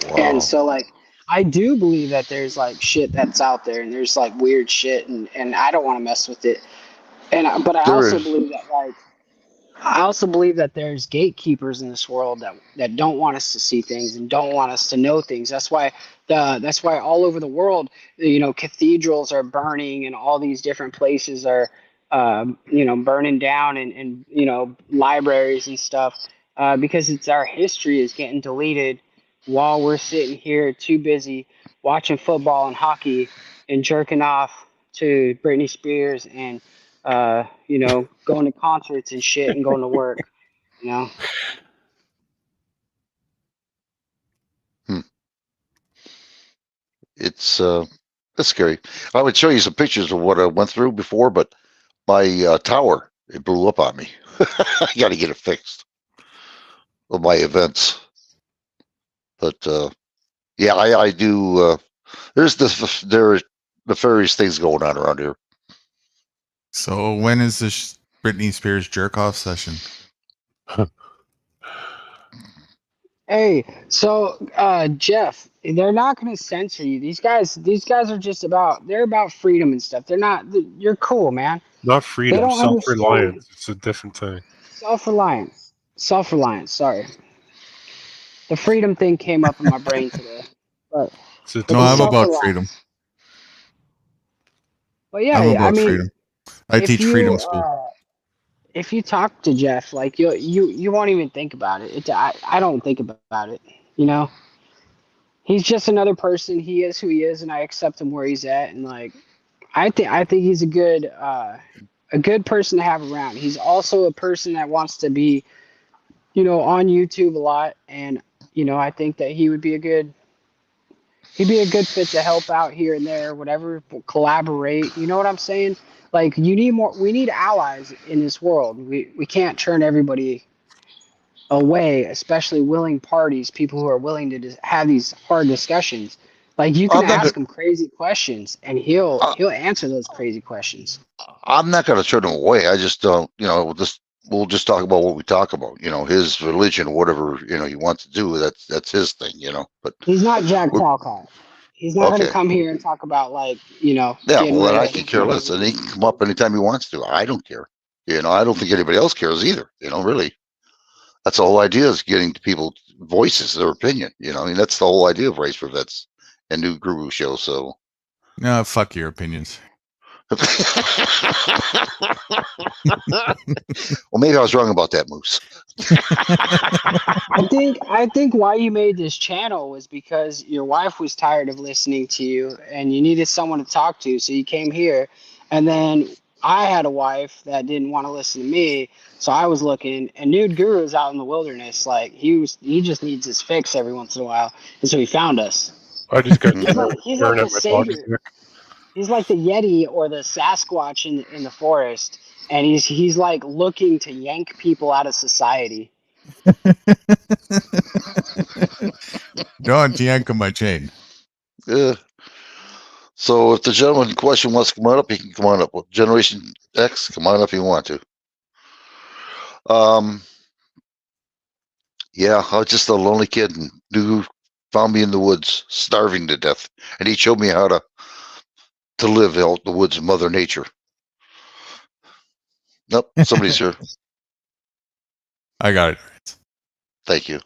Wow. And so, like, I do believe that there's like shit that's out there, and there's like weird shit, and I don't want to mess with it. But I also believe that, like, I also believe that there's gatekeepers in this world that don't want us to see things and don't want us to know things. That's why all over the world, you know, cathedrals are burning and all these different places are, you know, burning down, and you know, libraries and stuff, because it's our history is getting deleted while we're sitting here too busy watching football and hockey and jerking off to Britney Spears and you know, going to concerts and shit and going to work, you know. It's that's scary. I would show you some pictures of what I went through before, but my tower, it blew up on me. I got to get it fixed. Of my events, but yeah, I do. There's nefarious things going on around here. So when is this Britney Spears jerk off session? Hey, so Jeff, they're not going to censor you. These guys are just they're about freedom and stuff. They're not. You're cool, man. Not freedom, don't self-reliance. It's a different thing. Self-reliance. Sorry, the freedom thing came up in my brain today. But No, I'm about freedom. But yeah, I'm about I mean, freedom. I teach freedom school. If you talk to Jeff, like you won't even think about it. I don't think about it. You know, he's just another person. He is who he is, and I accept him where he's at. And like, I think he's a good person to have around. He's also a person that wants to be, you know, on YouTube a lot, and you know, I think that he'd be a good fit to help out here and there, whatever, collaborate. You know what I'm saying? Like, we need allies in this world. We can't turn everybody away, especially willing parties, people who are willing to have these hard discussions. Like, you can ask him crazy questions, and he'll answer those crazy questions. I'm not going to turn him away. I just don't, you know, we'll just talk about what we talk about. You know, his religion, whatever, you know, he wants to do. That's his thing, you know. But he's not Jack Talcott. He's not going to come here and talk about, like, you know. Yeah, well, then I can care less. And he can come up anytime he wants to. I don't care. You know, I don't think anybody else cares either. You know, really. That's the whole idea, is getting to people voices, their opinion. You know, I mean, that's the whole idea of Race for Vets and New Guru Show. So, no, fuck your opinions. Well, maybe I was wrong about that, Moose. I think why you made this channel was because your wife was tired of listening to you and you needed someone to talk to, so you came here. And then I had a wife that didn't want to listen to me, so I was looking, and Nude Guru is out in the wilderness. Like, he just needs his fix every once in a while, and so he found us. I just got he's like the savior. He's like the Yeti or the Sasquatch in the forest, and he's like looking to yank people out of society. Don't yank on my chain. Yeah. So if the gentleman in question wants to come on up, he can come on up. Generation X, come on up if you want to. Yeah, I was just a lonely kid who found me in the woods, starving to death, and he showed me how to live out in the woods of Mother Nature. Nope, somebody's here. I got it. Thank you.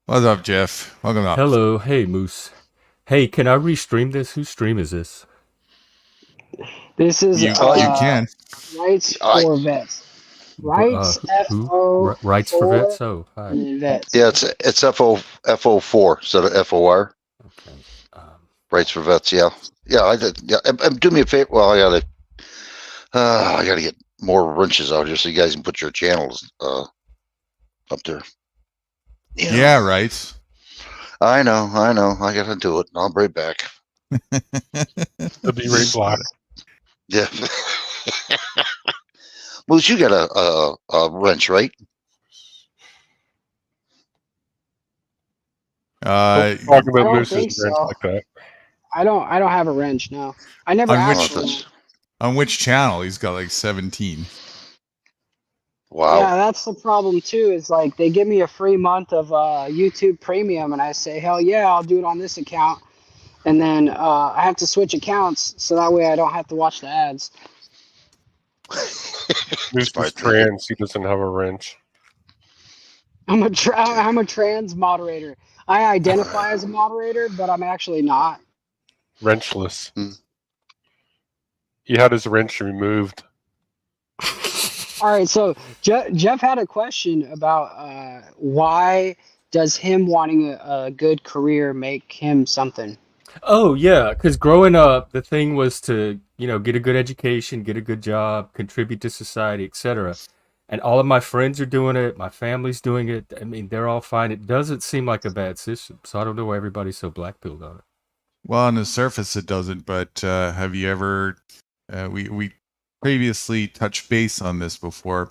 What's up, Jeff? Welcome up. Hello. Hey, Moose. Hey, can I restream this? Whose stream is this? This is you can. Rights for Vets. Rights FO Rights for Vets. Oh, hi. Vets. Yeah, it's FO4 instead of FOR. Okay. Rights for Vets. Yeah. I did. Yeah. Do me a favor. Well, I gotta get more wrenches out here so you guys can put your channels up there. Yeah, right. I know. I gotta do it. I'll be right back. It'll be right black. Yeah. Moose, you got a wrench, right? Don't talk I about don't Moose's think wrench so. like that. I don't have a wrench. No, I never On asked which- for one. On which channel? He's got like 17. Wow. Yeah, that's the problem too. Is like they give me a free month of YouTube Premium, and I say, hell yeah, I'll do it on this account, and then I have to switch accounts so that way I don't have to watch the ads. Moose Smart is thinking. trans. He doesn't have a wrench. I'm a trans moderator. I identify as a moderator, but I'm actually not. Wrenchless. Hmm. He had his wrench removed. All right, so Jeff had a question about why does him wanting a good career make him something? Oh yeah, because growing up, the thing was to get a good education, get a good job, contribute to society, etc. And all of my friends are doing it. My family's doing it. I mean, they're all fine. It doesn't seem like a bad system. So I don't know why everybody's so black-pilled on it. Well, on the surface it doesn't, but have you ever, we previously touched base on this before.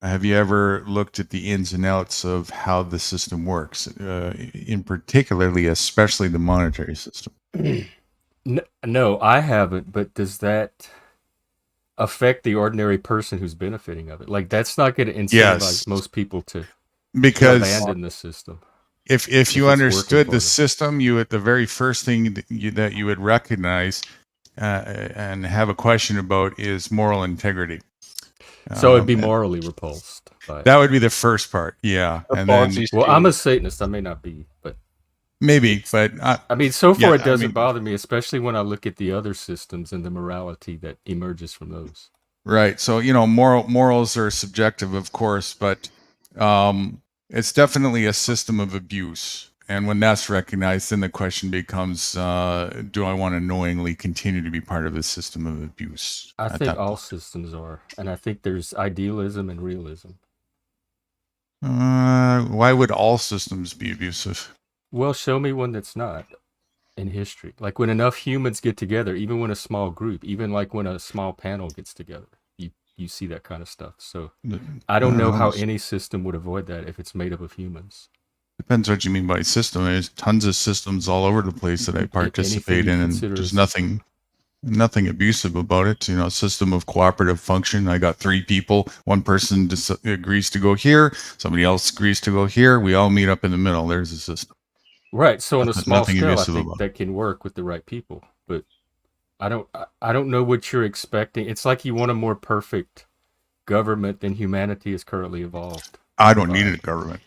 Have you ever looked at the ins and outs of how the system works, in particularly, especially the monetary system? No, I haven't. But does that affect the ordinary person who's benefiting of it? Like, that's not going to incentivize Yes. most people to Because abandon the system. if you it's working understood for the them. system, you at the very first thing that you would recognize and have a question about is moral integrity. So it'd be And morally repulsed by it. that would be the first part, yeah. A And then Ponzi Well, I'm a scheme. Satanist. I may not be, but maybe, but I mean, so far Yeah, it I doesn't mean- bother me, especially when I look at the other systems and the morality that emerges from those. right. So morals are subjective, of course, but it's definitely a system of abuse. And when that's recognized, then the question becomes: do I want to knowingly continue to be part of a system of abuse? I at think that all point? systems are, and I think there's idealism and realism. Why would all systems be abusive? Well, show me one that's not in history. Like when enough humans get together, even when a small group, even like when a small panel gets together, you see that kind of stuff. So I don't know how any system would avoid that if it's made up of humans. Depends what you mean by system. There's tons of systems all over the place that I participate you in, and consider there's a nothing abusive about it. A system of cooperative function. I got 3 people. One person agrees to go here. Somebody else agrees to go here. We all meet up in the middle. There's a system. Right. So on a Nothing- small nothing scale, I abusive think about it. that can work with the right people. But I don't know what you're expecting. It's like you want a more perfect government than humanity is currently evolved. I don't need a government.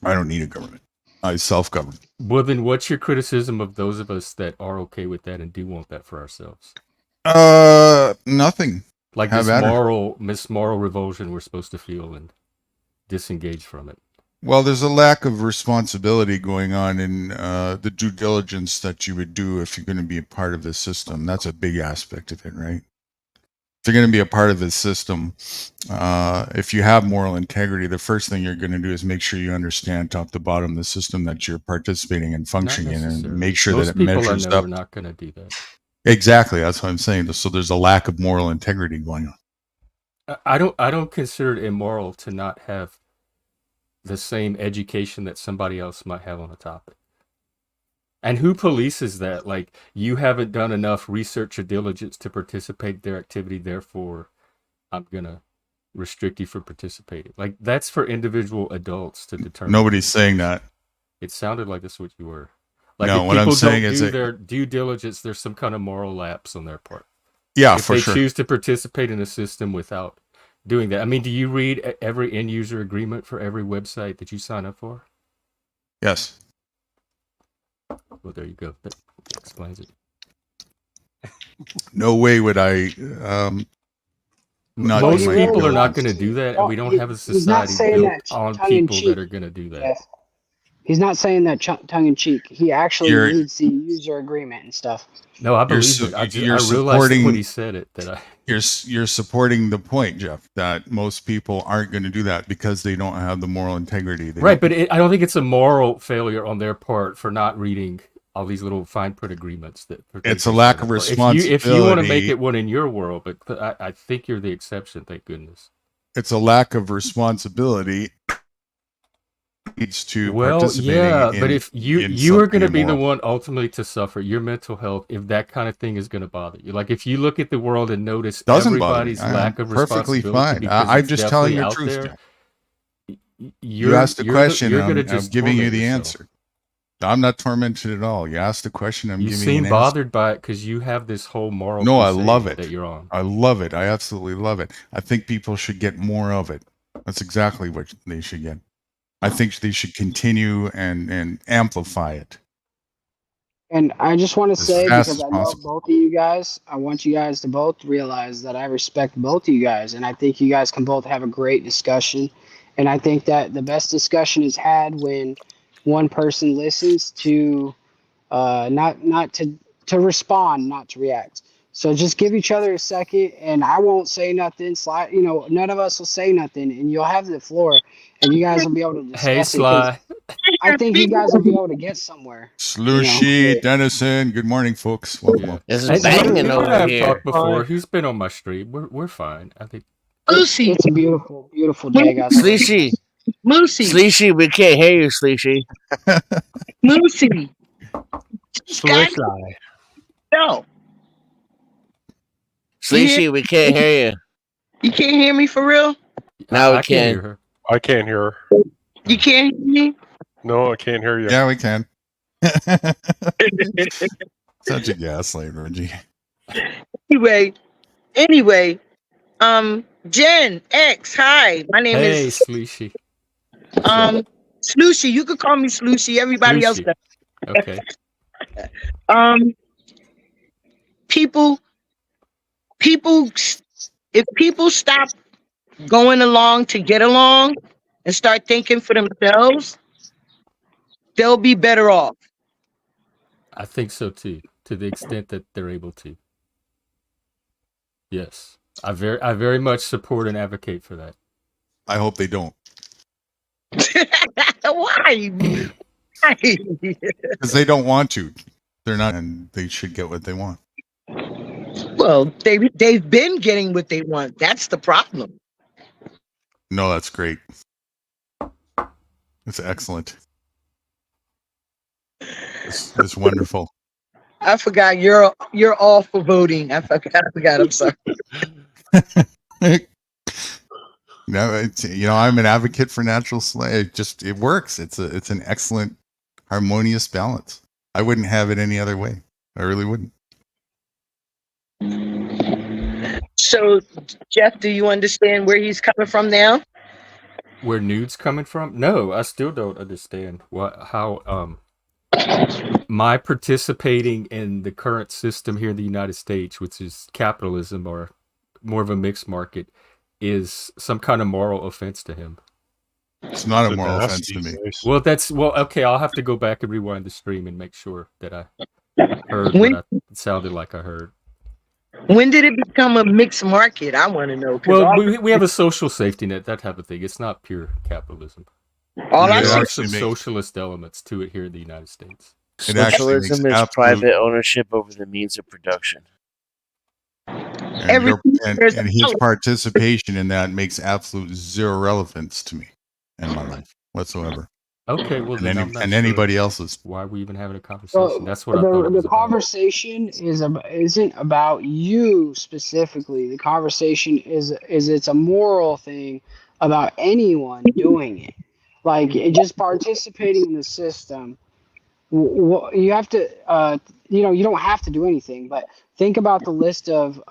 I don't need a government. I self-govern. Well, then what's your criticism of those of us that are okay with that and do want that for ourselves? Nothing. Like Have this at her. moral revulsion we're supposed to feel and disengage from it. Well, there's a lack of responsibility going on in the due diligence that you would do if you're going to be a part of this system. That's a big aspect of it, right? If you're going to be a part of this system, if you have moral integrity, the first thing you're going to do is make sure you understand top to bottom the system that you're participating and functioning in, and necessarily. make sure Most that it people measures I know up. are not going to do that. Exactly, that's what I'm saying. So there's a lack of moral integrity going on. I don't consider it immoral to not have the same education that somebody else might have on a topic. And who polices that? Like, you haven't done enough research or diligence to participate in their activity, therefore I'm gonna restrict you from participating. Like, that's for individual adults to determine. Nobody's saying that. It sounded like that's what you were. Like, No, if what I'm people saying don't is do that- their due diligence, there's some kind of moral lapse on their part. Yeah, If for they sure. choose to participate in a system without doing that. I mean, do you read every end user agreement for every website that you sign up for? Yes. Well, there you go. That explains it. No way would I. Not Most do my people due are not diligence. going to do that, and we don't have a He's not society saying built that on tongue in people cheek. that are going to do that. Yes. He's not saying that tongue in cheek. He actually You're reads the user agreement and stuff. No, I you're believe su- it. I you're realized it when he supporting said it that I. you're supporting the point, Jeff, that most people aren't going to do that because they don't have the moral integrity. They Right, don't. but I don't think it's a moral failure on their part for not reading all these little fine print agreements that It's a lack of if you want to make responsibility. it one in your world, but I think you're the exception. Thank goodness. It's a lack of responsibility leads to Well, participating yeah, in, but if you in you are going to something be the immoral. one ultimately to suffer your mental health if that kind of thing is going to bother you. Like if you look at the world and notice Doesn't bother me. everybody's I'm lack of perfectly responsibility fine. because I'm it's just telling definitely the out truth, there, Jeff. You asked the question, you're going to I'm just giving you torment the yourself. answer. I'm not tormented at all. You asked the question, I'm You giving you seem an answer. bothered by it because you have this whole moral No, I crusade love it. that you're on. I love it. I absolutely love it. I think people should get more of it. That's exactly what they should get. I think they should continue and amplify it And I just want to as say, fast because as I love possible. both of you guys, I want you guys to both realize that I respect both of you guys, and I think you guys can both have a great discussion. And I think that the best discussion is had when one person listens to not to respond, not to react. So just give each other a second, and I won't say nothing. Slide, none of us will say nothing, and you'll have the floor, and you guys will be able to Hey, discuss it because Sly. I think you guys will be able to get somewhere. Slushy, Dennison. Good morning, folks. Welcome. Yeah. It's And banging Luke and over I have here. talked before. He's been on my stream. We're fine. I think. Lucy, It's a beautiful, beautiful day, guys. I love you Sleeshy. guys. Lucy, Sleeshy, we can't hear you, Sleeshy. Lucy. Slick Scott, eye. no. Sleeshy, we can't hear you. You can't hear me for real? Now we I can't can. hear her. I can't hear her. You can't hear me? No, I can't hear you. Yeah, we can. Such a gaslight, Reggie. Anyway, Jen X, hi. My name Hey, is Sleeshy. Slushy. You could call me Slushy. Everybody else Slushy. does. Okay. People if people stop going along to get along and start thinking for themselves, they'll be better off. I think so too, to the extent that they're able to. Yes. I very much support and advocate for that. I hope they don't. Why? Because they don't want to. They're not, and they should get what they want. Well, they've been getting what they want. That's the problem. No, that's great. It's excellent. It's wonderful. I forgot you're all for voting. I forgot. I'm sorry. No, it's, I'm an advocate for natural selection. It works. It's an excellent, harmonious balance. I wouldn't have it any other way. I really wouldn't. So, Jeff, do you understand where he's coming from now? Where nude's coming from? No, I still don't understand how my participating in the current system here in the United States, which is capitalism or more of a mixed market, is some kind of moral offense to him. It's not a moral offense to me. Well, okay. I'll have to go back and rewind the stream and make sure that I heard what it sounded like I heard. When did it become a mixed market? I want to know. Well, we have a social safety net, that type of thing. It's not pure capitalism. There are some socialist elements to it here in the United States. Socialism is private ownership over the means of production. And his participation in that makes absolute zero relevance to me in my life whatsoever. Okay, well, and anybody else's. Why are we even having a conversation? So that's what I thought it was the conversation isn't about you specifically. The conversation is it's a moral thing about anyone doing it, like just participating in the system. You have to, you don't have to do anything, but think about the list of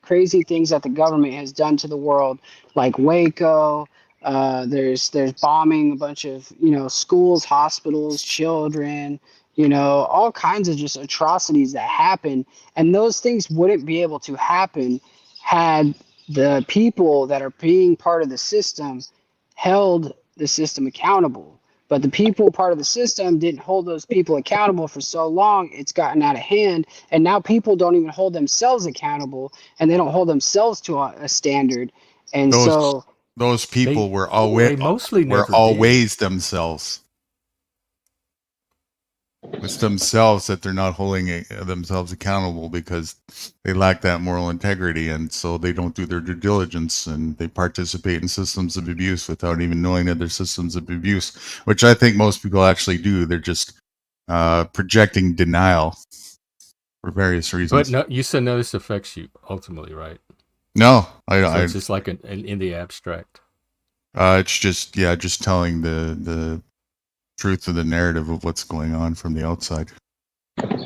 crazy things that the government has done to the world, like Waco. There's bombing a bunch of schools, hospitals, children, all kinds of just atrocities that happen, and those things wouldn't be able to happen had the people that are being part of the system held the system accountable. But the people part of the system didn't hold those people accountable for so long, it's gotten out of hand. And now people don't even hold themselves accountable, and they don't hold themselves to a standard. And so those people They mostly never did. always themselves. It's themselves that they're not holding themselves accountable because they lack that moral integrity, and so they don't do their due diligence, and they participate in systems of abuse without even knowing that they're systems of abuse, which I think most people actually do. They're just projecting denial for various reasons. But no, you said no, this affects you ultimately, right? No, So it's just like an in the abstract. It's just just telling the truth of the narrative of what's going on from the outside.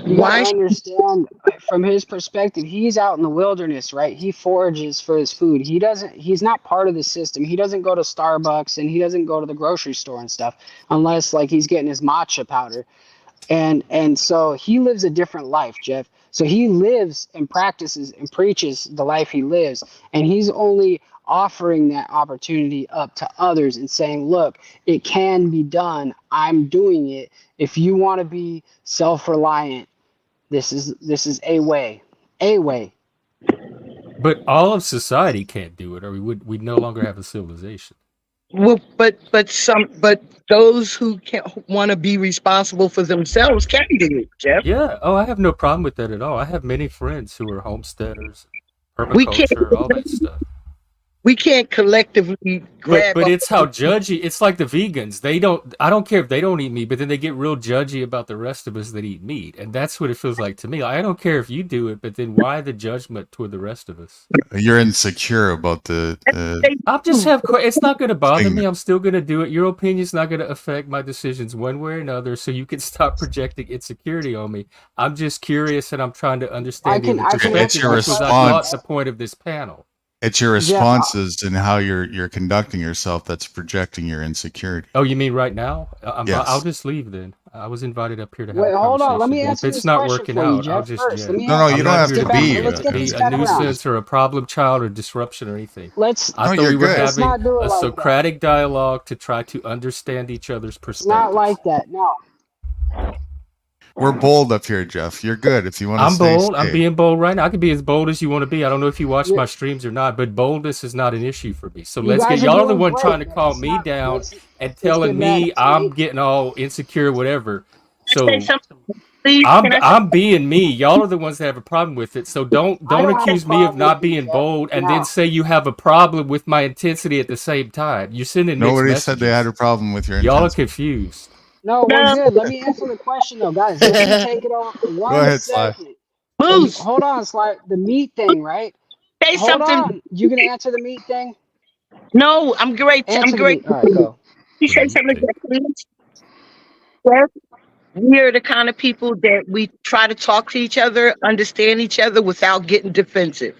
you gotta understand, from his perspective, he's out in the wilderness, right? He forages for his food. He's not part of the system. He doesn't go to Starbucks and he doesn't go to the grocery store and stuff unless like he's getting his matcha powder. And so he lives a different life, Jeff. So he lives and practices and preaches the life he lives, and he's only offering that opportunity up to others and saying, look, it can be done. I'm doing it. If you want to be self-reliant, this is a way. But all of society can't do it, or we'd no longer have a civilization. Well, but those who want to be responsible for themselves can do it, Jeff. Yeah. Oh, I have no problem with that at all. I have many friends who are homesteaders, permaculture, all that stuff. We can't collectively grab. But it's how judgy. It's like the vegans. I don't care if they don't eat meat, but then they get real judgy about the rest of us that eat meat, and that's what it feels like to me. I don't care if you do it, but then why the judgment toward the rest of us? You're insecure about the. I'll just have. It's not going to bother me. I'm still going to do it. Your opinion's not going to affect my decisions one way or another. So you can stop projecting insecurity on me. I'm just curious, and I'm trying to understand your perspective, which was I thought the point of this panel. It's your responses and how you're conducting yourself that's projecting your insecurity. Oh, you mean right now? Yes. I'll just leave then. I was invited up here to have Wait, a hold conversation. on. Let me answer if it's this not question working for you, out, Jeff, I'll just first. No, you don't have to be a nuisance or a problem child or disruption or anything. I thought we were having a Socratic dialogue to try to understand each other's perspectives. It's not like that. No. We're bold up here, Jeff. You're good if you want to. I'm bold. I'm being bold right now. I can be as bold as you want to be. I don't know if you watch my streams or not, but boldness is not an issue for me. So let's get y'all are the one trying to calm me down and telling me I'm getting all insecure, whatever. So I'm being me. Y'all are the ones that have a problem with it. So don't accuse me of not being bold and then say you have a problem with my intensity at the same time. You're sending mixed Nobody messages. said they had a problem with your Y'all intensity. are confused. No, we're good. Let me answer the question though, guys. Let me take it over for 1 second. Hold on, Sly. The meat thing, right? Hold on. You gonna answer the meat thing? No, I'm great. Answer I'm great. All right, go. You say something, please. Yes. We are the kind of people that we try to talk to each other, understand each other without getting defensive.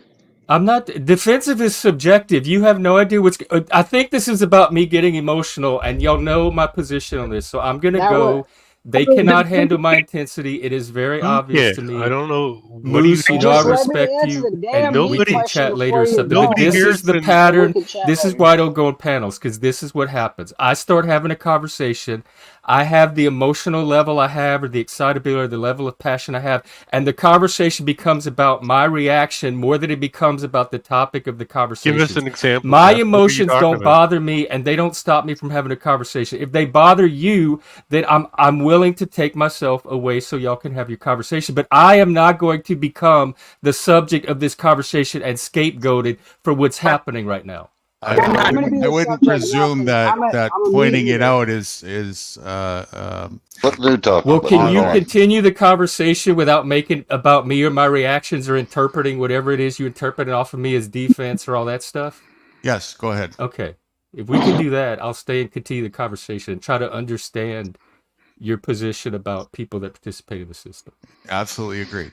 I'm not defensive is subjective. You have no idea what's. I think this is about me getting emotional, and y'all know my position on this. So I'm gonna go. They cannot handle my intensity. It is very obvious to me. I don't know. Moose, you know I respect you, and we can chat later or something. But this is the pattern. This is why I don't go on panels, because this is what happens. I start having a conversation. I have the emotional level I have, or the excitability, or the level of passion I have, and the conversation becomes about my reaction more than it becomes about the topic of the conversation. Give us an example. My emotions don't bother me, and they don't stop me from having a conversation. If they bother you, then I'm willing to take myself away so y'all can have your conversation. But I am not going to become the subject of this conversation and scapegoated for what's happening right now. I wouldn't presume that pointing it out is Let them talk. Well, can you continue the conversation without making about me or my reactions or interpreting whatever it is you interpret off of me as defense or all that stuff? Yes, go ahead. Okay. If we can do that, I'll stay and continue the conversation and try to understand your position about people that participate in the system. Absolutely agreed.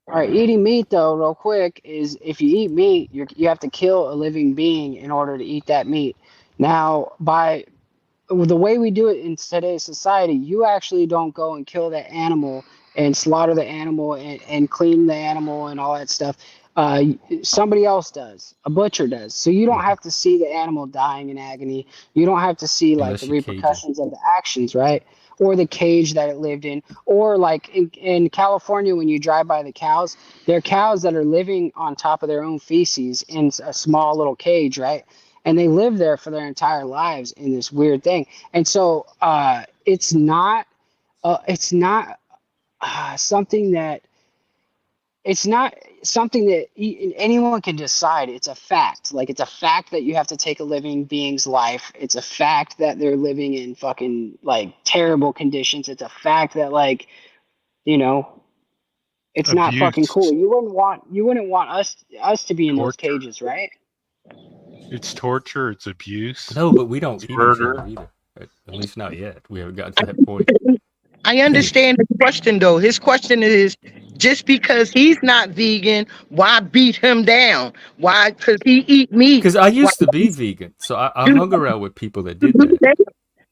All right, eating meat though, real quick, is if you eat meat, you have to kill a living being in order to eat that meat. Now, by the way we do it in today's society, you actually don't go and kill that animal and slaughter the animal and clean the animal and all that stuff. somebody else does. A butcher does. So you don't have to see the animal dying in agony. You don't have to see like Unless the you cage it. repercussions of the actions, right? Or the cage that it lived in. Or like in California, when you drive by the cows, they're cows that are living on top of their own feces in a small little cage, right? And they live there for their entire lives in this weird thing. And so it's not something that it's not something that anyone can decide. It's a fact. Like, it's a fact that you have to take a living being's life. It's a fact that they're living in fucking like terrible conditions. It's a fact that, like, you know, it's not fucking Abuse. cool. You wouldn't want us to be in those Torture. cages, right? It's torture. It's abuse. No, but we don't It's eat murder. each other either. At least not yet. We haven't gotten to that point. I understand his question though. His question is, just because he's not vegan, why beat him down? Why? Because he eat meat. Because I used Why- to be vegan, so I hung around with people that did that.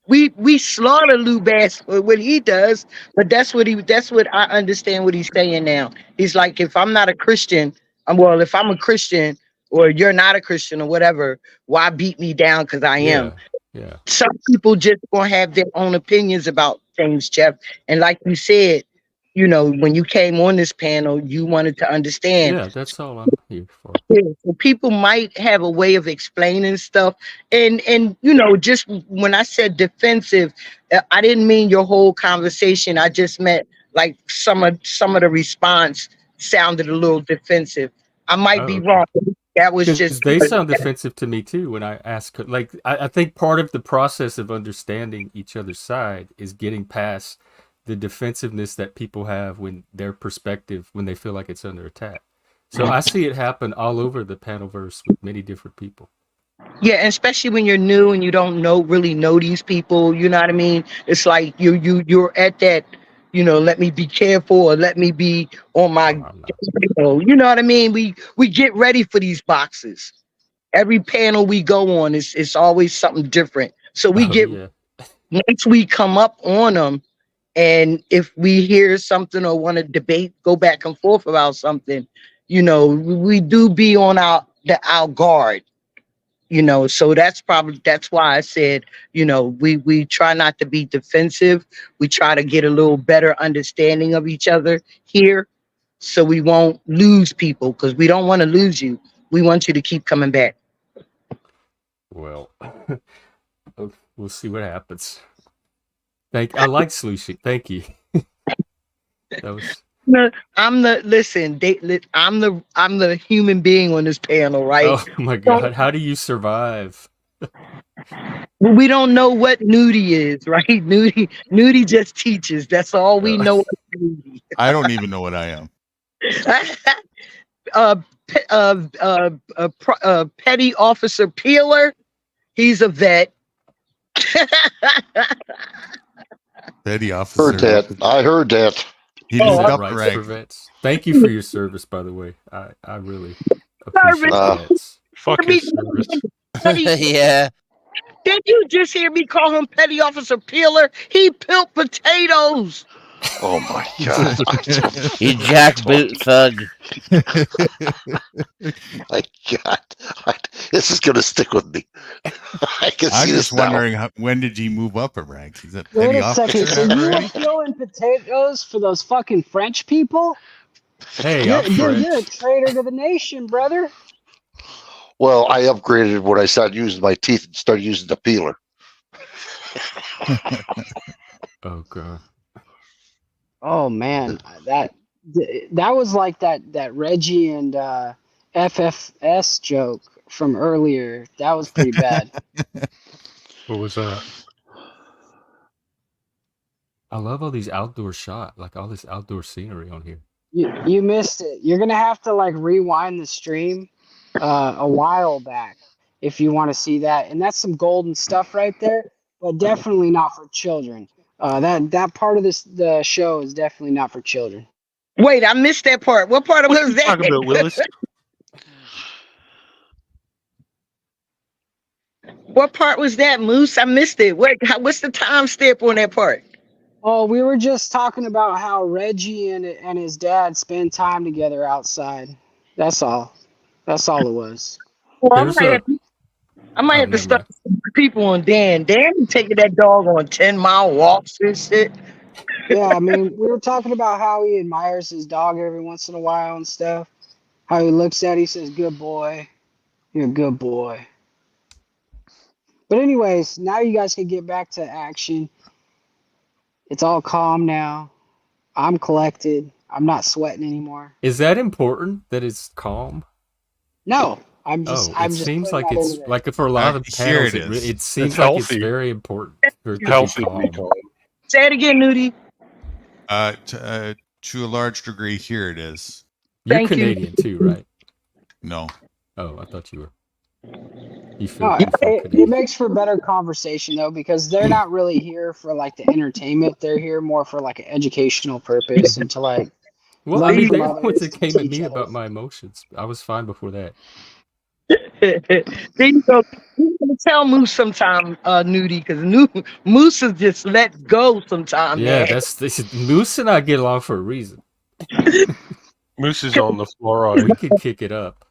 We slaughter Lou Bass for what he does, but that's what I understand what he's saying now. He's like, if I'm not a Christian, if I'm a Christian or you're not a Christian or whatever, why beat me down because I am? Yeah. Some people just gonna have their own opinions about things, Jeff. And like you said, when you came on this panel, you wanted to understand. Yeah, that's all I'm here for. Yeah, so people might have a way of explaining stuff, and just when I said defensive, I didn't mean your whole conversation. I just meant like some of the response sounded a little defensive. I might be okay. wrong. That was Because just they sound defensive to me too when I ask. Like, I think part of the process of understanding each other's side is getting past the defensiveness that people have when their perspective, when they feel like it's under attack. So I see it happen all over the panelverse with many different people. Yeah, and especially when you're new and you don't really know these people. You know what I mean? It's like you're at that. Let me be careful, or let me be on my. I'm not. You know what I mean? We get ready for these boxes. Every panel we go on is always something different. So we get Yeah. once we come up on them, and if we hear something or want to debate, go back and forth about something, we do be on our guard. So that's why I said, we try not to be defensive. We try to get a little better understanding of each other here, so we won't lose people, because we don't want to lose you. We want you to keep coming back. Well, we'll see what happens. I like Slushik. Thank you. That was. No, I'm the human being on this panel, right? Oh my God! How do you survive? We don't know what nudie is, right? Nudie just teaches. That's all we know. I don't even know what I am. Petty Officer Peeler. He's a vet. Petty officer. Heard that. I heard that. He just upped Rights rank. for vets. Thank you for your service, by the way. I really appreciate vets. Fuck his service. Yeah. Did you just hear me call him Petty Officer Peeler? He peeled potatoes. Oh my God. You jackboot thug. My God. This is going to stick with me. I can I'm see just this now. wondering when did he move up a rank? He's a Wait petty a second. officer So you were already? peeling potatoes for those fucking French people? Hey, You're, I'm dude, you're a French. traitor to the nation, brother. Well, I upgraded when I started using my teeth and started using the peeler. Oh God. Oh man, that was like that Reggie and FFS joke from earlier. That was pretty bad. What was that? I love all these outdoor shots, like all this outdoor scenery on here. You missed it. You're gonna have to like rewind the stream a while back if you want to see that. And that's some golden stuff right there, but definitely not for children. That part of the show is definitely not for children. Wait, I missed that part. What part What was you that? talking about, Willis? What part was that, Moose? I missed it. What's the time stamp on that part? Oh, we were just talking about how Reggie and his dad spend time together outside. That's all. That's all it was. Well, There's a I might oh, have to never start mind. some people on Dan. Dan be taking that dog on 10-mile walks and shit. Yeah, I mean, we were talking about how he admires his dog every once in a while and stuff. How he looks at it, he says, "Good boy, you're a good boy." But anyways, now you guys can get back to action. It's all calm now. I'm collected. I'm not sweating anymore. Is that important that it's calm? No, I'm just Oh, it I'm just seems putting like that into it's there. like for a lot of Here panels, it is. it seems It's like it's healthy. very important for it to be Healthy to be calm. calm. Say it again, Nudie. To a large degree, here it is. You're Thank you. Canadian too, right? No. Oh, I thought you were. You No, feel it Canadian. makes for better conversation though, because they're not really here for like the entertainment. They're here more for like an educational purpose and to like Well, I learn mean, from they're the ones others that and came at teach me about others. my emotions. I was fine before that. There you go. You can tell Moose sometime, Nudie, because Moose is just let go sometime, Yeah, man. that's Moose and I get along for a reason. Moose is on the floor. We could kick it up.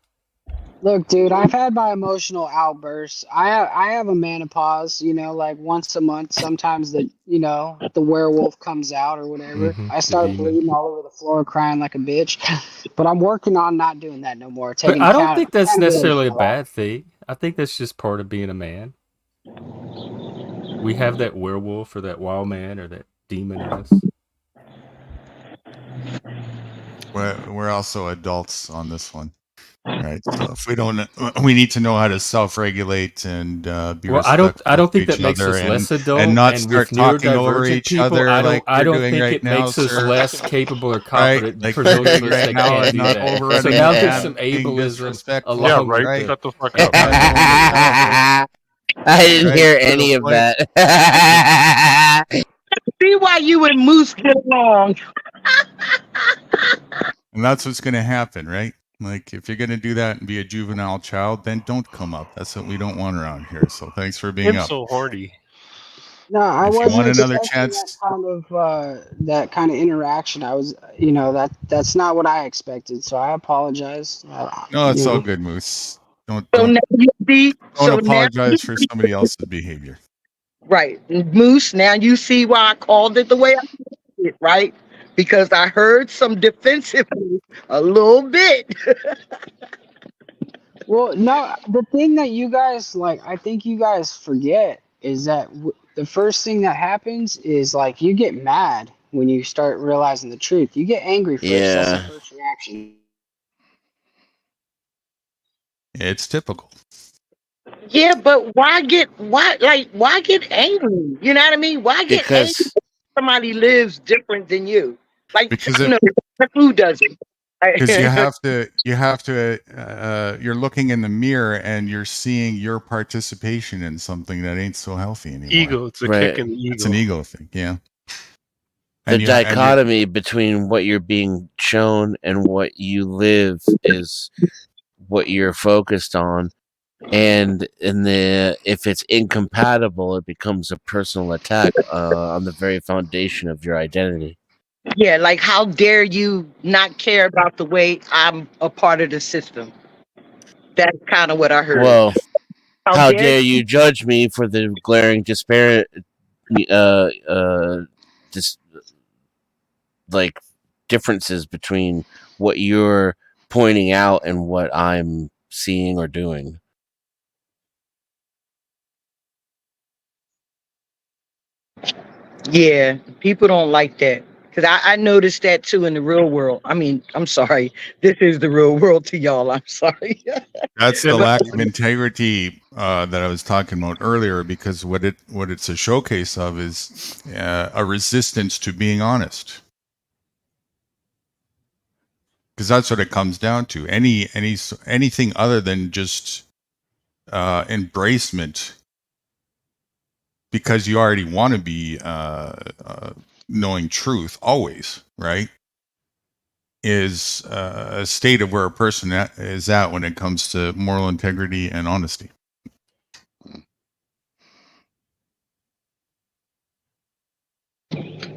Look, dude, I've had my emotional outbursts. I have a menopause, like once a month. Sometimes the werewolf comes out or whatever. I The start demon. bleeding all over the floor, crying like a bitch. But I'm working on not doing that no more. But Taking I don't think that's accountability necessarily a for my life. bad thing. I think that's just part of being a man. We have that werewolf or that wild man or that demon in us. We're also adults on this one. Right. So if we don't, we need to know how to self-regulate and be Well, respectful I don't to think each that makes other us less adult. and not And start with talking over neurodivergent each people, other like I you're don't doing think right it now, makes us sir. less capable or Right, competent like for you're those of doing us right that now, can't and do not that. So overrunning now the there's damn some being ableism disrespectful. Yeah, along right. with the Shut the fuck Not up. going to the I didn't right hear to the any of point. that. See why you and Moose get along. And that's what's going to happen, right? Like if you're going to do that and be a juvenile child, then don't come up. That's what we don't want around here. So thanks for being I'm up. so horny. No, I If you wasn't want another expecting chance, that kind of interaction. I was, that's not what I expected. So I apologize. no, it's all good, Moose. Don't So don't now you see, don't so now, apologize for somebody else's behavior. right, Moose, now you see why I called it the way I did it, right? Because I heard some defensively a little bit. Well, no, the thing that you guys I think you guys forget is that the first thing that happens is you get mad when you start realizing the truth. You get angry first. That's the Yeah. first reaction. It's typical. Yeah, but why get angry? You know what I mean? Why get angry Because if somebody lives different than you? Because Who doesn't? because you have to you're looking in the mirror and you're seeing your participation in something that ain't so healthy anymore. Ego. It's a Right. kick in the ego. It's an ego thing, yeah. the And you- dichotomy between what you're being shown and what you live is what you're focused on. And if it's incompatible, it becomes a personal attack on the very foundation of your identity. Yeah, like how dare you not care about the way I'm a part of the system? That's kind of what I heard. Well, how dare you judge me for the glaring disparate, like differences between what you're pointing out and what I'm seeing or doing. Yeah, people don't like that. Because I noticed that too in the real world. I mean, I'm sorry. This is the real world to y'all. I'm sorry. That's the lack of integrity that I was talking about earlier. Because what it's a showcase of is a resistance to being honest. Because that's what it comes down to. Anything other than just embracement, because you already want to be knowing truth always, right? Is a state of where a person is at when it comes to moral integrity and honesty.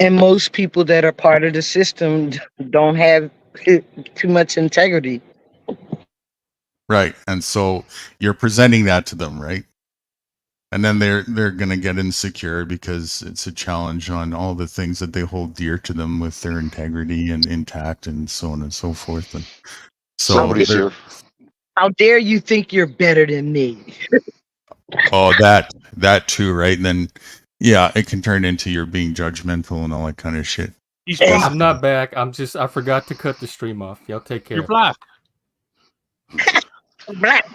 And most people that are part of the system don't have too much integrity. Right. And so you're presenting that to them, right? And then they're going to get insecure because it's a challenge on all the things that they hold dear to them with their integrity and intact and so on and so forth. And so Somebody's they're- here. How dare you think you're better than me? oh, that too, right? And then yeah, it can turn into you're being judgmental and all that kind of shit. He's Hey, black. I'm not back. I forgot to cut the stream off. Y'all take care. You're black. Black.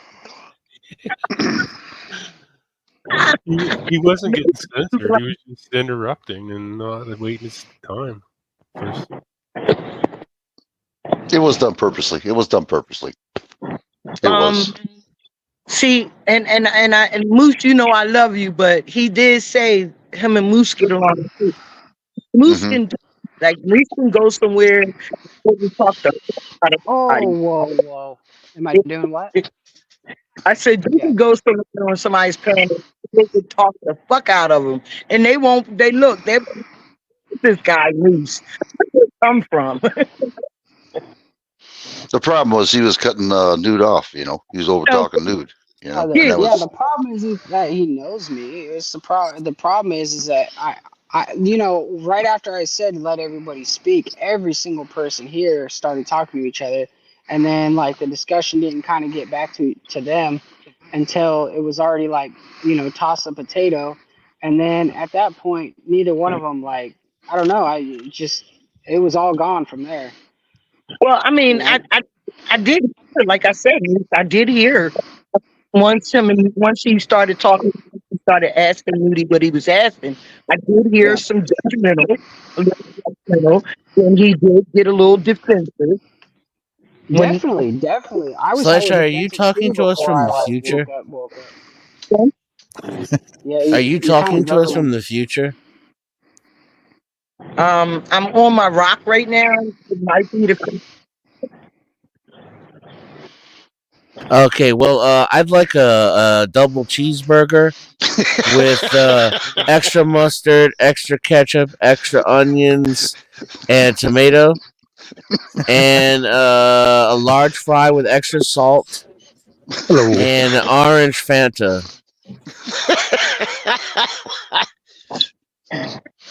He wasn't getting censored. He was just interrupting and not waiting his time. First. It was done purposely. It was. It was. See, and Moose, you know I love you, but he did say him and Moose get along. Moose can like Moose can go somewhere and talk to Oh, somebody. whoa. Am I doing what? I said you can go somewhere on somebody's panel, they can talk the fuck out of them, and they won't. They look, they this guy Moose. Where did he come from? The problem was he was cutting Nude off. He was over talking Nude. Yeah, And that was, the problem is that he knows me. It's the problem. The problem is that I, right after I said let everybody speak, every single person here started talking to each other, and then like the discussion didn't kind of get back to them until it was already like toss a potato, and then at that point neither one of them I don't know. It was all gone from there. Well, I mean, I did hear, like I said, I did hear once he started talking, he started asking Moody what he was asking. I did hear some judgmental, and he did get a little defensive. Definitely. I was. Slasher, are you talking to us from the future? Woke up. Yeah. Are you talking to us from the future? I'm on my rock right now. It might be the Okay, well, I'd like a double cheeseburger with extra mustard, extra ketchup, extra onions, and tomato, and a large fry with extra salt, and an orange Fanta.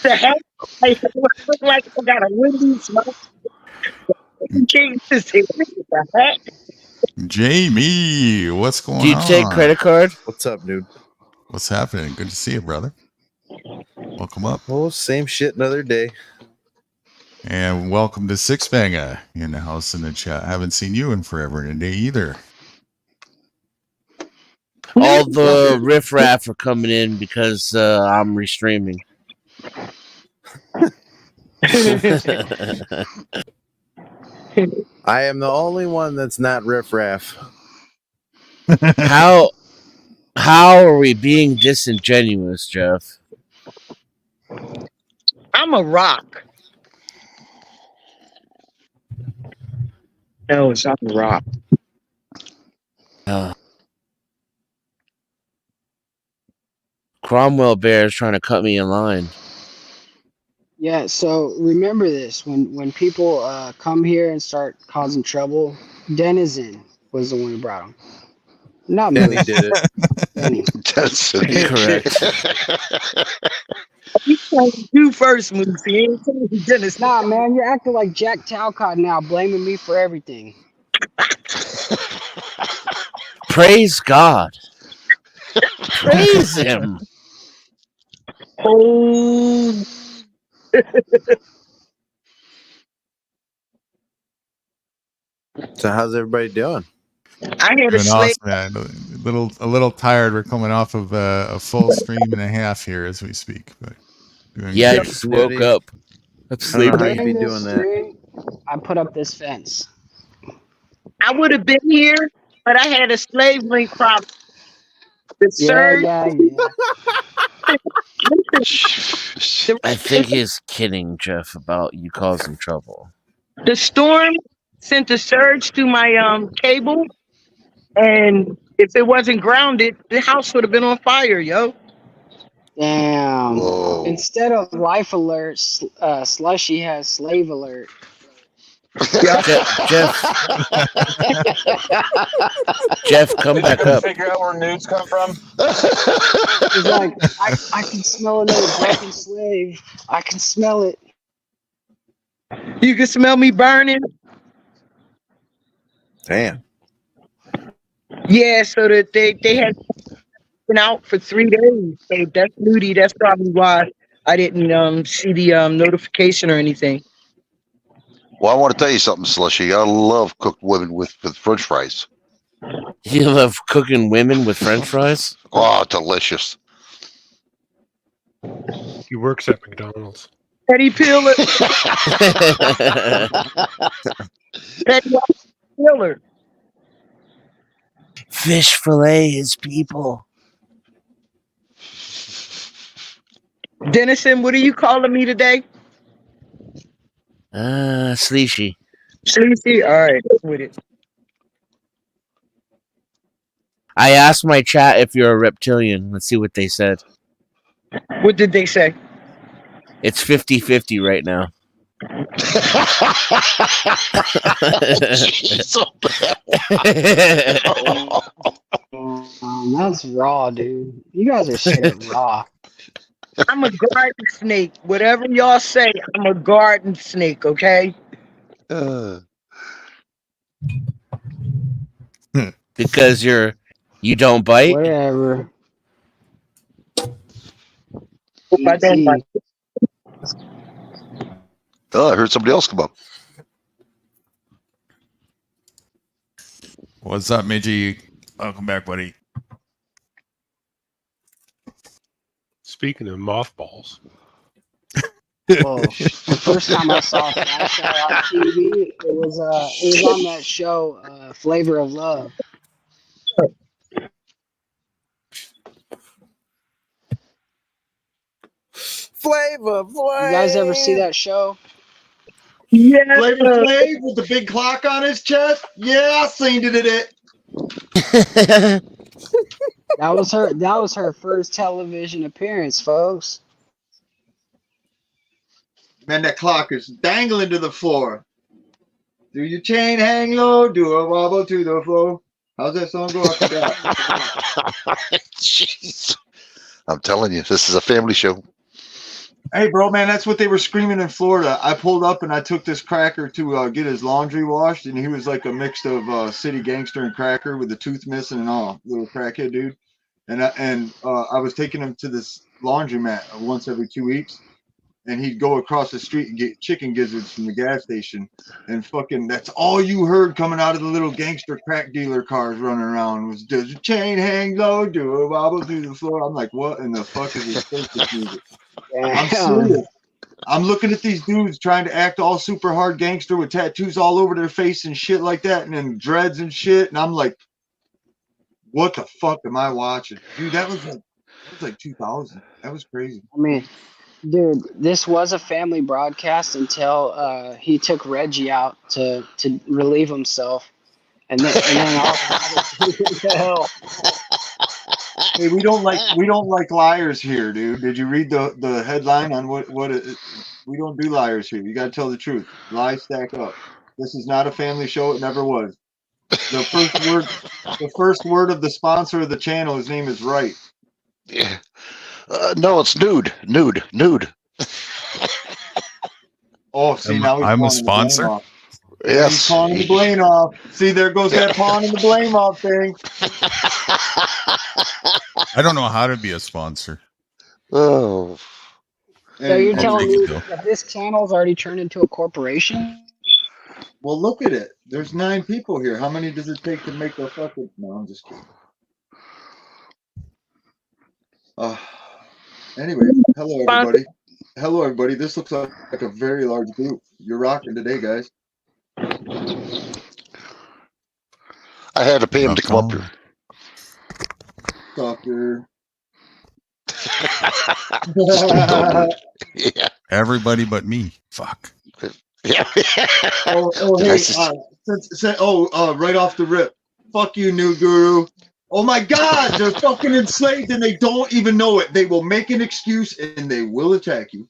the hell. I look like I got a Wendy's. The heck? Jamie, what's going on? Do you take credit card? What's up, dude? What's happening? Good to see you, brother. Welcome up. Oh, same shit another day. And welcome to Six Banger in the house in the chat. I haven't seen you in forever and a day either. All the riffraff are coming in because I'm restreaming. I am the only one that's not riffraff. How are we being disingenuous, Jeff? I'm a rock. No, it's not a rock. Cromwell Bear is trying to cut me in line. Yeah, so remember this: when people come here and start causing trouble, Denizen was the one who brought them. Not Danny Moose. did it. Danny. that's Correct. You first, Moose. He ain't telling you Dennis. Nah, man, you're acting like Jack Talcott now, blaming me for everything. Praise God. Praise Him. Oh, So how's everybody doing? I had a Doing slave. awesome, man. A little tired. We're coming off of a full stream and a half here as we speak. But doing Yeah, I good. just woke up. I'm I don't know sleeping. how you be During this doing that. stream, I put up this fence. I would have been here, but I had a slave link problem. The surge. Yeah. I think he's kidding, Jeff, about you causing trouble. The storm sent a surge through my cable, and if it wasn't grounded, the house would have been on fire, yo. Damn. Whoa. Instead of life alert, Slushy has slave alert. Yeah. Jeff, come back up. Figure out where nudes come from. He's like, I can smell another broken slave. I can smell it. You can smell me burning. Damn. Yeah, so that they had been out for 3 days. So that's nudie. That's probably why I didn't see the notification or anything. Well, I want to tell you something, Slushy. I love cooked women with French fries. You love cooking women with French fries? Oh, delicious. He works at McDonald's. Petty Peeler. Petty Peeler. Fish fillet his people. Dennison, what are you calling me today? Sleeshy. Sleazy? All right, with it. I asked my chat if you're a reptilian. Let's see what they said. What did they say? It's 50-50 right now. Jeez, so bad. That's raw, dude. You guys are straight raw. I'm a garden snake. Whatever y'all say, I'm a garden snake, okay? Because you don't bite? Whatever. If I don't bite. Oh, I heard somebody else come up. What's up, Midgie? Welcome back, buddy. Speaking of mothballs, Whoa. The first time I saw Flash on TV, it was on that show, Flavor of Love. Flavor You guys ever see that show? Yeah. Flavor Flav with the big clock on his chest? Yeah, I seen it in it. That was her first television appearance, folks. Man, that clock is dangling to the floor. Do your chain hang low? Do a wobble to the floor. How's that song go? I forgot. Jeez. I'm telling you, this is a family show. Hey, bro, man, that's what they were screaming in Florida. I pulled up and I took this cracker to get his laundry washed, and he was like a mix of city gangster and cracker with a tooth missing and all. Little crackhead dude. And I was taking him to this laundromat once every 2 weeks, and he'd go across the street and get chicken gizzards from the gas station, and fucking that's all you heard coming out of the little gangster crack dealer cars running around was, does the chain hang low? Do a wobble through the floor? I'm like, what in the fuck is this music? I'm serious. I'm looking at these dudes trying to act all super hard gangster with tattoos all over their face and shit like that, and then dreads and shit, and I'm like, what the fuck am I watching? Dude, that was like 2000. That was crazy. I mean, dude, this was a family broadcast until he took Reggie out to relieve himself, and then all the hell. Hey, we don't like liars here, dude. Did you read the headline on what it, we don't do liars here. You got to tell the truth. Lies stack up. This is not a family show. It never was. The first word of the sponsor of the channel, his name is Right. Yeah. No, it's nude. Oh, see, now he's I'm a calling the sponsor? blame off. Yeah, he's Yes. calling the blame off. See, there goes that pawn and the blame off thing. I don't know how to be a sponsor. Oh. So you're And- telling take it, me Bill. that this channel's already turned into a corporation? Well, look at it. There's 9 people here. How many does it take to make a fucking... No, I'm just kidding. Anyway, hello everybody. Hello everybody. This looks like a very large group. You're rocking today, guys. I had to pay him to come up here. Soccer. Yeah. Everybody but me. Fuck. Yeah. Right off the rip. Fuck you, new guru. Oh my God, they're fucking enslaved and they don't even know it. They will make an excuse and they will attack you,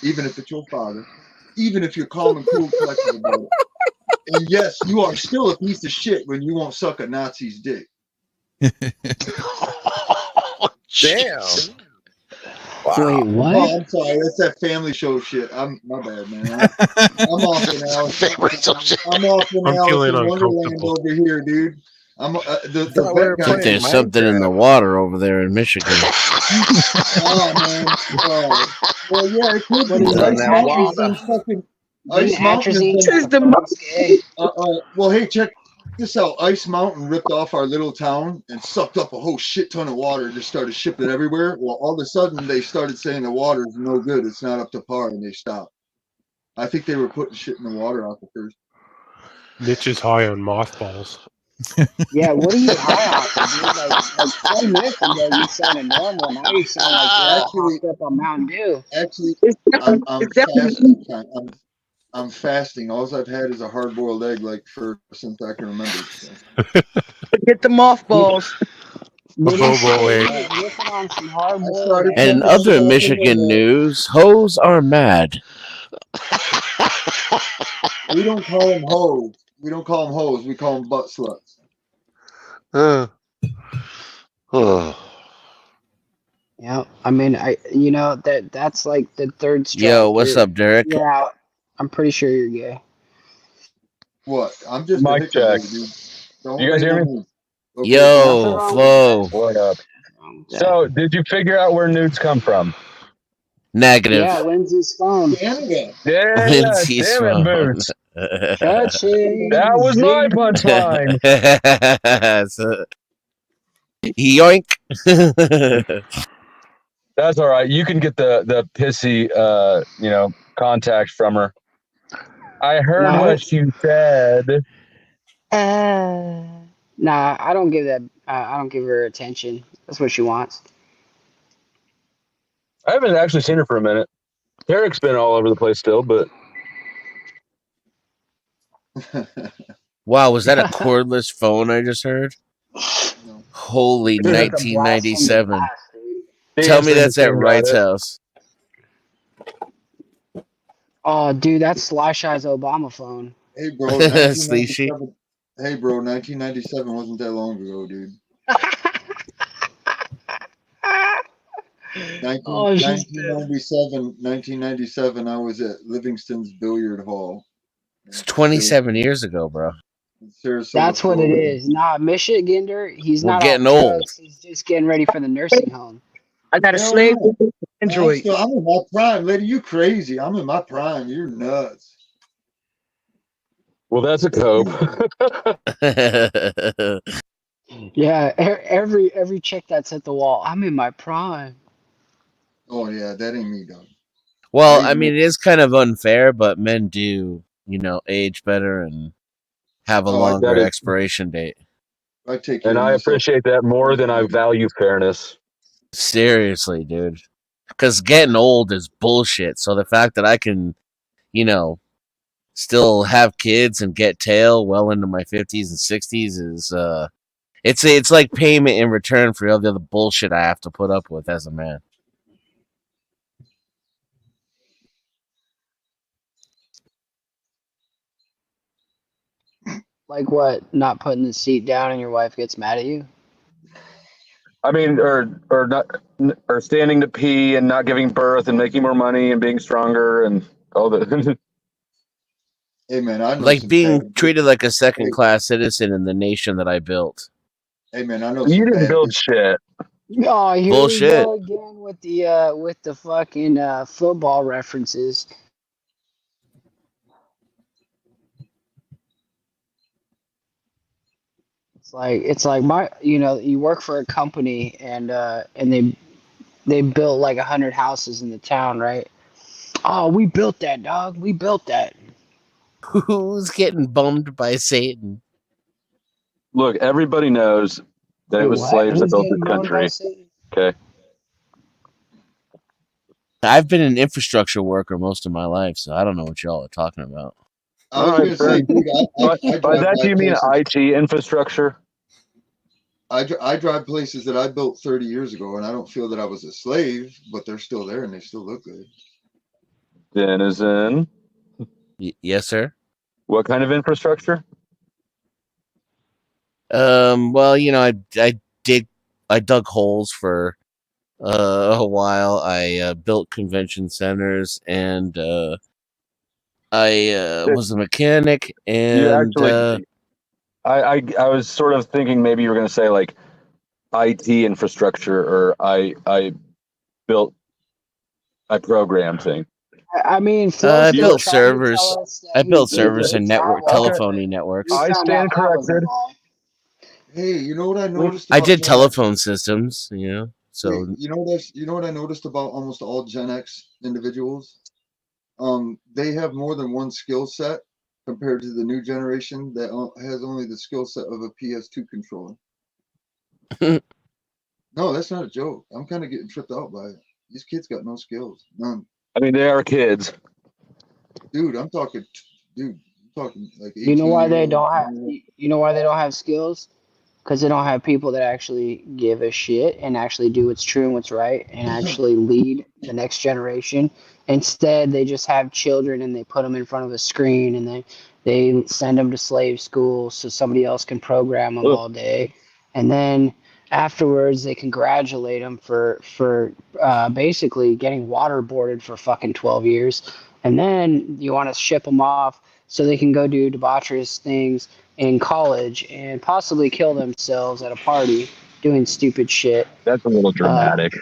even if it's your father. even if you're calm and cool, collected about it. And yes, you are still a piece of shit when you won't suck a Nazi's dick. Damn. Wow. Wait, what? Oh, I'm sorry. That's that family show shit. My bad, man. I'm off in Alice. Favorite subject. I'm off in I'm Alice feeling in Wonderland uncomfortable. over here, dude. I'm the thought we were vet I guy. think there's playing something in the Minecraft. water over there in Michigan. Oh man. Oh. Well, yeah, it could What be. is Down it? Ice that Mountain has water. been fucking. Didn't Ice Mountain has atrazine been. This is the cause gay? Well, hey, check this out. Ice Mountain ripped off our little town and sucked up a whole shit ton of water and just started shipping it everywhere. Well, all of a sudden they started saying the water is no good. It's not up to par, and they stopped. I think they were putting shit in the water out the first. Mitch is high on mothballs. Yeah, what are you high on, dude? Like 20 minutes ago, you sounded normal. Now you sound like you're all Actually, hopped up on Mountain Dew. actually, it's I'm definitely fasting. I'm fasting. All I've had is a hard-boiled egg, like since I can remember. So. get the mothballs. A bobo egg. Ripping on some hard I boiled started And in cooking other shit up in Michigan the. news, hoes are mad. We don't call them hoes. We don't call them hoes. We call them butt sluts. Oh. Yeah, I mean, that's like the third strike. Yo, what's up, Derek? You're out. I'm pretty sure you're gay. What? I'm just Mic a hiccup, check. dude. Don't You guys blame hear on me? me. Okay, Yo, Nothing wrong Flo. What up? Yeah. So, did you figure out where nudes come from? Negative. Yeah, Lindsay's phone. Canada. Yeah, Lindsay's damn it, phone. Boots. Touching. That was my punchline. So- Yoink. That's all right. You can get the pissy, contact from her. I heard No. what you said. Nah, I don't give that. I don't give her attention. That's what she wants. I haven't actually seen her for a minute. Eric's been all over the place still, but Wow, was that a cordless phone I just heard? No. Holy It's like a blast from the 1997. past, dude. Tell me Dancing that's at machine got Wright's it. house. Oh, dude, that's Sly Shy's Obama phone. Hey, bro. Sleeshy. 1997. Hey, bro. 1997 wasn't that long ago, dude. Oh, she's pissed. 1997. I was at Livingston's Billiard Hall. It's 27 years ago, bro. Sarasota, That's what it Florida. is. Nah, Michigander, he's We're not getting on old. drugs. He's just getting ready for the nursing home. I got a Hell slave no. Android. I'm in my prime, lady. You crazy? I'm in my prime. You're nuts. Well, that's a cope. Yeah, every chick that's at the wall, I'm in my prime. Oh yeah, that ain't me, dog. Well, I mean, it is kind of unfair, but men do, age better and have a longer that is- expiration date. I take care And of I myself. appreciate that more than I value fairness. Seriously, dude. Because getting old is bullshit. So the fact that I can, still have kids and get tail well into my 50s and 60s is, it's like payment in return for all the other bullshit I have to put up with as a man. Like what? Not putting the seat down and your wife gets mad at you? I mean, or not, or standing to pee and not giving birth and making more money and being stronger and all that. Hey man, I know Like some being bad- treated like a second class citizen in the nation that I built. Hey man, I know You some didn't bad build bitches. shit. Oh, here Bullshit. we go again with the fucking football references. It's like you work for a company and they built like 100 houses in the town, right? Oh, we built that, dog. We built that. Who's getting bummed by Satan? Look, everybody knows that it was What? slaves that Who's built this getting boned by country. Satan? Okay. I've been an infrastructure worker most of my life, so I don't know what y'all are talking about. I was gonna say, dude, I By drive that, do you mean places. IT infrastructure? I drive places that I built 30 years ago, and I don't feel that I was a slave, but they're still there and they still look good. Denizen. Yes, sir. What kind of infrastructure? Well, I dug holes for a while. I built convention centers, and I was a mechanic, You and actually, I was sort of thinking maybe you were going to say like IT infrastructure, or I programmed thing. I mean, I Flo's been built trying to servers. tell us that I built he's good servers with and network drywall, telephoning but networks. we I found out stand that was a corrected. lie. Hey, you know what I We- noticed? I about did Gen X? telephone systems, So You know what I noticed about almost all Gen X individuals? They have more than one skill set compared to the new generation that has only the skill set of a PS2 controller. No, that's not a joke. I'm kind of getting tripped out by it. These kids got no skills, none. I mean, they are kids. Dude, I'm talking like 18 You know why they year don't have? old. You know why they don't have skills? Because they don't have people that actually give a shit and actually do what's true and what's right and actually lead the next generation. Instead, they just have children and they put them in front of a screen and they send them to slave school so somebody else can program them Ugh. all day, and then afterwards they congratulate them for basically getting waterboarded for fucking 12 years, and then you want to ship them off so they can go do debaucherous things in college and possibly kill themselves at a party doing stupid shit, That's a little dramatic.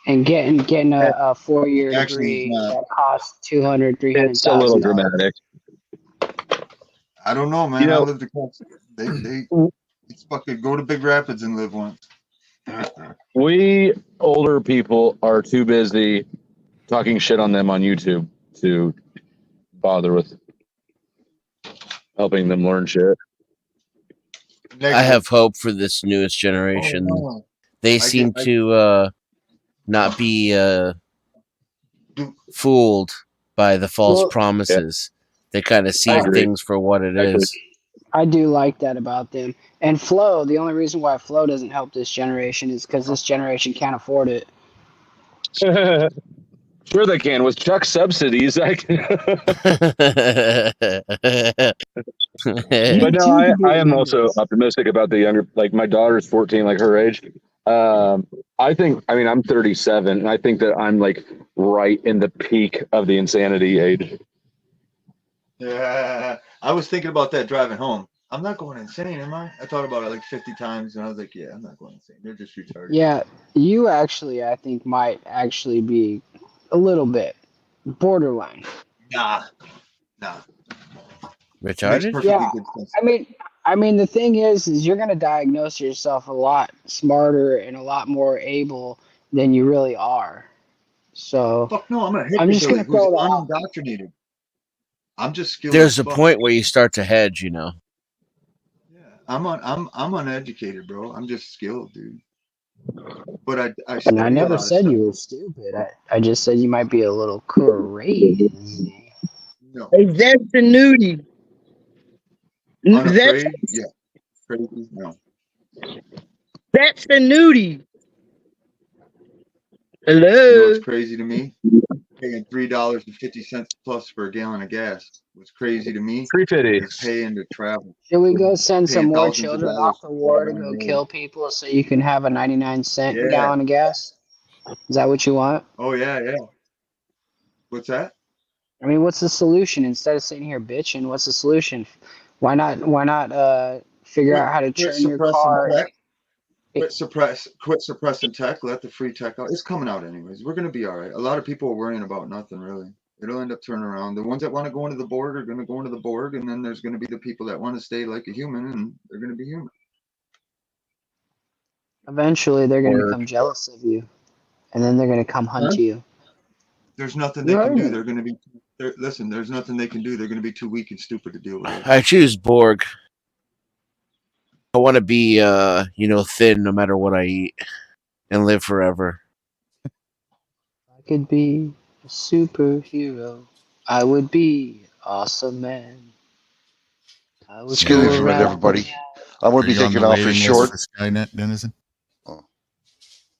and getting a 4-year Actually, it's degree not. that costs $200,000, It's a little $300,000. dramatic. I don't know, man. You I know- lived across. It's fucking go to Big Rapids and live once. We older people are too busy talking shit on them on YouTube to bother with helping them learn shit. I have hope for this newest generation. Oh, no. They seem to not be fooled by the false Well, promises. They kind of see agree. things for what it Actually. is. I do like that about them. And Flow, the only reason why Flow doesn't help this generation is because this generation can't afford it. Sure they can. With Chuck's subsidies, I can. But no, I am also optimistic about the younger. Like my daughter's 14, like her age. I think. I mean, I'm 37, and I think that I'm like right in the peak of the insanity age. Yeah, I was thinking about that driving home. I'm not going insane, am I? I thought about it like 50 times, and I was like, yeah, I'm not going insane. They're just retarded. Yeah, you actually, I think, might actually be a little bit borderline. Nah. Makes Retarded? perfectly Yeah, good sense. I mean, the thing is you're gonna diagnose yourself a lot smarter and a lot more able than you really are. So Fuck no, I'm a I'm just hipster gonna who's throw that out. unindoctrinated. I'm just skilled. There's as a fuck. point where you start to hedge, Yeah, I'm uneducated, bro. I'm just skilled, dude. But I And study I a never lot of said stuff. you were stupid. I just said you might be a little crazy. No, That's the nudie. That's unafraid. Yeah, crazy. No. that's the nudie. You know Hello. what's crazy to me? Paying $3.50 plus for a gallon of gas. What's crazy to me $3.50. is paying to travel. Should we go send some Paying more thousands of children dollars off the for war to driving on go the road. kill people so you can have a 99-cent Yeah. gallon of gas? Is that what you want? Oh yeah. What's that? I mean, what's the solution? Instead of sitting here bitching, what's the solution? Why not figure out how to Quit turn your suppressing car? tech. Quit suppressing tech. Let the free tech out. It's coming out anyways. We're gonna be all right. A lot of people are worrying about nothing really. It'll end up turning around. The ones that want to go into the Borg are gonna go into the Borg, and then there's gonna be the people that want to stay like a human, and they're gonna be human. Eventually, they're going to Or- become jealous of you, and then they're going to come hunt you. There's nothing they You can heard do. me. They're gonna be. Listen, there's nothing they can do. They're gonna be too weak and stupid to deal with it. I choose Borg. I want to be, thin no matter what I eat, and live forever. I could be a superhero. I would be awesome man. I would Excuse me go for a minute, around. everybody. I'm going Are to be you on taking the off for waiting short. list for Skynet, Denizen? Oh.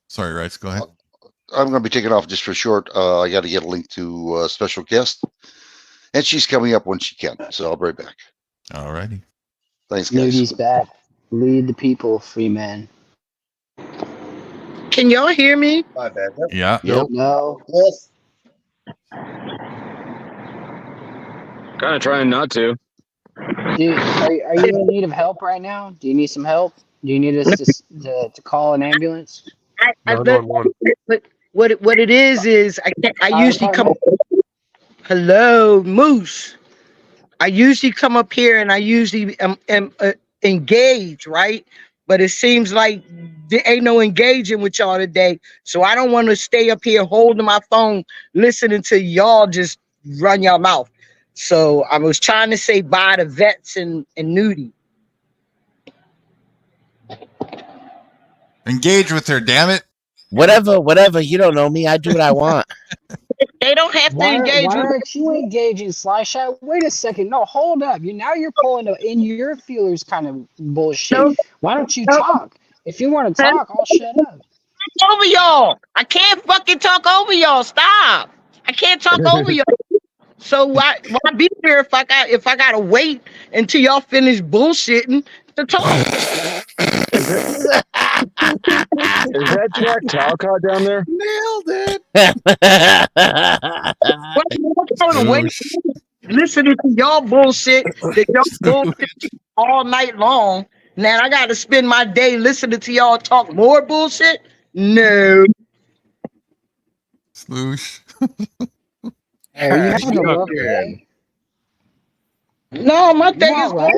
Sorry, Rights, go ahead. I'm going to be taking off just for short. I got to get a link to a special guest. And she's coming up when she can. So I'll be right back. All righty. Thanks, guys. Nudie's back. Lead the people, free man. Can y'all hear me? My bad. Yeah. Yep. No. Yes. Kind of trying not to. Dude, are you in need of help right now? Do you need some help? Do you need us to call an ambulance? I 911. what it is I usually come. Hello, Moose. I usually come up here and I usually am engaged, right? But it seems like there ain't no engaging with y'all today. So I don't want to stay up here holding my phone, listening to y'all just run your mouth. So I was trying to say bye to Vets and Nudie. Engage with her, damn it. Whatever. You don't know me. I do what I want. They don't have to Why engage with aren't you engaging, Slyshy? Wait a second. No, hold up. You're pulling in your feelers kind of bullshit. No. Why don't you talk? If you want to talk, I'll shut up. over y'all. I can't fucking talk over y'all. Stop. I can't talk over y'all. So why be here if I gotta wait until y'all finish bullshitting to talk? Is that Jack Talcott down there? Nailed it. Why y'all wait listening to y'all bullshit that y'all bullshit all night long? Now I gotta spend my day listening to y'all talk more bullshit? No. Sloosh. Hey, are you having a rough day? No, my day You is all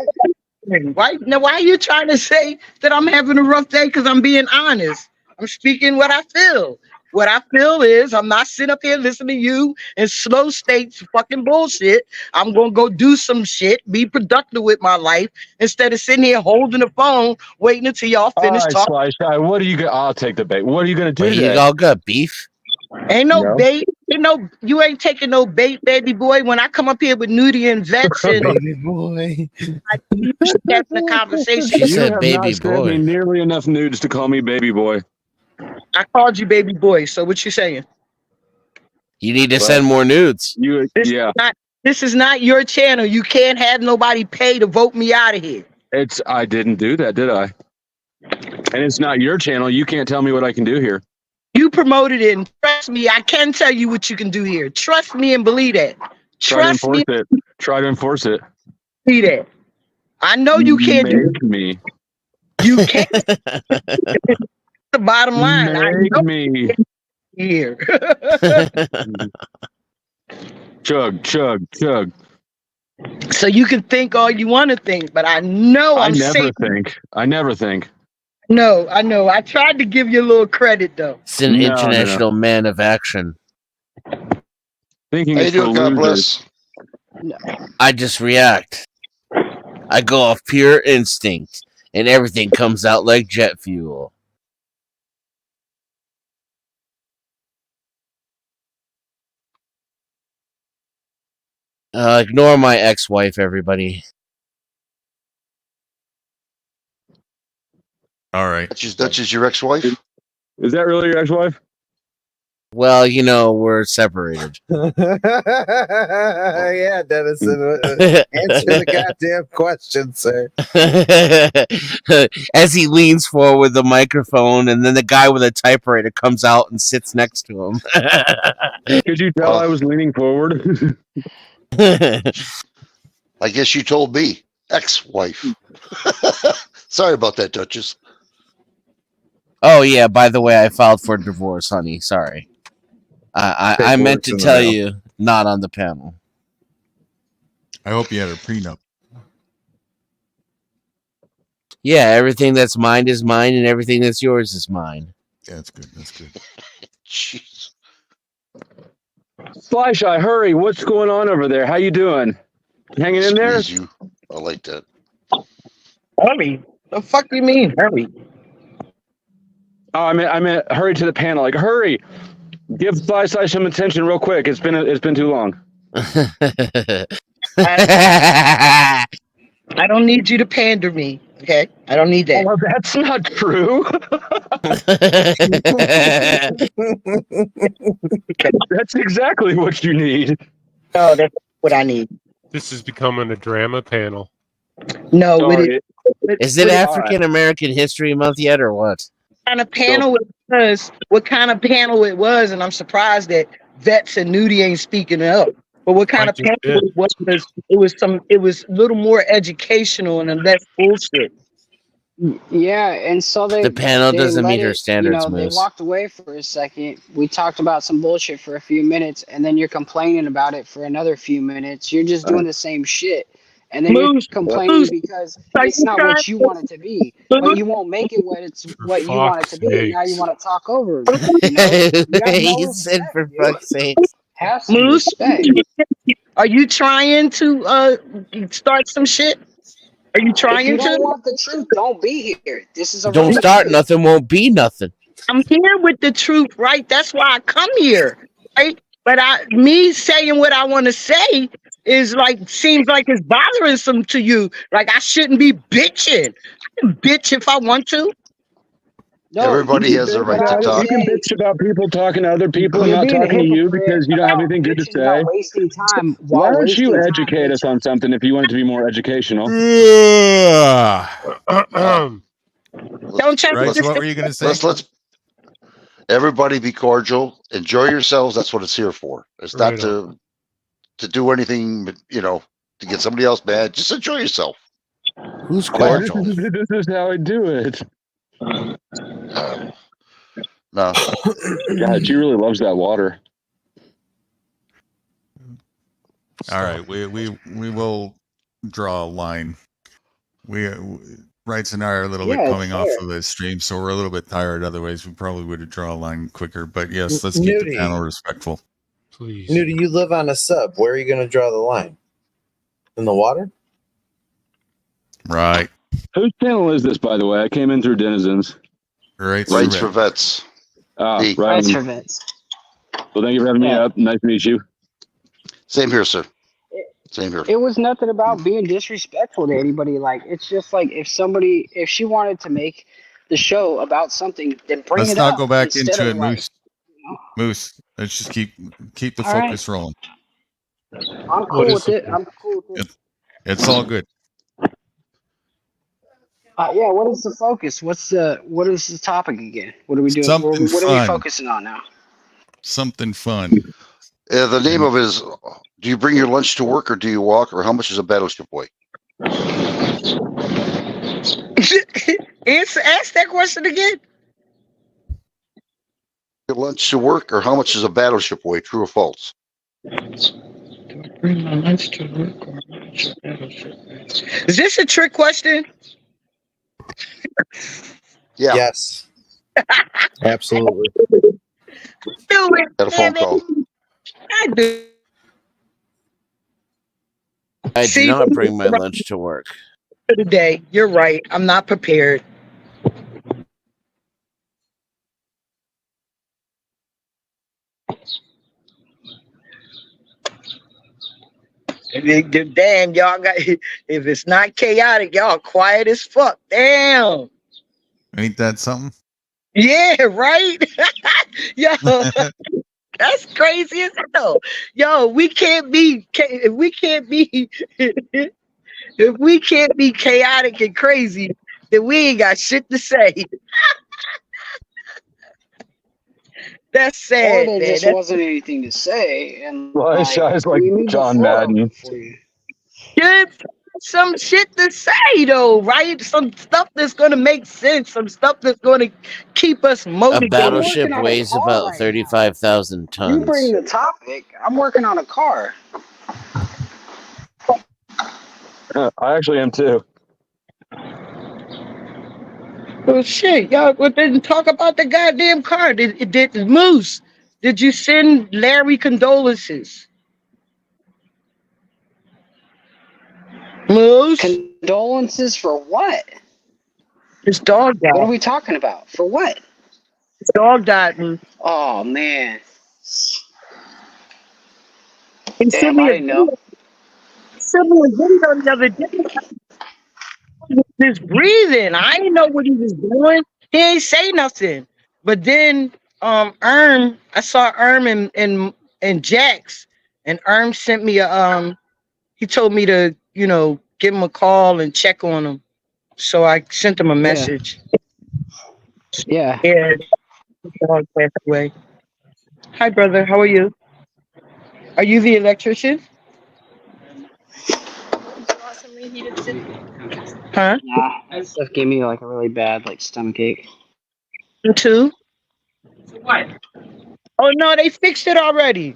right? Why are you trying to say that I'm having a rough day? Because I'm being honest. I'm speaking what I feel. What I feel is I'm not sitting up here listening to you and slow states fucking bullshit. I'm gonna go do some shit, be productive with my life instead of sitting here holding the phone, waiting until y'all All finish right, talking. Sly. What are you gonna? I'll take the bait. What are you gonna do But you today? all got beef? Ain't no No. bait. You ain't taking no bait, baby boy. When I come up here with Nudie and Vets and Baby boy. having a conversation, She You said have baby not sent me boy. nearly enough nudes to call me baby boy. I called you baby boy. So what you saying? You need to Well, send more nudes. This is not your channel. You can't have nobody pay to vote me out of here. I didn't do that, did I? And it's not your channel. You can't tell me what I can do here. You promoted it, and trust me, I can tell you what you can do here. Trust me and believe that. Trust me and Try to enforce it. believe that. I know you can't do Make me. You can't. The bottom line. I Make know me. here. Chug. So you can think all you want to think, but I know I I'm never safe. think. No, I know. I tried to give you a little credit though. It's an No. international man of action. Thinking How you is for doing, God losers. bless? I just react. I go off pure instinct, and everything comes out like jet fuel. Ignore my ex-wife, everybody. All right. That's just your ex-wife? Is that really your ex-wife? Well, we're separated. Yeah, Dennis. Answer the goddamn question, sir. As he leans forward with the microphone, and then the guy with a typewriter comes out and sits next to him. Could you tell I was leaning forward? I guess you told me. Ex-wife. Sorry about that, Duchess. Oh, yeah, by the way, I filed for divorce, honey. Sorry. I meant to tell you, not on the panel. I hope you had a prenup. Yeah, everything that's mine is mine, and everything that's yours is mine. Yeah, that's good. Jeez. Flyshy, hurry! What's going on over there? How you doing? Hanging in there? Squeeze you. I like that. Hurry. The fuck do you mean, hurry? Oh, I meant hurry to the panel. Like, hurry! Give Flyshy some attention real quick. It's been too long. I don't need you to pander me, okay? I don't need that. Oh, that's not true. That's exactly what you need. No, what I need. This is becoming a drama panel. No, Sorry. Is it African American History Month yet, or what? kind of panel it was, what kind of panel it was, and I'm surprised that Vets and Nudie ain't speaking up. But what kind I of just panel did. it was a little more educational and less bullshit. Yeah, and so The panel they doesn't let meet her it, standards, they Moose. walked away for a second. We talked about some bullshit for a few minutes, and then you're complaining about it for another few minutes. You're just doing the same shit. And then you're Moose, complaining Moose, because are it's you not trying what you want it to be. But you won't make it For what you want it to fuck's be. And now you sakes. want to talk over me. You know? You have no He said, respect, for dude. fuck's sakes. Have some Moose, respect. are you trying to start some shit? Are you If trying you to? don't want the truth, don't be here. This is a Don't room of start truth. nothing, won't be nothing. I'm here with the truth, right? That's why I come here, right? But me saying what I want to say is like seems like it's bothersome to you. Like I shouldn't be bitching. I can bitch if I want to. No, Everybody you, has a what right to I'm talk. You can saying, bitch about people talking to other people and you're not being a talking to you hypocrite because you don't have about anything good to bitching about say. wasting time Why while don't you wasting time educate us bitching. on something if you want it to be more educational? Ugh. Let's Don't try to Right. So just what were you going to say? let's everybody be cordial. Enjoy yourselves. That's what it's here for. It's Right not to do anything, to get somebody else mad. Just enjoy yourself. Who's By cordial? yourself. This is how I do it. No. God, she really loves that water. All right. We will draw a line. Rights and I are a little bit Yeah, it's coming off fair. of this stream, so we're a little bit tired. Otherwise, we probably would have drawn a line quicker. But yes, let's keep the Nudie. panel respectful. Please. Nudie, you live on a sub. Where are you going to draw the line? In the water? Right. Whose channel is this, by the way? I came in through Denizens. Rights Rights for for vets. Ah, D. right. Rights for vets. Well, thank you for having me Yeah. up. Nice to meet you. Same here, sir. Same here. It was nothing about being disrespectful to anybody. Like, it's just like if she wanted to make the show about something, then bring Let's it not up go back instead into of it, like, Moose. Moose. Let's just keep the all right, focus rolling. I'm What cool is with it. I'm cool with it. It's all good. Yeah, what is the focus? What is the topic again? What are we doing? Something What are we fun. focusing on now? Something fun. The name of it is, do you bring your lunch to work or do you walk, or how much is a Battleship weigh? Ask that question again. Your lunch to work, or how much is a Battleship weigh? True or false? Bring my lunch to work or is this a trick question? Yeah. Yes. Absolutely. Do it. Got a phone call. I do. I do See, not bring my lunch to work. today. You're right. I'm not prepared. Damn, y'all got. If it's not chaotic, y'all quiet as fuck. Damn. Ain't that something? Yeah, right. Yo, that's crazy as hell. Yo, we can't be. If we can't be. If we can't be chaotic and crazy, then we ain't got shit to say. That's Or sad, there man. just That's wasn't anything to say, and Well, this guy's like we leave the John floor Madden. open for you. good. Some shit to say though, right? Some stuff that's gonna make sense. Some stuff that's gonna keep us A motivated. battleship working on a weighs car about right now. 35,000 You bring tons. the topic. I'm working on a car. I actually am too. Well, shit, y'all. Well, didn't talk about the goddamn car. Did Moose? Did you send Larry condolences? Moose, Condolences for what? his dog What are died. we talking about? For what? His dog died. And Oh man. he Damn, I didn't know. sent me a video the other day. His breathing. I didn't know what he was doing. He ain't say nothing. But then I saw and Jax And sent me a he told me to, give him a call and check on him. So I sent him a message. Yeah. Yeah. Dog passed away. Hi, brother. How are you? Are you the electrician? Huh? Nah, that stuff gave me like a really bad like stomach ache. You too? What? Oh no, they fixed it already.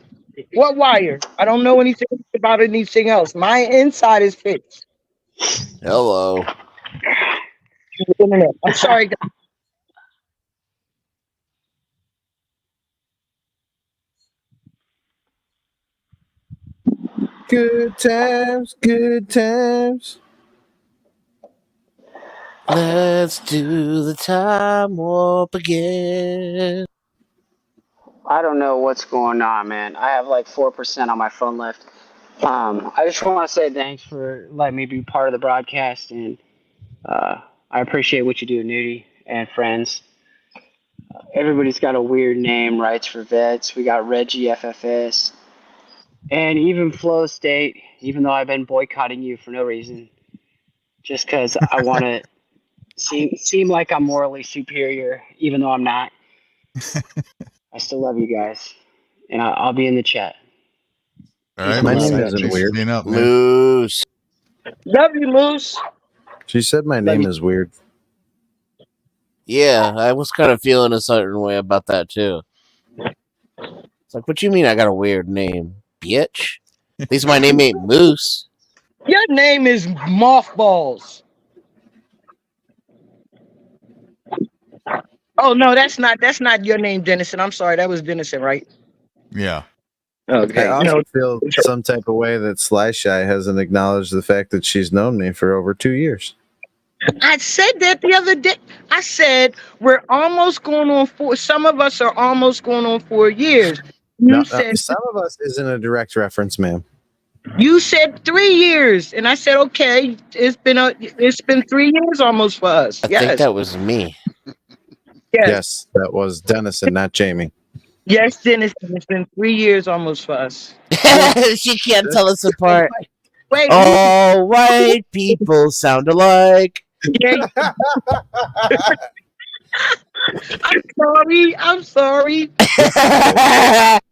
What wire? I don't know anything about anything else. My inside is fixed. Hello. I'm sorry, guys. Good times, good times. Let's do the time warp again. I don't know what's going on, man. I have like 4% on my phone left. I just want to say thanks for letting me be part of the broadcast, and I appreciate what you do, Nudie and friends. Everybody's got a weird name, Rights for Vets. We got Reggie FFS, and even Flow State. Even though I've been boycotting you for no reason, just because I want to seem like I'm morally superior, even though I'm not. I still love you guys, and I'll be in the chat. All right, My Moose. name Thanks isn't for weird. being up, man. Moose. Love you, Moose. She said my name is weird. Yeah, I was kind of feeling a certain way about that too. It's like, what you mean I got a weird name, bitch? At least my name ain't Moose. Your name is Mothballs. Oh no, that's not your name, Dennison. I'm sorry, that was Dennison, right? Yeah. I also No. feel some type of way that Sly Shy hasn't acknowledged the fact that she's known me for over 2 years. I said that the other day. I said we're almost going on 4. Some of us are almost going on 4 years. You said some of us isn't a direct reference, ma'am. you said 3 years, and I said okay. It's been 3 years almost for us. I think that was me. Yes, that was Dennison, not Jamie. Yes, Dennis. It's been 3 years almost for us. She can't tell us apart. Wait. All white people sound alike. Yeah. I'm sorry.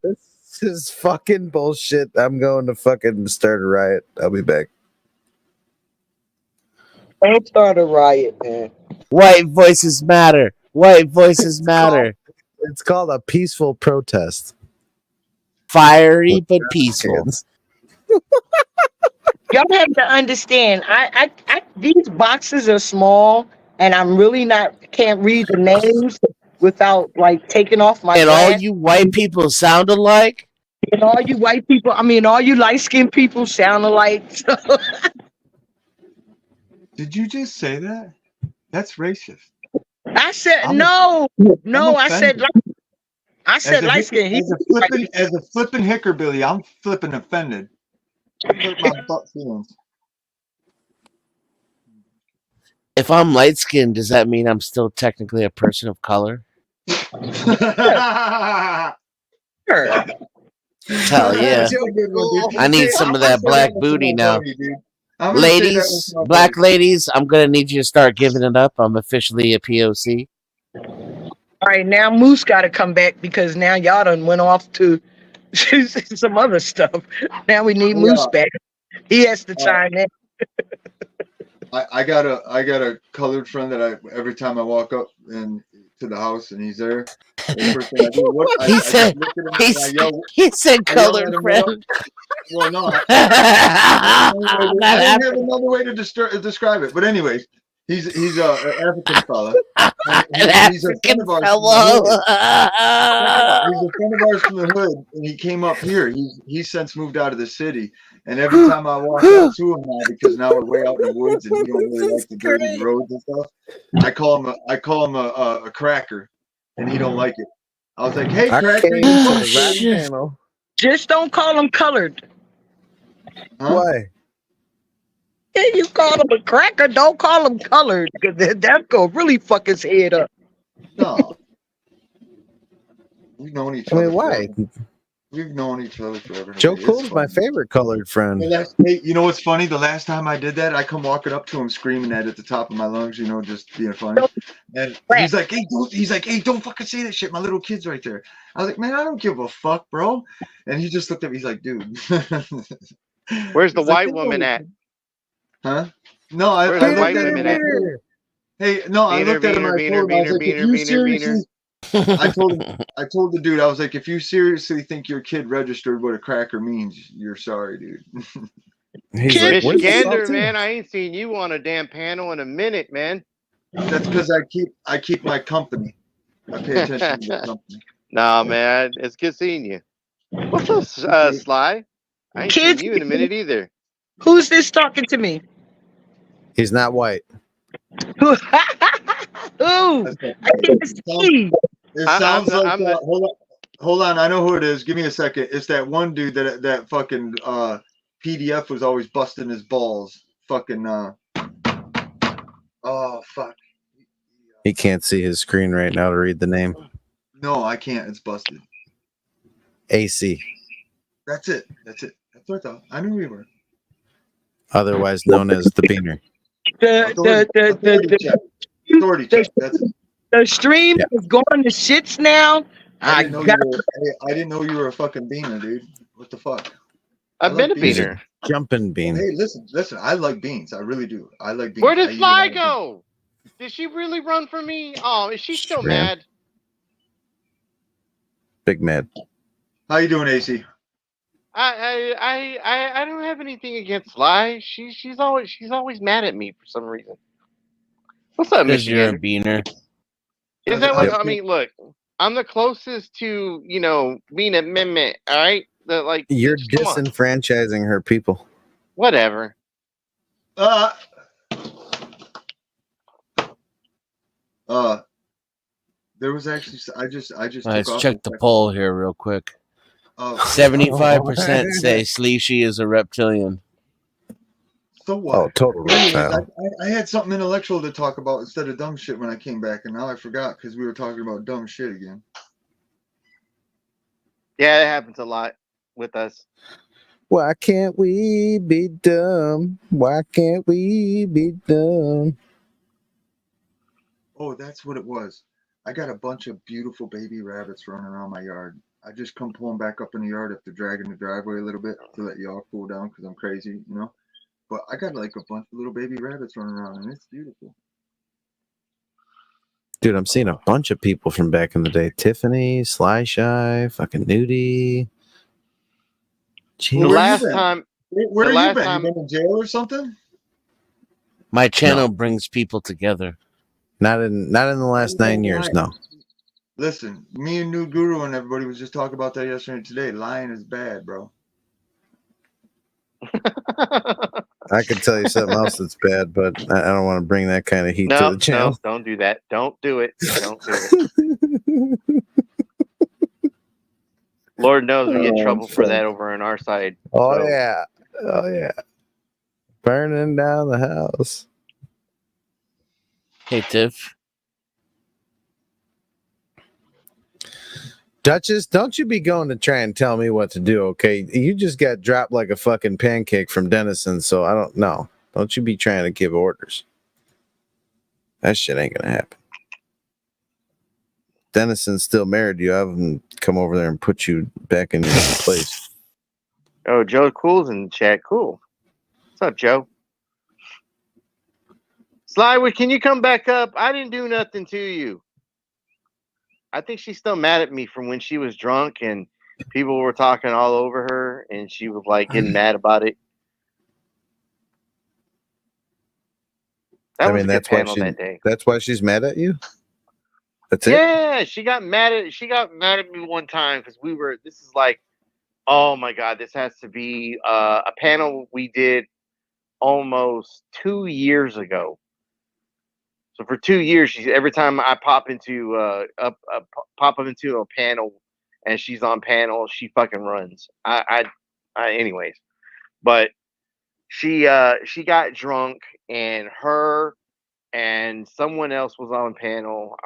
This is fucking bullshit. I'm going to fucking start a riot. I'll be back. Don't start a riot, man. White voices matter. White voices matter. It's called a peaceful protest. Fiery but peaceful. Y'all have to understand. I these boxes are small, and I'm really can't read the names without like taking off my. And all you white people sound alike. And all you white people, all you light skinned people sound alike. So. Did you just say that? That's racist. I said I'm I said light skin. As a flipping hickerbilly, I'm flipping offended. Hurt my butt feelings. If I'm light skinned, does that mean I'm still technically a person of color? Sure. Hell yeah. I need some of that black booty now. Ladies, black ladies, I'm going to need you to start giving it up. I'm officially a POC. All right, now Moose got to come back because now y'all done went off to some other stuff. Now we need Moose back. He has to chime in. I got a colored friend that every time I walk up and to the house and he's there. The first thing I do, he said colored friend. Well, no, I don't have another way to describe it. But anyways, he's an African fella. He's a friend of ours. He's a friend of ours from the hood, and he came up here. He's since moved out of the city. And every time I walk out to him now, because now we're way out in the woods and he don't really like the dirty roads and stuff, I call him a cracker, and he don't like it. I was like, "Hey, cracker, just don't call him colored." Huh? Why? Yeah, you call him a cracker. Don't call him colored because that's gonna really fuck his head up. No, we've known each other. Why? We've known each other forever. Joe It's Cool's my fun. favorite colored friend. Hey, you know what's funny? The last time I did that, I come walking up to him screaming at the top of my lungs, just being funny. And he's like, hey, don't fucking say that shit. My little kid's right there. I was like, man, I don't give a fuck, bro. And he just looked at me. He's like, dude. Where's the He's like, white woman at? Huh? No, I Where's the looked white at him. women at? Hey, no, I Beaner, looked at him. beaner, I told him, I was like, if beaner, you beaner, seriously, beaner. I told the dude, I was like, if you seriously think your kid registered what a cracker means, you're sorry, dude. He's like, where's the Michigander, saltine? man, I ain't seen you on a damn panel in a minute, man. That's because I keep my company. I pay attention to the company. Nah, man, it's good seeing you. What's up, Sly? I ain't Kids, seen you in a minute either. who's this talking to me? He's not white. Who? I can't see. It sounds like hold on, I know who it is. Give me a second. It's that one dude that fucking PDF was always busting his balls. Fucking oh fuck. He can't see his screen right now to read the name. No, I can't. It's busted. AC, That's it. That's what I thought. I knew we were. otherwise known as the Beaner. Authority check. Authority check. That's it. The stream is going to shits now. I didn't know you were a fucking beaner, dude. What the fuck? I've been a beaner. Jumping bean. Hey, listen. I like beans. I really do. I like beans. Where did Sly go? Did she really run from me? Oh, is she still Ran. mad? Big mad. How you doing, AC? I don't have anything against Sly. She's always mad at me for some reason. What's up, Because you're a Michigan? beaner. Is that what I mean? Look, I'm the closest to being a meme. All right, You're come on. disenfranchising her people. Whatever. There was actually I just Let's took off check the poll here real quick. 75% say Sleeshy is a reptilian. So what? Oh, total reptile. I had something intellectual to talk about instead of dumb shit when I came back, and now I forgot because we were talking about dumb shit again. Yeah, it happens a lot with us. Why can't we be dumb? Why can't we be dumb? Oh, that's what it was. I got a bunch of beautiful baby rabbits running around my yard. I just come pulling back up in the yard after dragging the driveway a little bit to let y'all cool down because I'm crazy, But I got like a bunch of little baby rabbits running around, and it's beautiful. Dude, I'm seeing a bunch of people from back in the day. Tiffany, Sly Shy, fucking Nudie. The last time. Where you been? You been in jail or something? My channel brings people together. Not in the last 9 years, no. Listen, me and New Guru and everybody was just talking about that yesterday and today. Lying is bad, bro. I could tell you something else that's bad, but I don't want to bring that kind of heat to the channel. No, don't do that. Don't do it. Don't do it. Lord knows we get trouble for that over on our side. Oh, so. yeah. Oh, yeah. Burning down the house. Hey, Tiff. Duchess, don't you be going to try and tell me what to do, okay? You just got dropped like a fucking pancake from Denison, so I don't know. Don't you be trying to give orders. That shit ain't gonna happen. Denison's still married. You have him come over there and put you back in your place. Oh, Joe Cool's in the chat. Cool. What's up, Joe? Sly, can you come back up? I didn't do nothing to you. I think she's still mad at me from when she was drunk and people were talking all over her and she was like getting mad about it. That was a good panel that day. That's why she's mad at you? That's it? Yeah, she got mad at me one time because this is like, oh my God, this has to be a panel we did almost 2 years ago. So for 2 years, every time I pop into a panel and she's on panel, she fucking runs. Anyways, but she got drunk and her and someone else was on panel,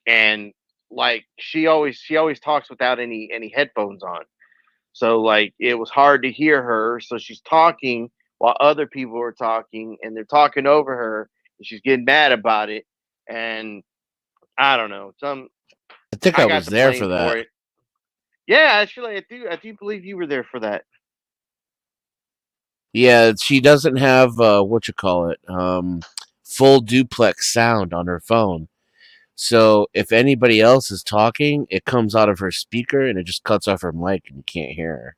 and like she always talks without any headphones on. So like it was hard to hear her. So she's talking while other people are talking, and they're talking over her, and she's getting mad about it. And I don't know. I think I I got was the there blame for that. it. Yeah, actually, I do believe you were there for that. Yeah, she doesn't have what you call it, full duplex sound on her phone. So if anybody else is talking, it comes out of her speaker and it just cuts off her mic and you can't hear her.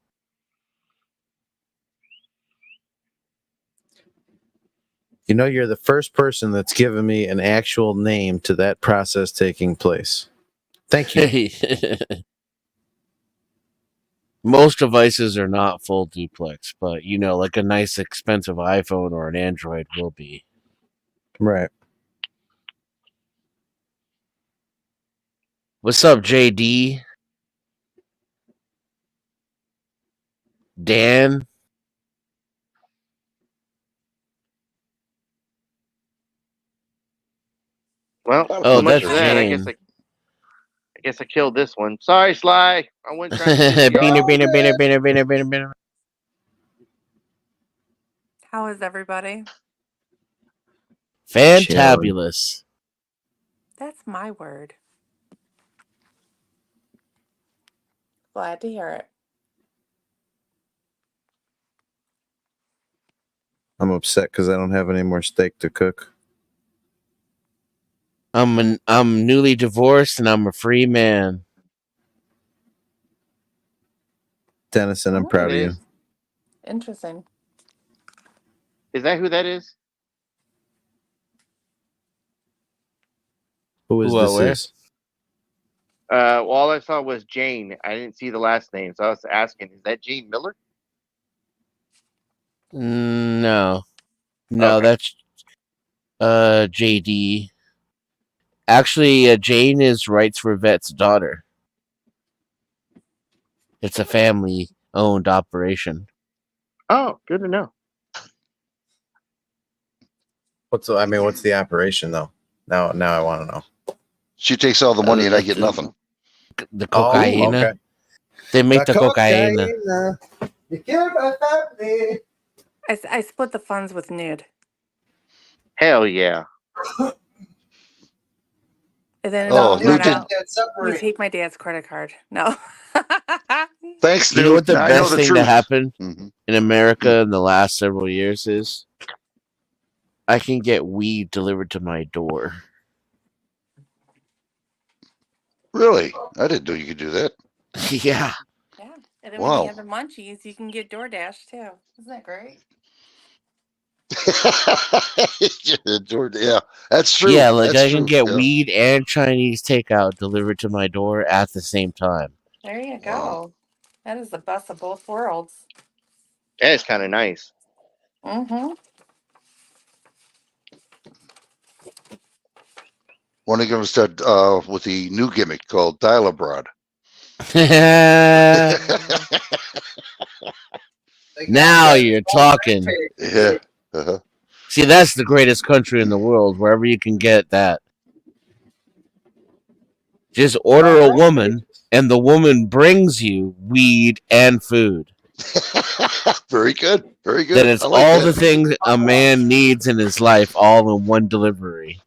You know, you're the first person that's given me an actual name to that process taking place. Thank you. Most devices are not full duplex, but you know, like a nice expensive iPhone or an Android will be. Right. What's up, JD? Dan? Well, Oh, so much that's for that. Jane. I guess I killed this one. Sorry, Sly. I wasn't trying to piss you off. Beaner. How is everybody? Fantabulous. That's my word. Glad to hear it. I'm upset because I don't have any more steak to cook. I'm newly divorced and I'm a free man. Dennison, I'm proud of you. Interesting. Is that who that is? Who is Who, this where? is? Well, all I saw was Jane. I didn't see the last name, so I was asking, is that Jane Miller? No. No, Okay. that's JD. Actually, Jane is Rights for Vet's daughter. It's a family owned operation. Oh, good to know. What's the operation though? Now I want to know. She takes all the money and I get nothing. The cocaine. okay. They make the cocaine. You give a family. I split the funds with Nude. Hell yeah. And then it Oh, all Nude got did- out. We take my dad's credit card. No. Thanks, You know dude. what the Now I know best the thing truth. that happened Mhm. in America in the last several years is? I can get weed delivered to my door. Really? I didn't know you could do that. Yeah. Yeah. And then when Wow. you have the munchies, you can get DoorDash too. Isn't that great? Yeah, that's true. Yeah, like That's I can true. get Yeah. weed and Chinese takeout delivered to my door at the same time. There you go. Wow. That is the best of both worlds. That is kind of nice. Mm-hmm. When are you going to start with the new gimmick called Dial Abroad? Now you're talking. Yeah. Uh-huh. See, that's the greatest country in the world, wherever you can get that. Just order a woman, and the woman brings you weed and food. Very good. Very good. Then it's I like all that. the things a man needs in his life, all in one delivery.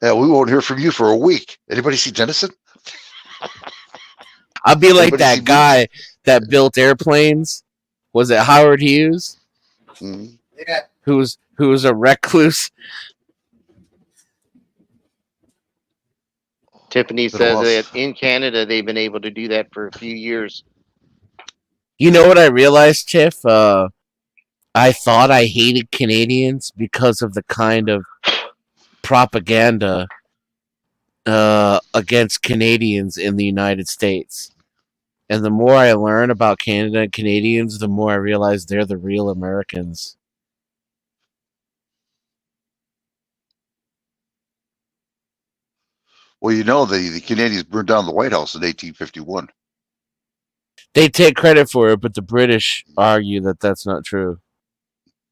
Yeah, we won't hear from you for a week. Anybody see Dennison? I'll be like Anybody see that me? guy that built airplanes. Was it Howard Hughes? Mhm. Yeah. Who's a recluse? Tiffany Been a says while. that in Canada they've been able to do that for a few years. You know what I realized, Tiff? I thought I hated Canadians because of the kind of propaganda against Canadians in the United States. And the more I learn about Canada and Canadians, the more I realize they're the real Americans. Well, you know, the Canadians burned down the White House in 1851. They take credit for it, but the British argue that that's not true.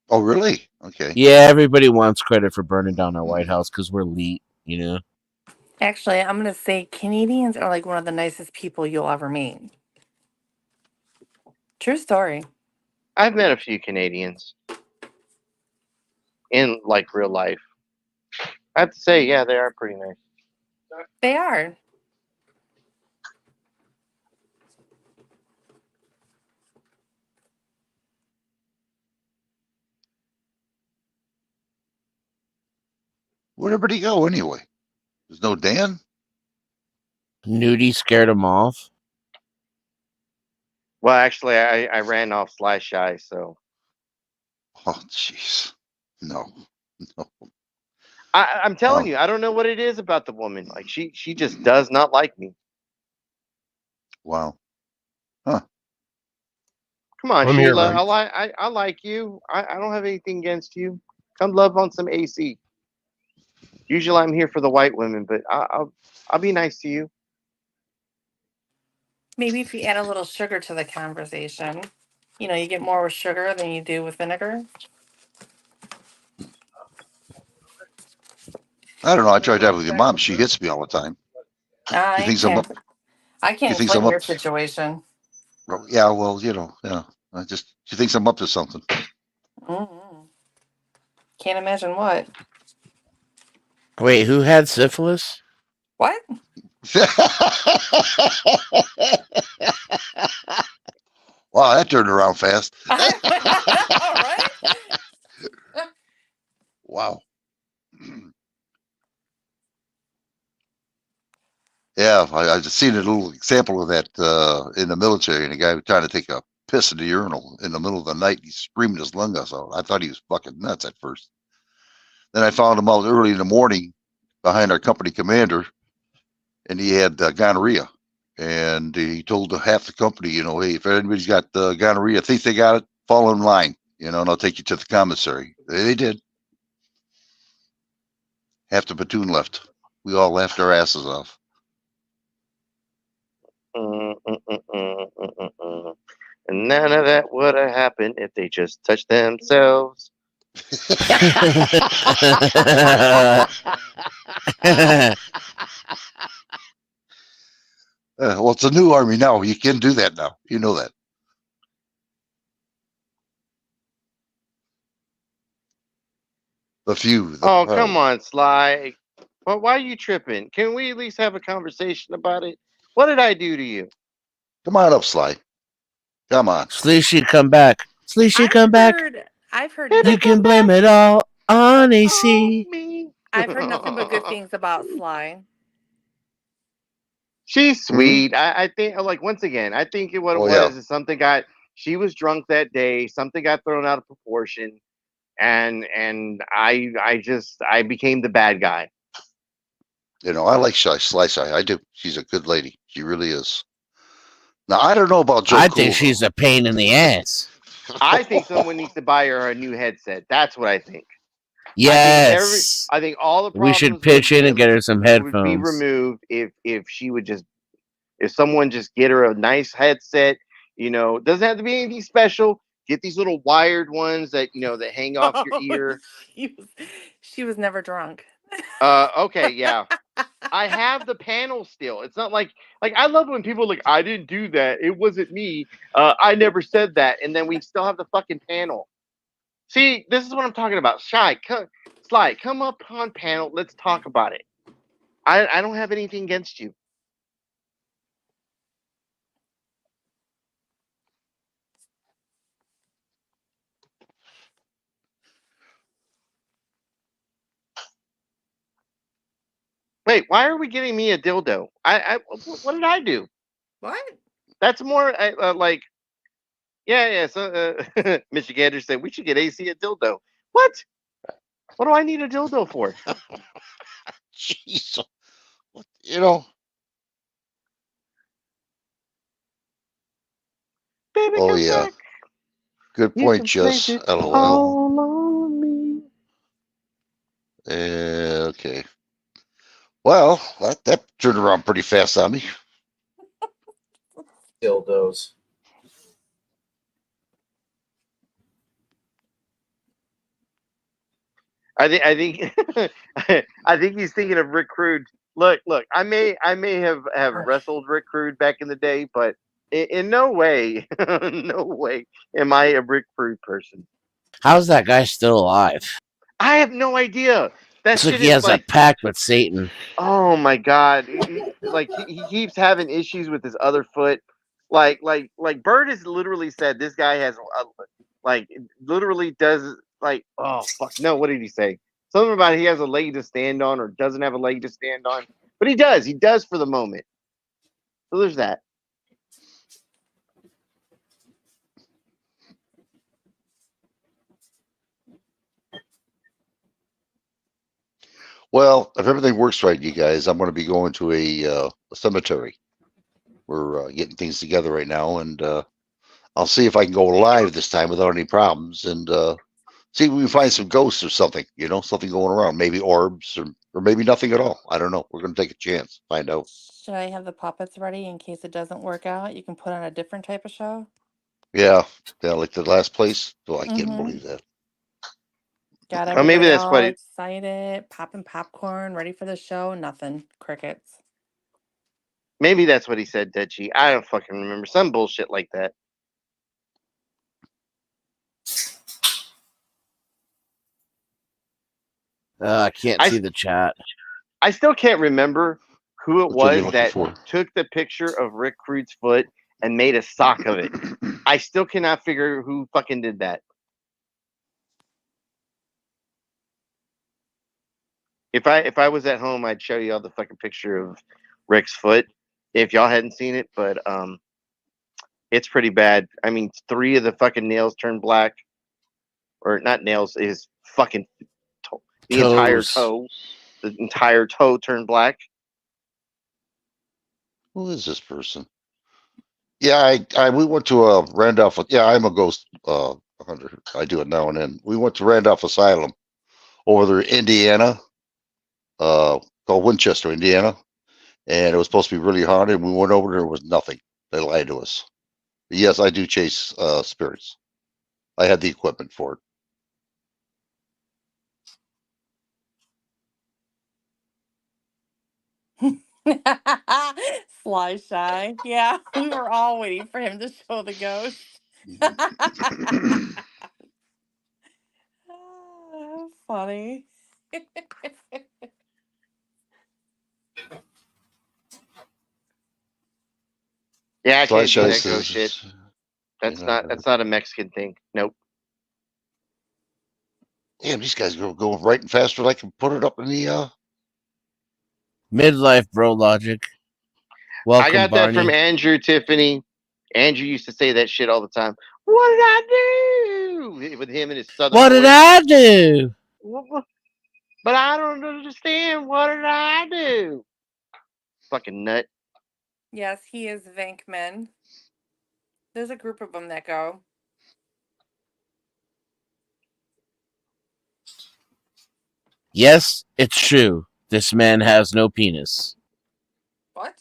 Oh, really? Okay. Yeah, everybody wants credit for burning down our White House because we're elite. you know. Actually, I'm going to say Canadians are like one of the nicest people you'll ever meet. True story. I've met a few Canadians in like real life. I have to say, yeah, they are pretty nice. They are. Where'd everybody go anyway? There's no Dan? Nudie scared him off. Well, actually, I ran off Shy, so Oh, jeez. No. No. I'm telling you, I don't know what it is about the woman. Like she just does not like me. Wow. Huh. Come on, I'm here, Sheila. man. I like you. I don't have anything against you. Come love on some AC. Usually I'm here for the white women, but I'll be nice to you. Maybe if you add a little sugar to the conversation, you know, you get more with sugar than you do with vinegar. I don't know. I tried that with your mom. She hits me all the time. She I thinks I'm up. can't. I She can't thinks I'm explain your up. situation. Yeah, well, yeah. She thinks I'm up to something. Mm-hmm. Can't imagine what. Wait, who had syphilis? What? Wow, that turned around fast. All right. Wow. Yeah, I've seen a little example of that in the military, and a guy was trying to take a piss in the urinal in the middle of the night. He's screaming his lungs out. I thought he was fucking nuts at first. Then I found him out early in the morning behind our company commander, and he had gonorrhea. And he told half the company, hey, if anybody's got gonorrhea, think they got it, fall in line, and I'll take you to the commissary. They did. Half the platoon left. We all laughed our asses off. And none of that would have happened if they just touched themselves. Well, it's a new army now. You can do that now. You know that. The few. Oh, come on, Sly. Well, why are you tripping? Can we at least have a conversation about it? What did I do to you? Come on up, Sly. Come on. Sleeshy, come back. Sleeshy, come back. I've heard You can blame it all on AC. I've heard nothing but good things about Sly. She's sweet. I think, like, once again, I think what it was is she was drunk that day. Something got thrown out of proportion, and I became the bad guy. I like Sly. I do. She's a good lady. She really is. Now, I don't know about Joe. I think she's a pain in the ass. I think someone needs to buy her a new headset. That's what I think. Yes. I think all the we problems should pitch in and get her some headphones. would be removed if she would if someone just get her a nice headset. Doesn't have to be anything special. Get these little wired ones that that hang off your ear. She was never drunk. Okay, yeah. I have the panel still. It's not like I love when people are like, I didn't do that. It wasn't me. I never said that. And then we still have the fucking panel. See, this is what I'm talking about. Sly, come up on panel. Let's talk about it. I don't have anything against you. Wait, why are we getting me a dildo? What did I do? What? That's more like, yeah. So Michigander said we should get AC a dildo. What? What do I need a dildo for? Jeez. Baby, oh come yeah. back. Good point, Jess. LOL. All on me. Okay. Well, that turned around pretty fast on me. Dildos. I think I think he's thinking of Rick Rude. Look. I may have wrestled Rick Rude back in the day, but in no way, no way am I a Rick Rude person. How's that guy still alive? I have no idea. That It's like shit he is has a like, pact with Satan. oh my god, he keeps having issues with his other foot. Like Bird has literally said this guy has like literally does like, oh fuck no, what did he say? Something about he has a leg to stand on or doesn't have a leg to stand on, but he does for the moment. So there's that. Well, if everything works right, you guys, I'm going to be going to a cemetery. We're getting things together right now, and I'll see if I can go live this time without any problems, and see if we can find some ghosts or something. Something going around, maybe orbs or maybe nothing at all. I don't know. We're going to take a chance, find out. Should I have the puppets ready in case it doesn't work out? You can put on a different type of show. Yeah, like the last place. Oh, I can't Mm-hmm. believe that. Got Or maybe everybody that's all what it. excited, popping popcorn, ready for the show. Nothing. Crickets. Maybe that's what he said, Deadchi. I don't fucking remember. Some bullshit like that. I can't see the chat. I still can't remember who it That's what you're was looking that for. took the picture of Rick Rude's foot and made a sock of it. I still cannot figure who fucking did that. If I was at home, I'd show you all the fucking picture of Rick's foot if y'all hadn't seen it, but it's pretty bad. I mean, 3 of the fucking nails turned black, or not nails, is fucking the entire toe. The entire toe turned black. Who is this person? Yeah, we went to Randolph. Yeah, I'm a ghost hunter. I do it now and then. We went to Randolph Asylum over there in Indiana, called Winchester, Indiana, and it was supposed to be really haunted. We went over there, there was nothing. They lied to us. But yes, I do chase spirits. I had the equipment for it. Sly Shy. Yeah, we were all waiting for him to show the ghost. Funny. Yeah, I can't do Shy that says- ghost shit. That's not a Mexican thing. Nope. Damn, these guys are going right and faster than I can put it up in the Midlife bro logic. Welcome, I got that Barney. from Andrew Tiffany. Andrew used to say that shit all the time. What did I do? With him and his southern What did voice. I do? But I don't understand. What did I do? Fucking nut. Yes, he is Venkman. There's a group of them that go. Yes, it's true. This man has no penis. What?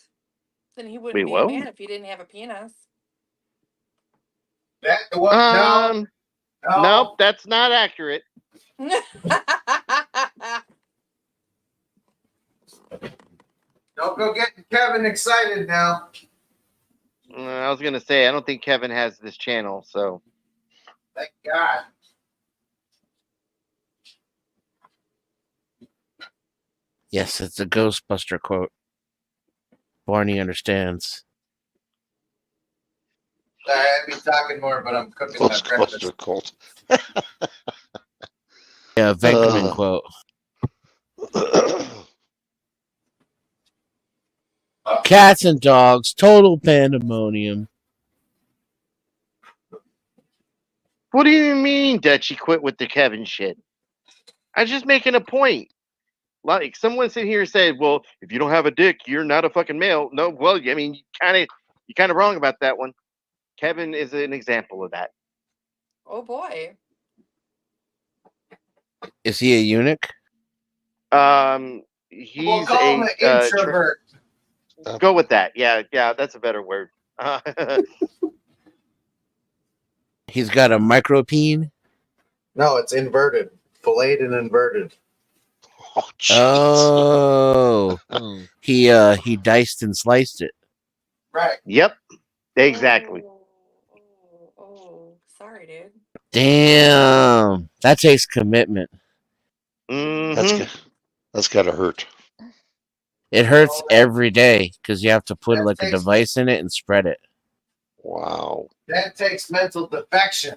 Then he wouldn't Wait, be what? a man if he didn't have a penis. No. Nope, that's not accurate. Don't go getting Kevin excited now. I was gonna say I don't think Kevin has this channel, so Thank God. Yes, it's a Ghostbuster quote. Barney understands. Sorry, I'd be talking more, but I'm cooking my breakfast. Ghostbuster cult. Yeah, Venkman quote. Cats and dogs, total pandemonium. what do you mean Dutchie quit with the Kevin shit? I'm just making a point. Like someone sitting here said, well, if you don't have a dick, you're not a fucking male. No, well, I mean you're kinda wrong about that one. Kevin is an example of that. Oh boy. Is he a eunuch? He's We'll call him an introvert. Go with that. Yeah, that's a better word. He's got a micropene? No, it's inverted. filleted and inverted. Oh, jeez. Oh, he diced and sliced it. Right. Yep. Exactly. Oh, sorry, dude. Damn, that takes commitment. That's Hmm. good. That's gotta hurt. It hurts every day because you have to put That like a takes- device in it and spread it. Wow. That takes mental defection.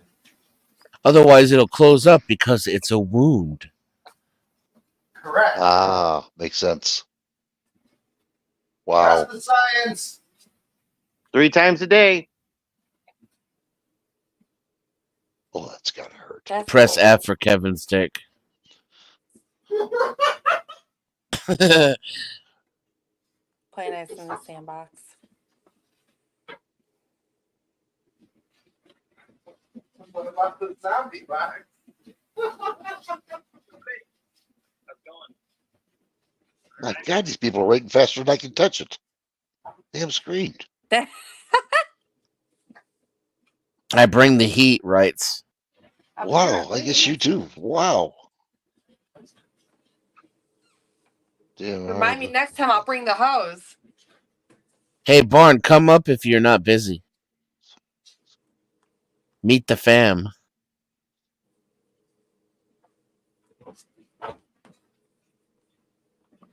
Otherwise, it'll close up because it's a wound. Correct. Ah, makes sense. Wow. Trust the science. 3 times a day. Oh, that's gotta hurt. That's Press cool. F for Kevin's dick. Play nice in the sandbox. What about the zombie box? My God, these people are writing faster than I can touch it. Damn screen. I bring the heat, writes. Wow, I guess you do. Wow. Damn. Remind me next time I'll bring the hose. Hey, Barn, come up if you're not busy. Meet the fam.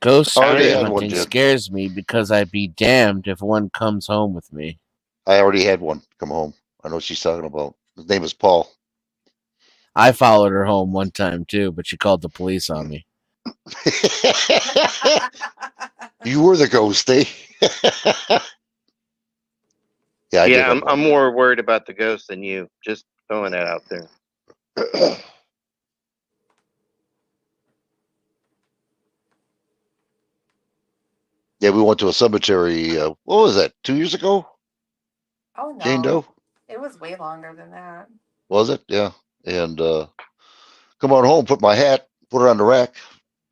Ghost Already spirit had one, hunting dude. scares me because I'd be damned if one comes home with me. I already had one come home. I know what she's talking about. His name is Paul. I followed her home one time too, but she called the police on me. You were the ghost, eh? Yeah, I did Yeah, have I'm one. more worried about the ghost than you. Just throwing that out there. Yeah, we went to a cemetery. What was that? 2 years ago? Oh no. Jane Doe? It was way longer than that. Was it? Yeah. And come on home, put my hat, put it on the rack,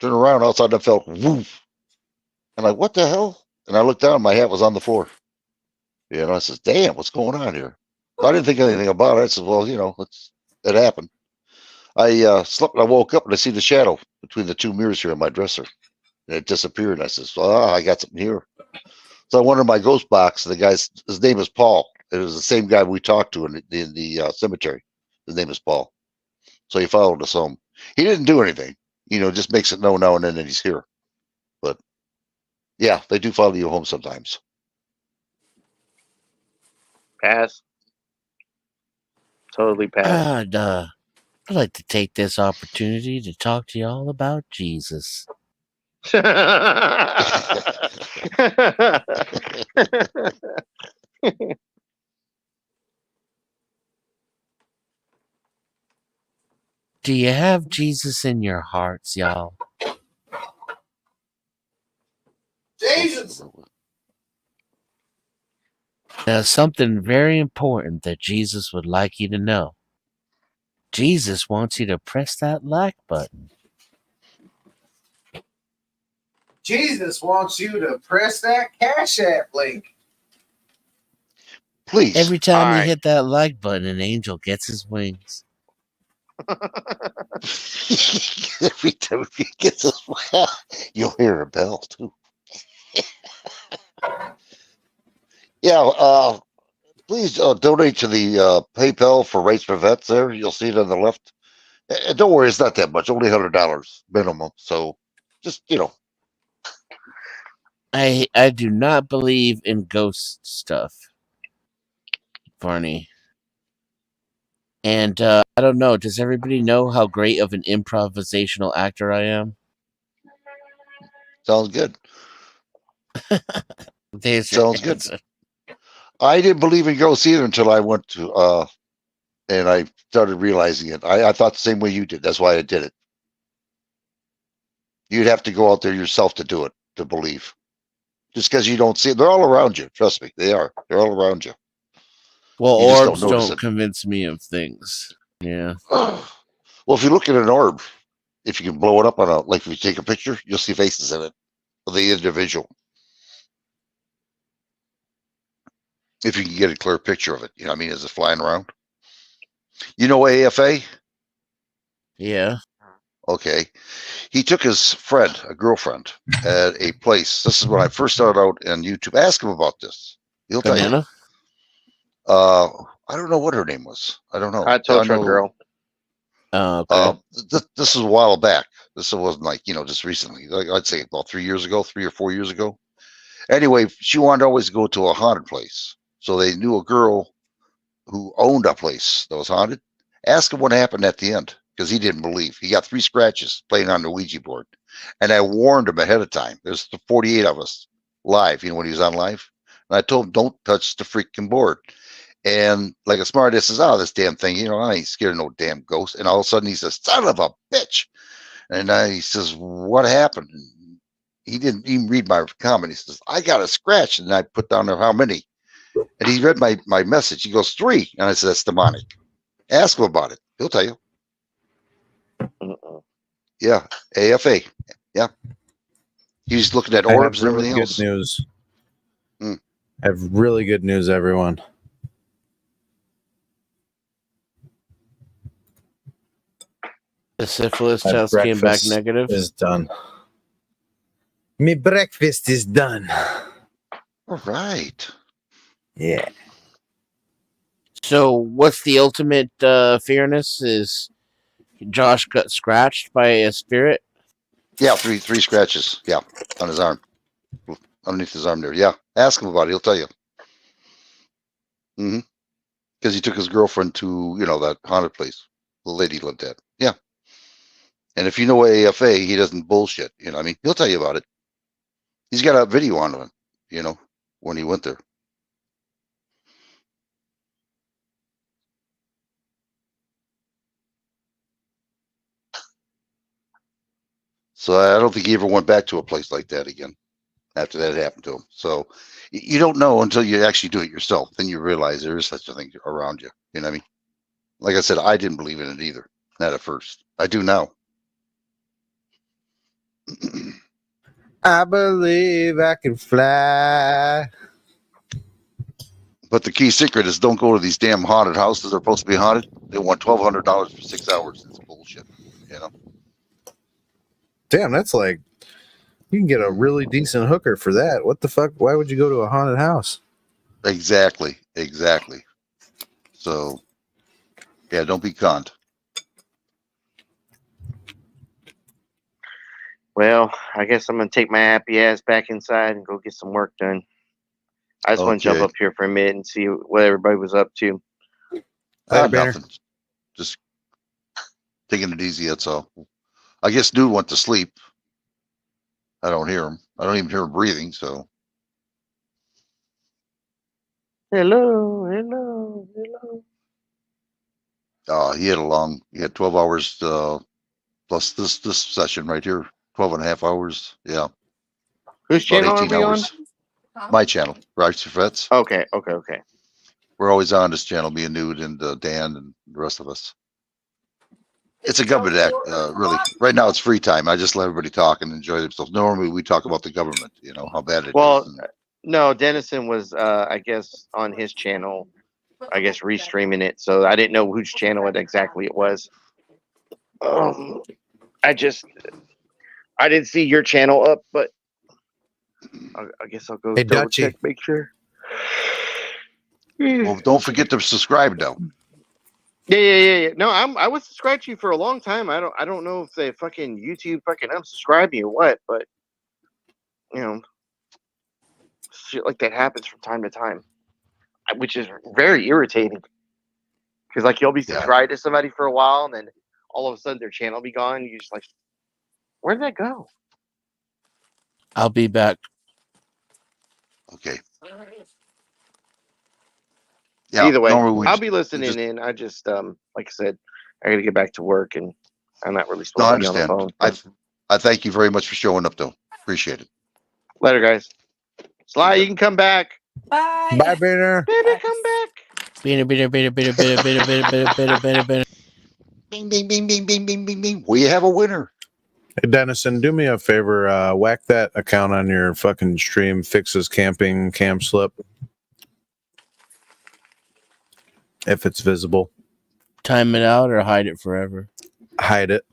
turn around outside, and I felt woof. I'm like, what the hell? And I looked down, my hat was on the floor. You know, I says, damn, what's going on here? So I didn't think anything about it. I said, well, you know, it happened. I slept and I woke up and I see the shadow between the two mirrors here in my dresser. And it disappeared. And I says, I got something here. So I went in my ghost box. And his name is Paul. It was the same guy we talked to in the cemetery. His name is Paul. So he followed us home. He didn't do anything, you know, just makes it known now and then that he's here. But yeah, they do follow you home sometimes. Pass. Totally pass. I'd like to take this opportunity to talk to y'all about Jesus. Do you have Jesus in your hearts, y'all? Jesus. There's something very important that Jesus would like you to know. Jesus wants you to press that like button. Jesus wants you to press that Cash App link. Please. Every time All you right. hit that like button, an angel gets his wings. Every time he gets this, you'll hear a bell too. Yeah, please donate to the PayPal for Rates for Vets there. You'll see it on the left. And don't worry, it's not that much, only $100 minimum. So just, you know. I do not believe in ghost stuff, Barney. And I don't know, does everybody know how great of an improvisational actor I am? Sounds good. There's your Sounds good. answer. I didn't believe in ghosts either until I went to, and I started realizing it. I thought the same way you did. That's why I did it. You'd have to go out there yourself to do it, to believe. Just because you don't see it. They're all around you. Trust me, they are. They're all around you. Well, You just orbs don't notice don't it. convince me of things. Yeah. Well, if you look at an orb, if you can blow it up on like if you take a picture, you'll see faces in it of the individual. If you can get a clear picture of it, you know what I mean, as it's flying around. You know AFA? Yeah. Okay. He took his friend, a girlfriend, at a place. This is when I first started out on YouTube. Ask him about this. He'll tell you. Banana. I don't know what her name was. I don't know. Hot tow I truck know. girl. Okay. This is a while back. This wasn't like, just recently. Like I'd say about 3 years ago, 3 or 4 years ago. Anyway, she wanted to always go to a haunted place. So they knew a girl who owned a place that was haunted. Ask him what happened at the end, because he didn't believe. He got 3 scratches playing on the Ouija board. And I warned him ahead of time. There's the 48 of us live, when he was on live. And I told him, don't touch the freaking board. And like a smart ass says, oh, this damn thing, I ain't scared of no damn ghost. And all of a sudden he says, son of a bitch. And he says, what happened? And he didn't even read my comment. He says, I got a scratch. And I put down there how many. And he read my message. He goes, 3. And I said, that's demonic. Ask him about it. He'll tell you. Yeah. AFA. Yeah. He's looking at orbs and everything else. Good news. Hmm. I have really good news, everyone. The syphilis My test came back breakfast negative. Is done. Me breakfast is done. All right. Yeah. So, what's the ultimate fairness? Is Josh got scratched by a spirit? Yeah, three scratches. Yeah, on his arm, underneath his arm there. Yeah, ask him about it. He'll tell you. Because he took his girlfriend to that haunted place the lady lived at. Yeah. And if you know AFA, he doesn't bullshit. I mean, he'll tell you about it. He's got a video on him. When he went there. So I don't think he ever went back to a place like that again after that happened to him. So you don't know until you actually do it yourself. Then you realize there is such a thing around you. You know what I mean? Like I said, I didn't believe in it either. Not at first. I do now. I believe I can fly. But the key secret is don't go to these damn haunted houses. They're supposed to be haunted. They want $1,200 for 6 hours. It's bullshit. Damn, that's like you can get a really decent hooker for that. What the fuck? Why would you go to a haunted house? Exactly. So, yeah, don't be conned. Well, I guess I'm gonna take my happy ass back inside and go get some work done. I just want to jump Okay. up here for a minute and see what everybody was up to. Nothing. Just taking it easy. That's all. I guess Dude went to sleep. I don't hear him. I don't even hear him breathing. So Hello. he had 12 hours plus this session right here, 12 and a half hours. Yeah. Whose channel are 18 we hours. Huh? My channel, Rise to Vets. Okay. We're always on this channel, me and Nude and Dan and the rest of us. It's a government act, really. Right now, it's free time. I just let everybody talk and enjoy themselves. Normally, we talk about the government, how bad it is. Well, And no, Dennison was, I guess, on his channel, I guess, restreaming it. So I didn't know whose channel it was. I didn't see your channel up, but I guess I'll go Hey, double Dutchy. check, make sure. well, don't forget to subscribe, though. Yeah. No, I was subscribed to you for a long time. I don't know if they fucking YouTube fucking unsubscribed me or what, but shit like that happens from time to time, which is very irritating. Because like you'll be subscribed to somebody for a while, and then all of a sudden their channel be gone. And you're just like, where did that go? I'll be back. Okay. Yeah. Either way, normally I'll be listening in. I just like I said, I got to get back to work, and I'm not really No, I supposed to be on the understand. phone. I thank you very much for showing up, though. Appreciate it. Later, guys. Sly, you can come back. Bye. Bye, Banner. Baby, come back. Beaner. Bing, bing, bing, bing, bing, bing, bing, bing. We have a winner. Hey, Dennison, do me a favor. Whack that account on your fucking stream. Fixes camping cam slip. If it's visible. Time it out or hide it forever. Hide it.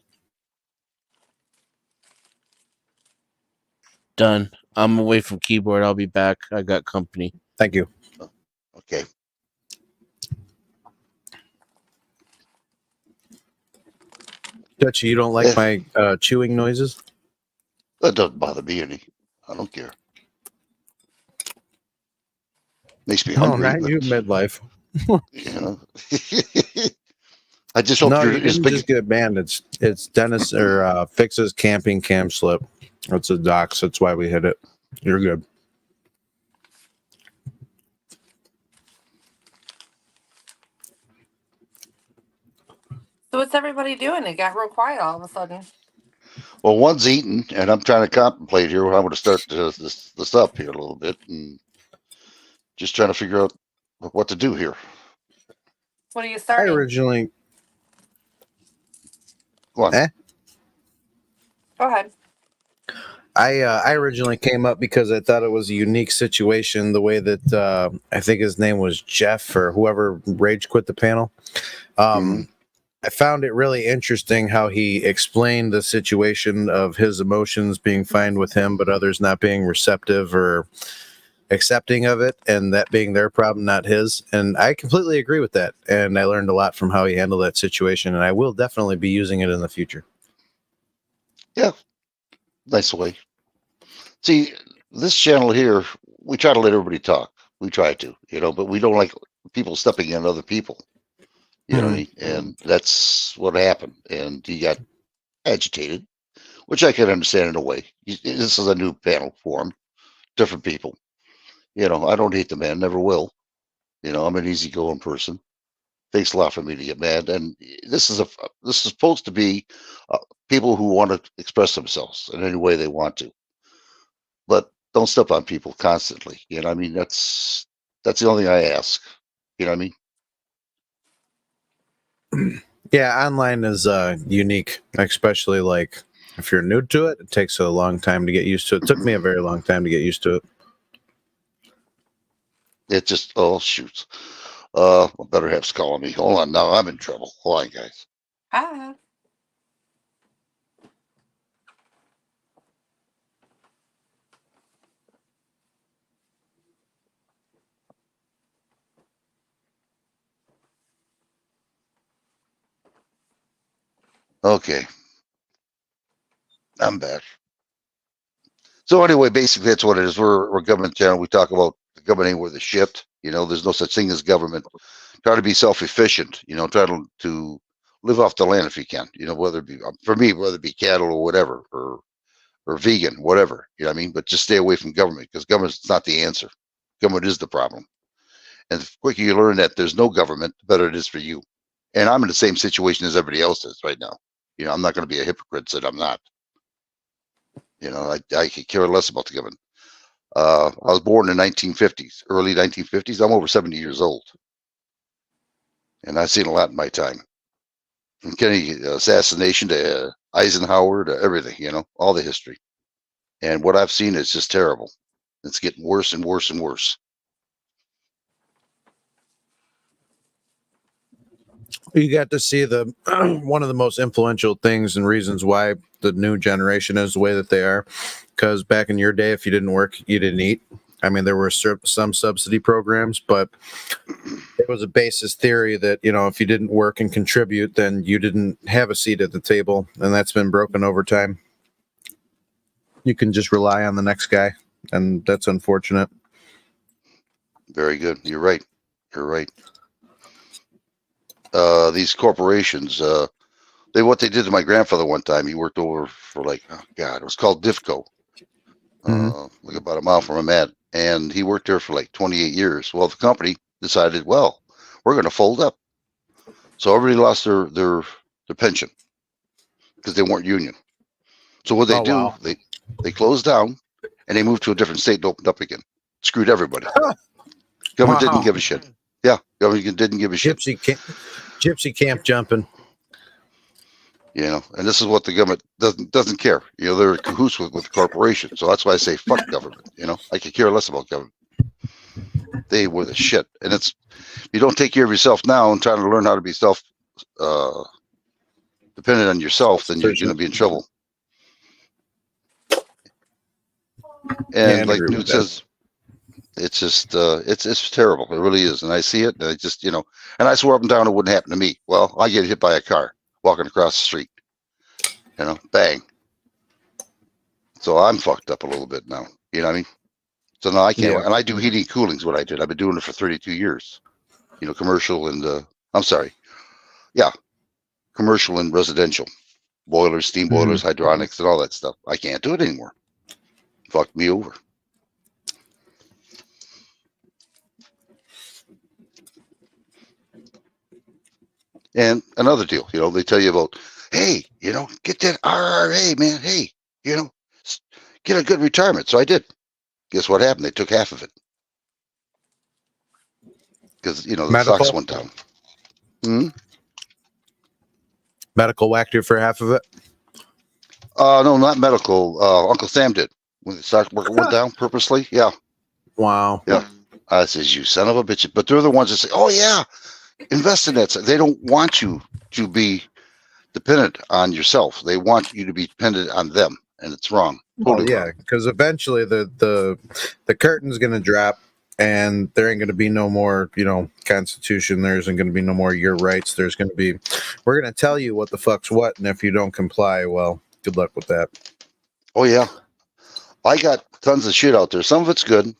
Done. I'm away from keyboard. I'll be back. I got company. Thank you. Okay. Dutchy, you don't like my chewing noises? That doesn't bother me any. I don't care. Makes me hungry. No, not but, you midlife. You know. I just hope No, you're you as didn't big. just get banned. It's Dennis or Fix's camping cam slip. It's a docs. That's why we hit it. You're good. So what's everybody doing? It got real quiet all of a sudden. Well, one's eating, and I'm trying to contemplate here. I'm going to start this up here a little bit, and just trying to figure out what to do here. What are you I starting? originally. Go on. Go ahead. I originally came up because I thought it was a unique situation. The way that I think his name was Jeff or whoever rage quit the panel. I found it really interesting how he explained the situation of his emotions being fine with him, but others not being receptive or accepting of it, and that being their problem, not his. And I completely agree with that. And I learned a lot from how he handled that situation, and I will definitely be using it in the future. Yeah, nice way. See, this channel here, we try to let everybody talk. We try to, but we don't like people stepping on other people. You know what I mean? And that's what happened. And he got agitated, which I can understand in a way. This is a new panel formed, different people. I don't hate the man, never will. I'm an easygoing person. Takes a lot for me to get mad. And this is supposed to be people who want to express themselves in any way they want to. But don't step on people constantly. I mean, that's the only thing I ask. You know what I mean? Yeah, online is unique, especially like if you're new to it. It takes a long time to get used to it. It took me a very long time to get used to it. It just shoot. Better have calling me. Hold on, now I'm in trouble. Hold on, guys. Hi. Okay. I'm back. So anyway, basically that's what it is. We're a government channel. We talk about the government ain't worth a shit. There's no such thing as government. Try to be self-efficient. Try to live off the land if you can. Whether it be for me, whether it be cattle or whatever, or vegan, whatever. You know what I mean? But just stay away from government because government's not the answer. Government is the problem. And the quicker you learn that there's no government, the better it is for you. And I'm in the same situation as everybody else is right now. I'm not going to be a hypocrite that I'm not. I could care less about the government. I was born in the 1950s, early 1950s. I'm over 70 years old. And I've seen a lot in my time. From Kennedy assassination to Eisenhower to everything, all the history. And what I've seen is just terrible. It's getting worse and worse and worse. You got to see the one of the most influential things and reasons why the new generation is the way that they are. Because back in your day, if you didn't work, you didn't eat. I mean, there were some subsidy programs, but it was a basis theory that, if you didn't work and contribute, then you didn't have a seat at the table. And that's been broken over time. You can just rely on the next guy. And that's unfortunate. Very good. You're right. You're right. These corporations, what they did to my grandfather one time, he worked over for it was called DIFCO, like about a mile from him at, and he worked there for like 28 years. Well, the company decided, well, we're going to fold up. So everybody lost their pension because they weren't union. So what they do, they closed down and they moved to a different state and opened up again. Screwed everybody. Government didn't give a shit. Yeah, government didn't give a shit. Gypsy camp jumping. And this is what the government doesn't care. They're in cahoots with the corporation. So that's why I say fuck government. I could care less about government. They were the shit. And if you don't take care of yourself now and try to learn how to be dependent on yourself, then you're going to be in trouble. And I'd like agree with Newt that. says, it's just it's terrible. It really is. And I see it, and I just and I swore up and down it wouldn't happen to me. Well, I get hit by a car walking across the street. Bang. So I'm fucked up a little bit now. You know what I mean? So now I can't. Yeah. And I do heating and cooling is what I did. I've been doing it for 32 years. Commercial and I'm sorry. Yeah, commercial and residential. Boilers, steam boilers, hydronics, and all that stuff. I can't do it anymore. Fucked me over. And another deal, they tell you about, hey, get that RRA, man. Hey, get a good retirement. So I did. Guess what happened? They took half of it because the stocks Medical. went down. Hmm? Medical whacked you for half of it. No, not medical. Uncle Sam did when the stock market went down purposely. Yeah. Wow. Yeah. I says, you son of a bitch. But they're the ones that say, oh yeah, invest in that. They don't want you to be dependent on yourself. They want you to be dependent on them, and it's wrong. Totally yeah, because eventually the curtain's going to drop, and there ain't going to be no more, Constitution. There isn't going to be no more your rights. There's going to be, we're going to tell you what the fuck's what, and if you don't comply, well, good luck with that. Oh yeah, I got tons of shit out there. Some of it's good,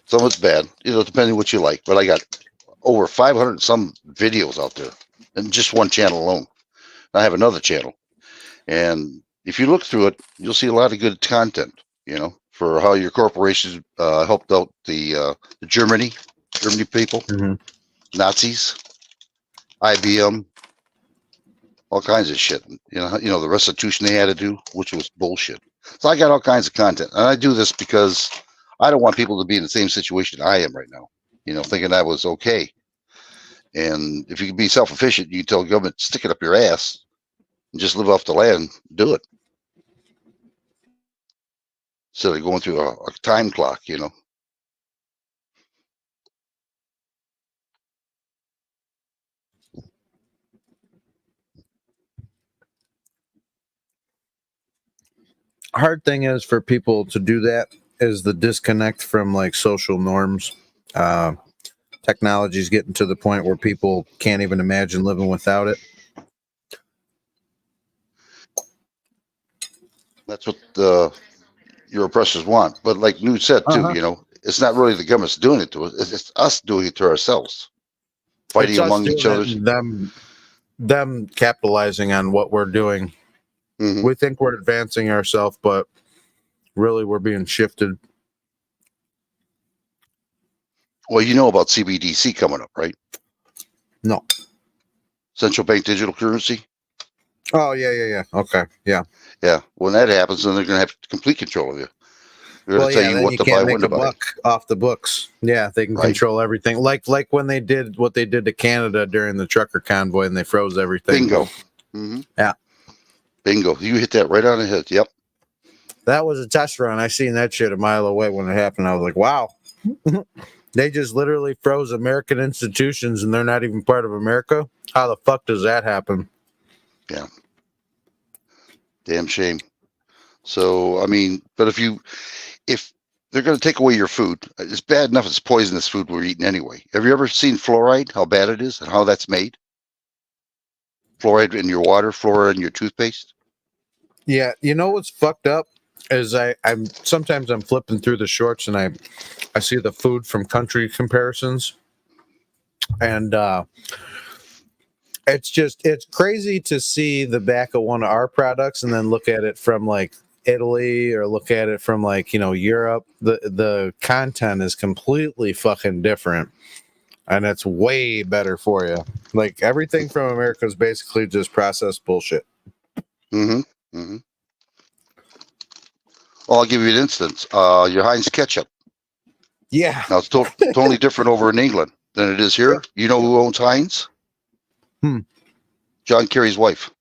some of it's bad. Depending what you like. But I got over 500 some videos out there, and just one channel alone. I have another channel, and if you look through it, you'll see a lot of good content. For how your corporations helped out the Germany people, Nazis, IBM, all kinds of shit. The restitution they had to do, which was bullshit. So I got all kinds of content, and I do this because I don't want people to be in the same situation I am right now. Thinking that was okay. And if you can be self-efficient, you can tell the government, stick it up your ass and just live off the land, do it. So they're going through a time clock, Hard thing is for people to do that is the disconnect from like social norms. Technology is getting to the point where people can't even imagine living without it. That's what your oppressors want. But like Newt said too, it's not really the government's doing it to us. It's us doing it to ourselves, fighting among each other. Them capitalizing on what we're doing. Mm-hmm. We think we're advancing ourselves, but really we're being shifted. Well, you know about CBDC coming up, right? No. Central bank digital currency. Oh, yeah. Okay, yeah. Yeah, when that happens, then they're going to have complete control of you. They're going to tell you what to buy, when to buy. Buck off the books. Yeah, they can control everything. Like when they did what they did to Canada during the trucker convoy, and they froze everything. Bingo. Mm-hmm. Yeah. Bingo. You hit that right on the head. Yep. That was a test run. I seen that shit a mile away when it happened. I was like, wow. They just literally froze American institutions, and they're not even part of America. How the fuck does that happen? Yeah. Damn shame. So, I mean, but if they're going to take away your food, it's bad enough it's poisonous food we're eating anyway. Have you ever seen fluoride, how bad it is and how that's made? Fluoride in your water, fluoride in your toothpaste? Yeah, you know what's fucked up is I'm sometimes flipping through the shorts and I see the food from country comparisons, and it's crazy to see the back of one of our products and then look at it from like Italy or look at it from like Europe. The content is completely fucking different, and it's way better for you. Like everything from America is basically just processed bullshit. Mm-hmm. Mm-hmm. Well, I'll give you an instance. Your Heinz ketchup. Yeah. Now it's totally different over in England than it is here. You know who owns Heinz? John Kerry's wife.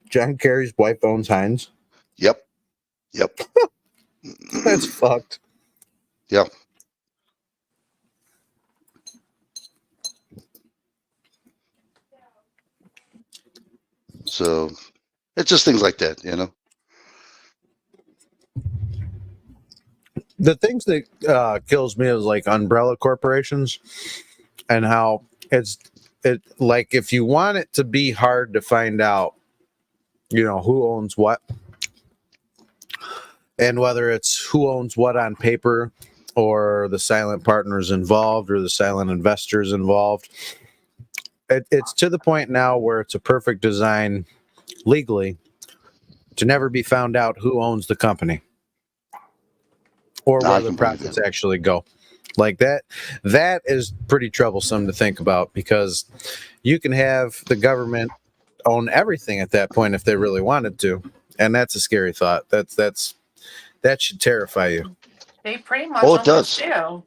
John Kerry's wife owns Heinz? Yep. That's fucked. Yep. So it's just things like that, The things that kills me is like umbrella corporations and how it like if you want it to be hard to find out, you know, who owns what and whether it's who owns what on paper or the silent partners involved or the silent investors involved. It's to the point now where it's a perfect design legally to never be found out who owns the company or I where the can believe profits that. actually go. Like that is pretty troublesome to think about because you can have the government own everything at that point if they really wanted to, and that's a scary thought. That should terrify you. They pretty much Oh, it almost does.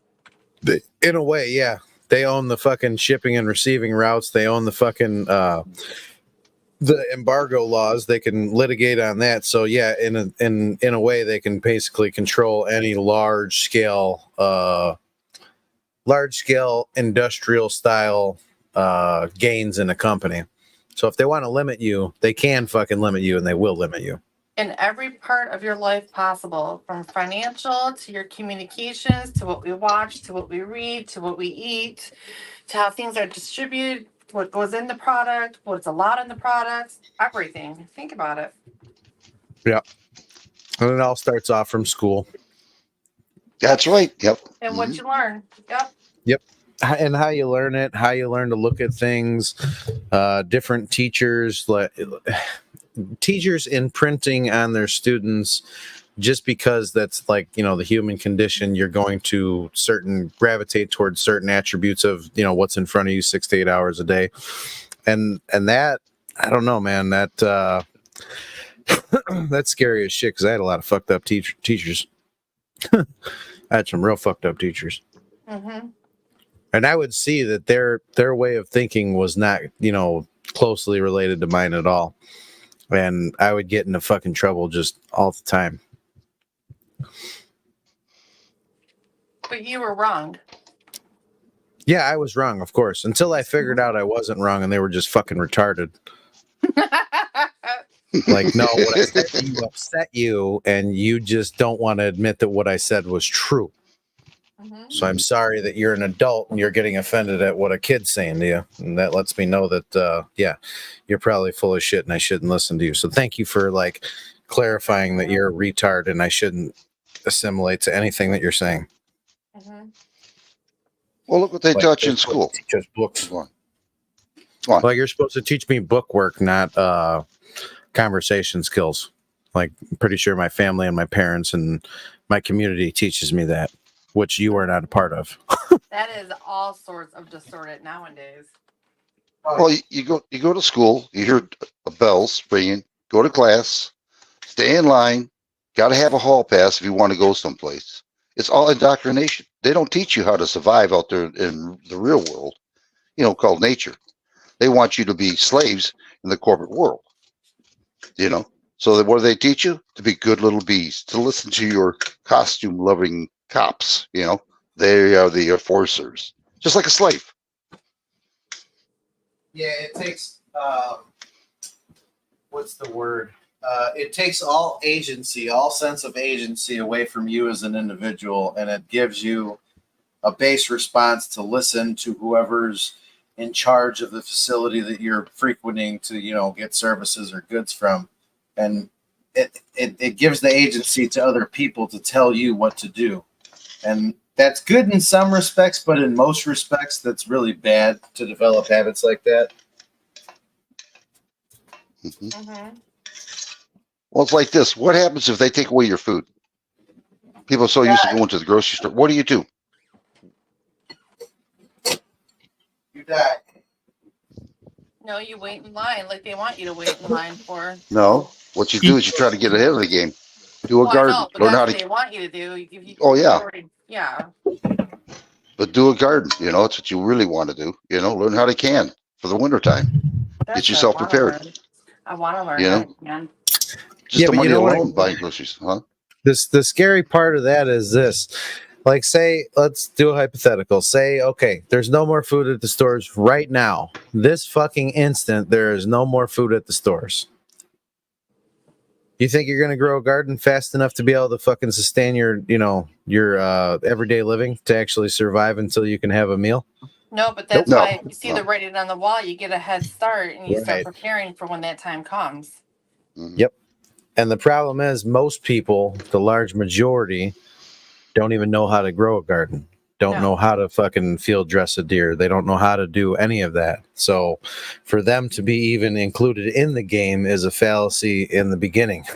do. In a way, yeah. They own the fucking shipping and receiving routes. They own the fucking the embargo laws. They can litigate on that. So yeah, in a way, they can basically control any large scale industrial style gains in a company. So if they want to limit you, they can fucking limit you, and they will limit you. In every part of your life possible, from financial to your communications, to what we watch, to what we read, to what we eat, to how things are distributed, what goes in the product, what's allowed in the products, everything. Think about it. Yeah. And it all starts off from school. That's right. Yep. And what you learn. Yep. Yep. And how you learn it, how you learn to look at things, different teachers, like teachers imprinting on their students just because that's like, you know, the human condition. You're going to gravitate towards certain attributes of, you know, what's in front of you 6 to 8 hours a day. And that, I don't know, man, that that's scary as shit because I had a lot of fucked up teachers. I had some real fucked up teachers. Mm-hmm. And I would see that their way of thinking was not, you know, closely related to mine at all. And I would get into fucking trouble just all the time. But you were wrong. Yeah, I was wrong, of course, until I figured out I wasn't wrong and they were just fucking retarded. Like, no, what I said to you upset you, and you just don't want to admit that what I said was true. Mm-hmm. So I'm sorry that you're an adult and you're getting offended at what a kid's saying to you. And that lets me know that, yeah, you're probably full of shit and I shouldn't listen to you. So thank you for like clarifying that you're a retard and I shouldn't assimilate to anything that you're saying. Mm-hmm. Well, look what they Like, taught you they're in supposed school. to teach us books. Come on. Well, you're supposed to teach me book work, not conversation skills. Like, I'm pretty sure my family and my parents and my community teaches me that, which you are not a part of. That is all sorts of distorted nowadays. Well, you go to school, you hear bells ringing, go to class, stay in line, got to have a hall pass if you want to go someplace. It's all indoctrination. They don't teach you how to survive out there in the real world, you know, called nature. They want you to be slaves in the corporate world, you know. So what do they teach you? To be good little bees, to listen to your costume-loving cops, you know. They are the enforcers, just like a slave. Yeah, it takes what's the word? It takes all agency, all sense of agency away from you as an individual, and it gives you a base response to listen to whoever's in charge of the facility that you're frequenting to, you know, get services or goods from. And it gives the agency to other people to tell you what to do. And that's good in some respects, but in most respects, that's really bad to develop habits like that. Mm-hmm. Mm-hmm. Well, it's like this. What happens if they take away your food? People are so used to going to the grocery store. What do? You die. No, you wait in line like they want you to wait in line for. No. What you do is you try to get ahead of the game. Do a Well, I garden. know, but Learn that's how what to. they want you to do. Oh, yeah. Yeah. But do a garden. You know, it's what you really want to do. You know, learn how to can for the wintertime. Get yourself prepared. I want to learn You know? how to can. Just Yeah, the but money you know what alone buying groceries, huh? The scary part of that is this. Like, say, let's do a hypothetical. Say, okay, there's no more food at the stores right now. This fucking instant, there is no more food at the stores. You think you're gonna grow a garden fast enough to be able to fucking sustain your, your everyday living to actually survive until you can have a meal? No, but Nope. that's No, why if you see the no. writing on the wall, you get a head start and you start Right. preparing for when that time comes. Mhm. Yep. And the problem is, most people, the large majority, don't even know how to grow a garden. Don't No. know how to fucking field dress a deer. They don't know how to do any of that. So, for them to be even included in the game is a fallacy in the beginning.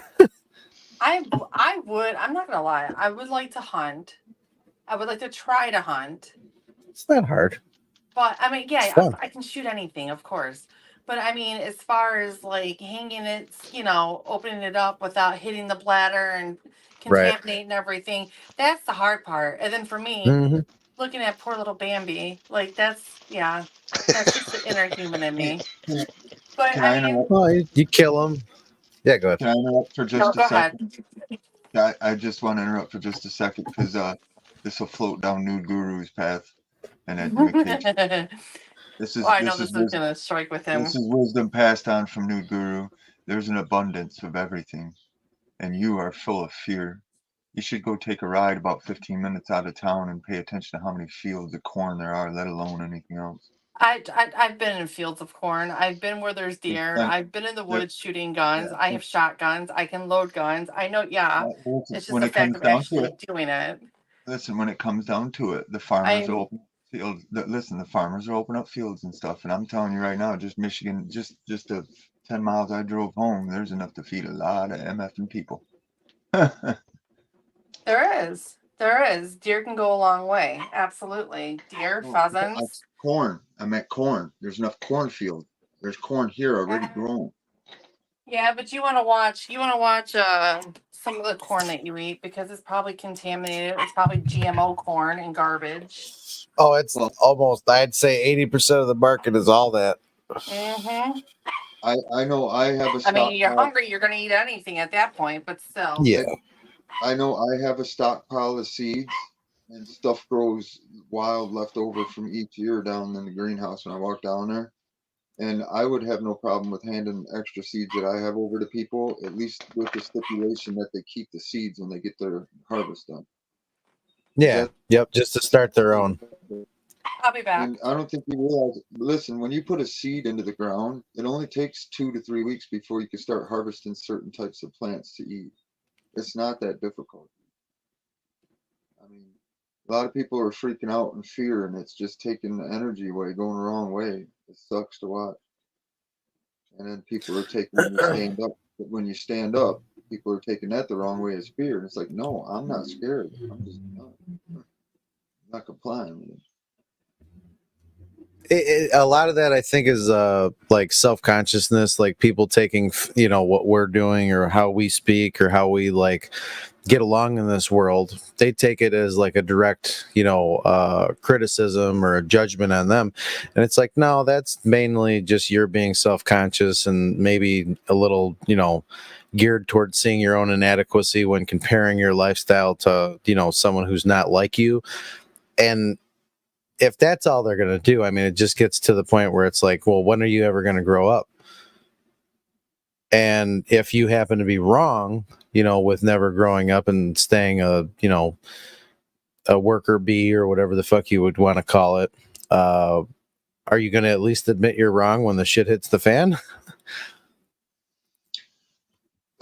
I'm not gonna lie, I would like to hunt. I would like to try to hunt. It's not hard. But I mean, It's yeah, fun. I can shoot anything, of course. But I mean, as far as like hanging it, opening it up without hitting the bladder and Right. contaminating everything, that's the hard part. And then for me, Mm-hmm. looking at poor little Bambi, like that's just the inner human in me. But Can I I mean, interrupt? Well, you kill them. Yeah, go ahead. Can I interrupt for no, just a go ahead. second? I just want to interrupt for just a second because this will float down Nude Guru's path and education. Well, This I know this this is is wis- gonna strike with this him. is wisdom passed on from Nude Guru. There's an abundance of everything, and you are full of fear. You should go take a ride about 15 minutes out of town and pay attention to how many fields of corn there are, let alone anything else. I've been in fields of corn. I've been where there's There's deer. plenty, I've been in the there, woods shooting guns. yeah. I have shotguns. I can load guns. I know, yeah. Listen, It's just when the it fact comes of down to actually it, doing it. listen, when it comes down to it, the farmers I will open fields. Listen, the farmers will open up fields and stuff. And I'm telling you right now, just Michigan, just the 10 miles I drove home, there's enough to feed a lot of MFing people. There is. There is. Deer can go a long way. Absolutely. Deer, No, pheasants. corn. I meant corn. There's enough cornfield. There's corn here already grown. Yeah, but you want to watch some of the corn that you eat because it's probably contaminated. It's probably GMO corn and garbage. Oh, it's Well, almost, I'd say 80% of the market is all that. Mm-hmm. I know I have a I mean, you're stockpile. hungry, you're gonna eat anything at that point, but still. Yeah. I know I have a stockpile of seeds and stuff grows wild left over from each year down in the greenhouse when I walk down there. And I would have no problem with handing extra seeds that I have over to people, at least with the stipulation that they keep the seeds when they get their harvest done. Yeah. Yep. Just to start their own. I'll be back. And I don't think you realize, listen, when you put a seed into the ground, it only takes 2 to 3 weeks before you can start harvesting certain types of plants to eat. It's not that difficult. I mean, a lot of people are freaking out in fear, and it's just taking the energy away, going the wrong way. It sucks to watch. And then people are taking when you stand up. But when you stand up, people are taking that the wrong way as fear. And it's like, no, I'm not scared. I'm just not complying with it. A lot of that I think is like self-consciousness, like people taking what we're doing or how we speak or how we like get along in this world. They take it as like a direct criticism or a judgment on them, and it's like, no, that's mainly just you're being self-conscious and maybe a little geared towards seeing your own inadequacy when comparing your lifestyle to someone who's not like you. And if that's all they're going to do, I mean, it just gets to the point where it's like, well, when are you ever going to grow up? And if you happen to be wrong, with never growing up and staying a worker bee or whatever the fuck you would want to call it, are you going to at least admit you're wrong when the shit hits the fan?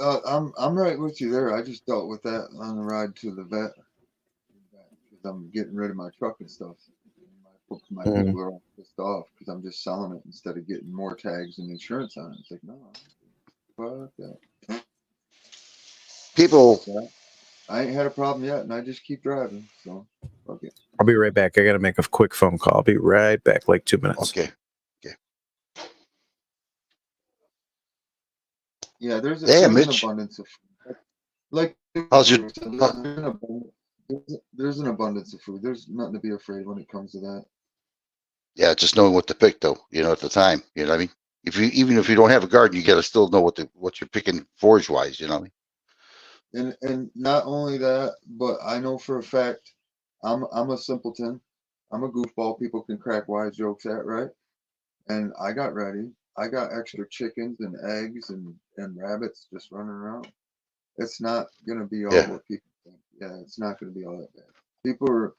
I'm right with you there. I just dealt with that on the ride to the vet because I'm getting rid of my truck and stuff. My people are all pissed off because I'm just selling it instead of getting more tags and insurance on it. It's like, no, fuck that. People, I ain't had a problem yet, and I just keep driving. So, fuck it. I'll be right back. I got to make a quick phone call. I'll be right back, like 2 minutes. okay. Yeah, there's Yeah, an Mitch. abundance of food. Like How's your? there's an abundance of food. There's nothing to be afraid when it comes to that. Yeah, just knowing what to pick, though. At the time. You know what I mean? Even if you don't have a garden, you got to still know what you're picking forage wise. You know what I mean? And not only that, but I know for a fact, I'm a simpleton. I'm a goofball. People can crack wise jokes at, right? And I got ready. I got extra chickens and eggs and rabbits just running around. It's not going to be all Yeah. what people think. Yeah, it's not going to be all that bad. People are,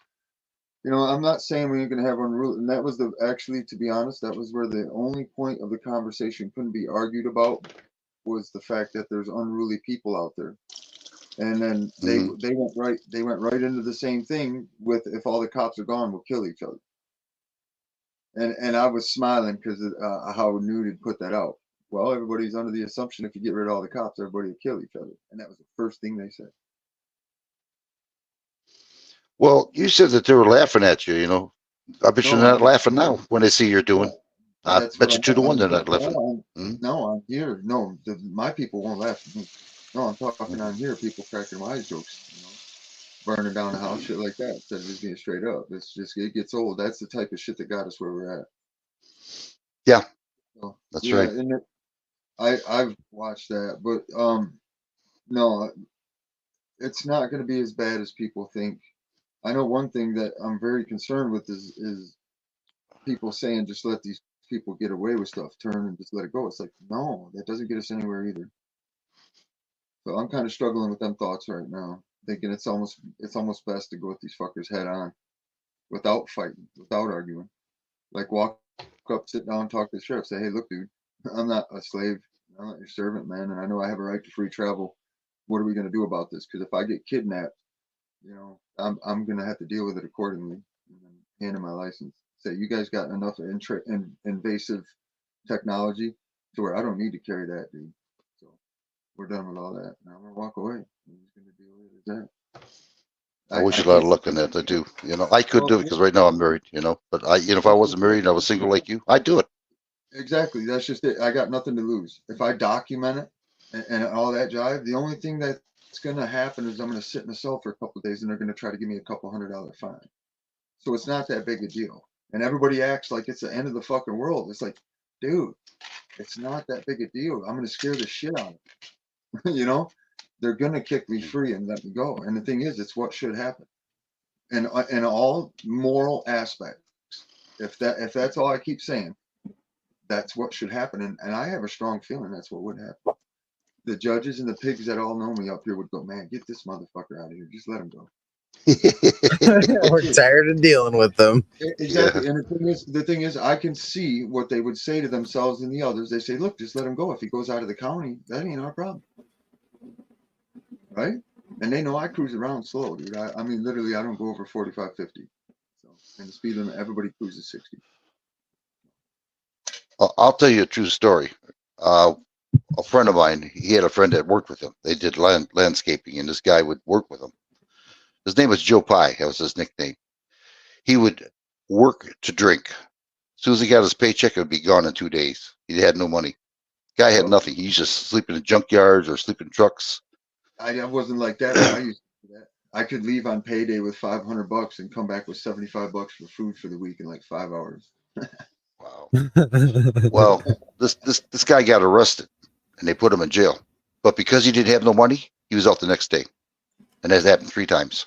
I'm not saying we ain't going to have unruly, and that was actually, to be honest, that was where the only point of the conversation couldn't be argued about, was the fact that there's unruly people out there. And then they went right into the same thing with, if all the cops are gone, we'll kill each other. And I was smiling because how Newt had put that out. Well, everybody's under the assumption if you get rid of all the cops, everybody will kill each other. And that was the first thing they said. Well, you said that they were laughing at you. I bet you're not laughing now when they see you're doing. I bet you 2 to 1 they're not laughing. No, I'm here. No, my people won't laugh at me. No, I'm talking on here. People cracking wise jokes, burning down the house, shit like that. Instead of just being straight up, it gets old. That's the type of shit that got us where we're at. Yeah, so, that's right. And I've watched that, but no, it's not going to be as bad as people think. I know one thing that I'm very concerned with is people saying just let these people get away with stuff, turn and just let it go. It's like, no, that doesn't get us anywhere either. So I'm kind of struggling with them thoughts right now, thinking it's almost best to go with these fuckers head on, without fighting, without arguing. Like walk up, sit down, talk to the sheriff, say, hey, look, dude, I'm not a slave, I'm not your servant, man, and I know I have a right to free travel. What are we gonna do about this? Because if I get kidnapped, I'm gonna have to deal with it accordingly. And then hand in my license. Say, you guys got enough invasive technology to where I don't need to carry that, dude. So we're done with all that. Now I'm gonna walk away. I'm just gonna deal with that. I wish you a lot of luck on that. I do. I could do it because right now I'm married. But if I wasn't married and I was single like you, I'd do it. Exactly. That's just it. I got nothing to lose. If I document it and all that jive, the only thing that's gonna happen is I'm gonna sit in a cell for a couple of days and they're gonna try to give me a couple $100 fine. So it's not that big a deal. And everybody acts like it's the end of the fucking world. It's like, dude, it's not that big a deal. I'm gonna scare the shit out of them. They're gonna kick me free and let me go. And the thing is, it's what should happen. And in all moral aspects, if that's all I keep saying, that's what should happen. And I have a strong feeling that's what would happen. The judges and the pigs that all know me up here would go, man, get this motherfucker out of here. Just let him go. We're tired of dealing with them. Exactly. Yeah. And the thing is, I can see what they would say to themselves and the others. They say, look, just let him go. If he goes out of the county, that ain't our problem. Right? And they know I cruise around slow, dude. I mean, literally, I don't go over 45, 50. So, and the speed limit, everybody cruises 60. I'll tell you a true story. A friend of mine, he had a friend that worked with him. They did landscaping, and this guy would work with him. His name was Joe Pie. That was his nickname. He would work to drink. As soon as he got his paycheck, it would be gone in 2 days. He had no money. Guy had nothing. He used to sleep in the junkyards or sleep in trucks. I wasn't like that. I used to do that. I could leave on payday with $500 and come back with $75 for food for the week in like 5 hours. Wow. Well, this guy got arrested and they put him in jail. But because he didn't have no money, he was out the next day. And that happened 3 times.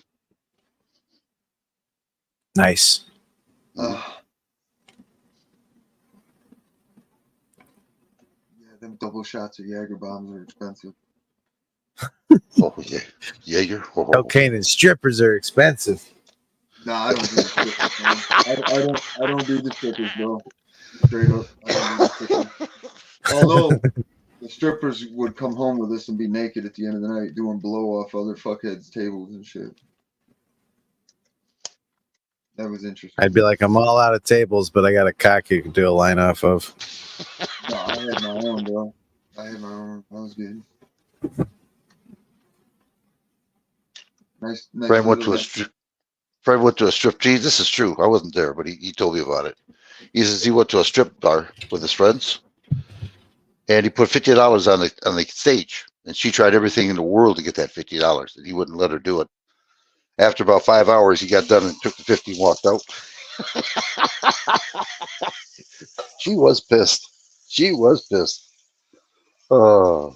Nice. Yeah, them double shots of Jaeger bombs are expensive. Oh yeah, Jaeger. Oh. Cocaine and strippers are expensive. Nah, I don't do the strippers, man. I don't do the strippers, bro. Straight up, I don't do the strippers. Although the strippers would come home with us and be naked at the end of the night doing blow off other fuckheads' tables and shit. That was interesting. I'd be like, I'm all out of tables, but I got a cock you can do a line off of. No, I had my own, bro. I had my own. That was good. Nice. Friend went to a strip. Geez, this is true. I wasn't there, but he told me about it. He says he went to a strip bar with his friends, and he put $50 on the stage, and she tried everything in the world to get that $50, and he wouldn't let her do it. After about 5 hours, he got done and took the 50 and walked out. She was pissed. Oh.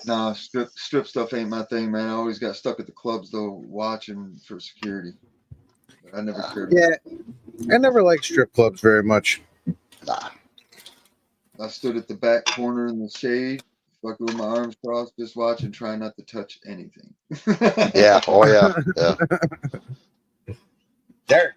Nah, strip stuff ain't my thing, man. I always got stuck at the clubs though, watching for security. But I never cared. Yeah, I never liked strip clubs very much. Nah. I stood at the back corner in the shade, fucking with my arms crossed, just watch and try not to touch anything. Yeah. Oh yeah. Yeah. Dirt.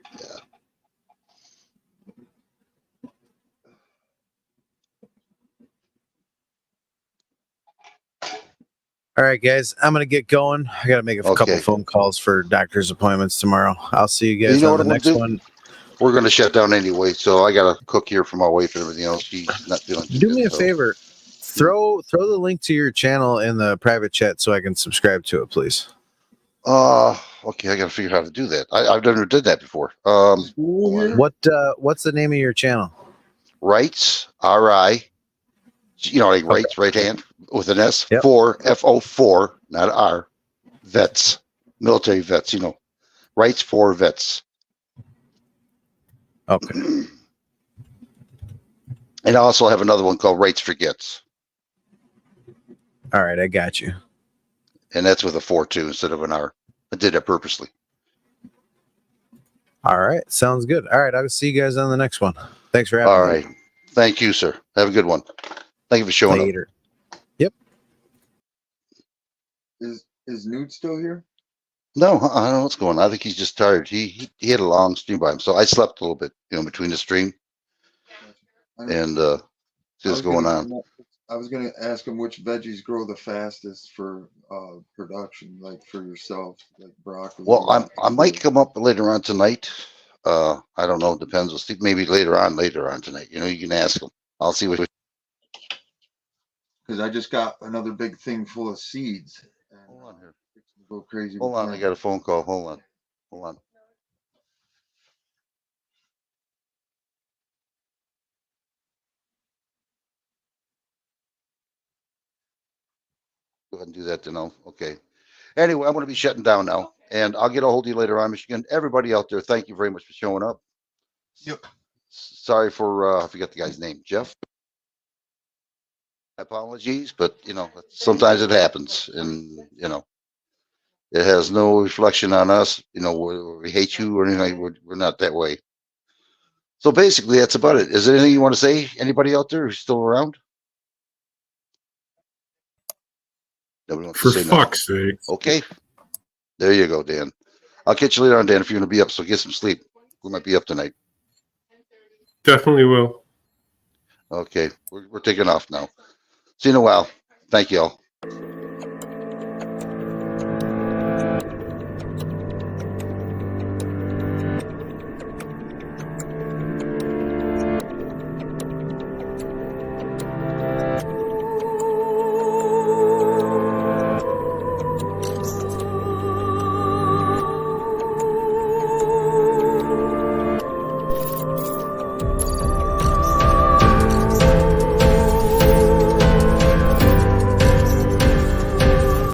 All right, guys, I'm gonna get going. I gotta make a couple Okay. phone calls for doctor's appointments tomorrow. I'll see you guys You know on what the I'm gonna next do? one. We're going to shut down anyway, so I got to cook here for my wife and everything else. She's not feeling too Do good. me a So. favor. Throw the link to your channel in the private chat so I can subscribe to it, please. Okay, I got to figure out how to do that. I've never did that before. What's the name of your channel? Rights, R-I, like Okay. rights, right hand with an S, Yep. 4, F-O-4, not R, vets, military vets, rights for vets. Okay. And I also have another one called Rights for Gets. All right, I got you. And that's with a 4 too instead of an R. I did that purposely. All right, sounds good. All right, I'll see you guys on the next one. Thanks for having All me. right. Thank you, sir. Have a good one. Thank you for showing Later. up. Yep. Is Newt still here? No, I don't know what's going on. I think he's just tired. He had a long stream by him, so I slept a little bit, between the stream and see what's going on. I was gonna ask him which veggies grow the fastest for production, like for yourself, like broccoli. Well, I might come up later on tonight. I don't know. It depends. We'll see. Maybe later on tonight. You can ask him. I'll see what. Because I just got another big thing full of seeds. And, Hold on here. Go crazy. Hold on. I got a phone call. Hold on. Go ahead and do that then. Okay. Anyway, I'm going to be shutting down now, and I'll get a hold of you later on, Michigan. Everybody out there, thank you very much for showing up. Yep. Sorry for I forget the guy's name, Jeff. Apologies, but sometimes it happens, and it has no reflection on us. We hate you or anything. We're not that way. So basically, that's about it. Is there anything you want to say? Anybody out there who's still around? Nobody wants For to say nothing. fuck's sake. Okay. There you go, Dan. I'll catch you later on, Dan, if you're going to be up. So get some sleep. We might be up tonight. Definitely will. Okay. We're taking off now. See you in a while. Thank you all.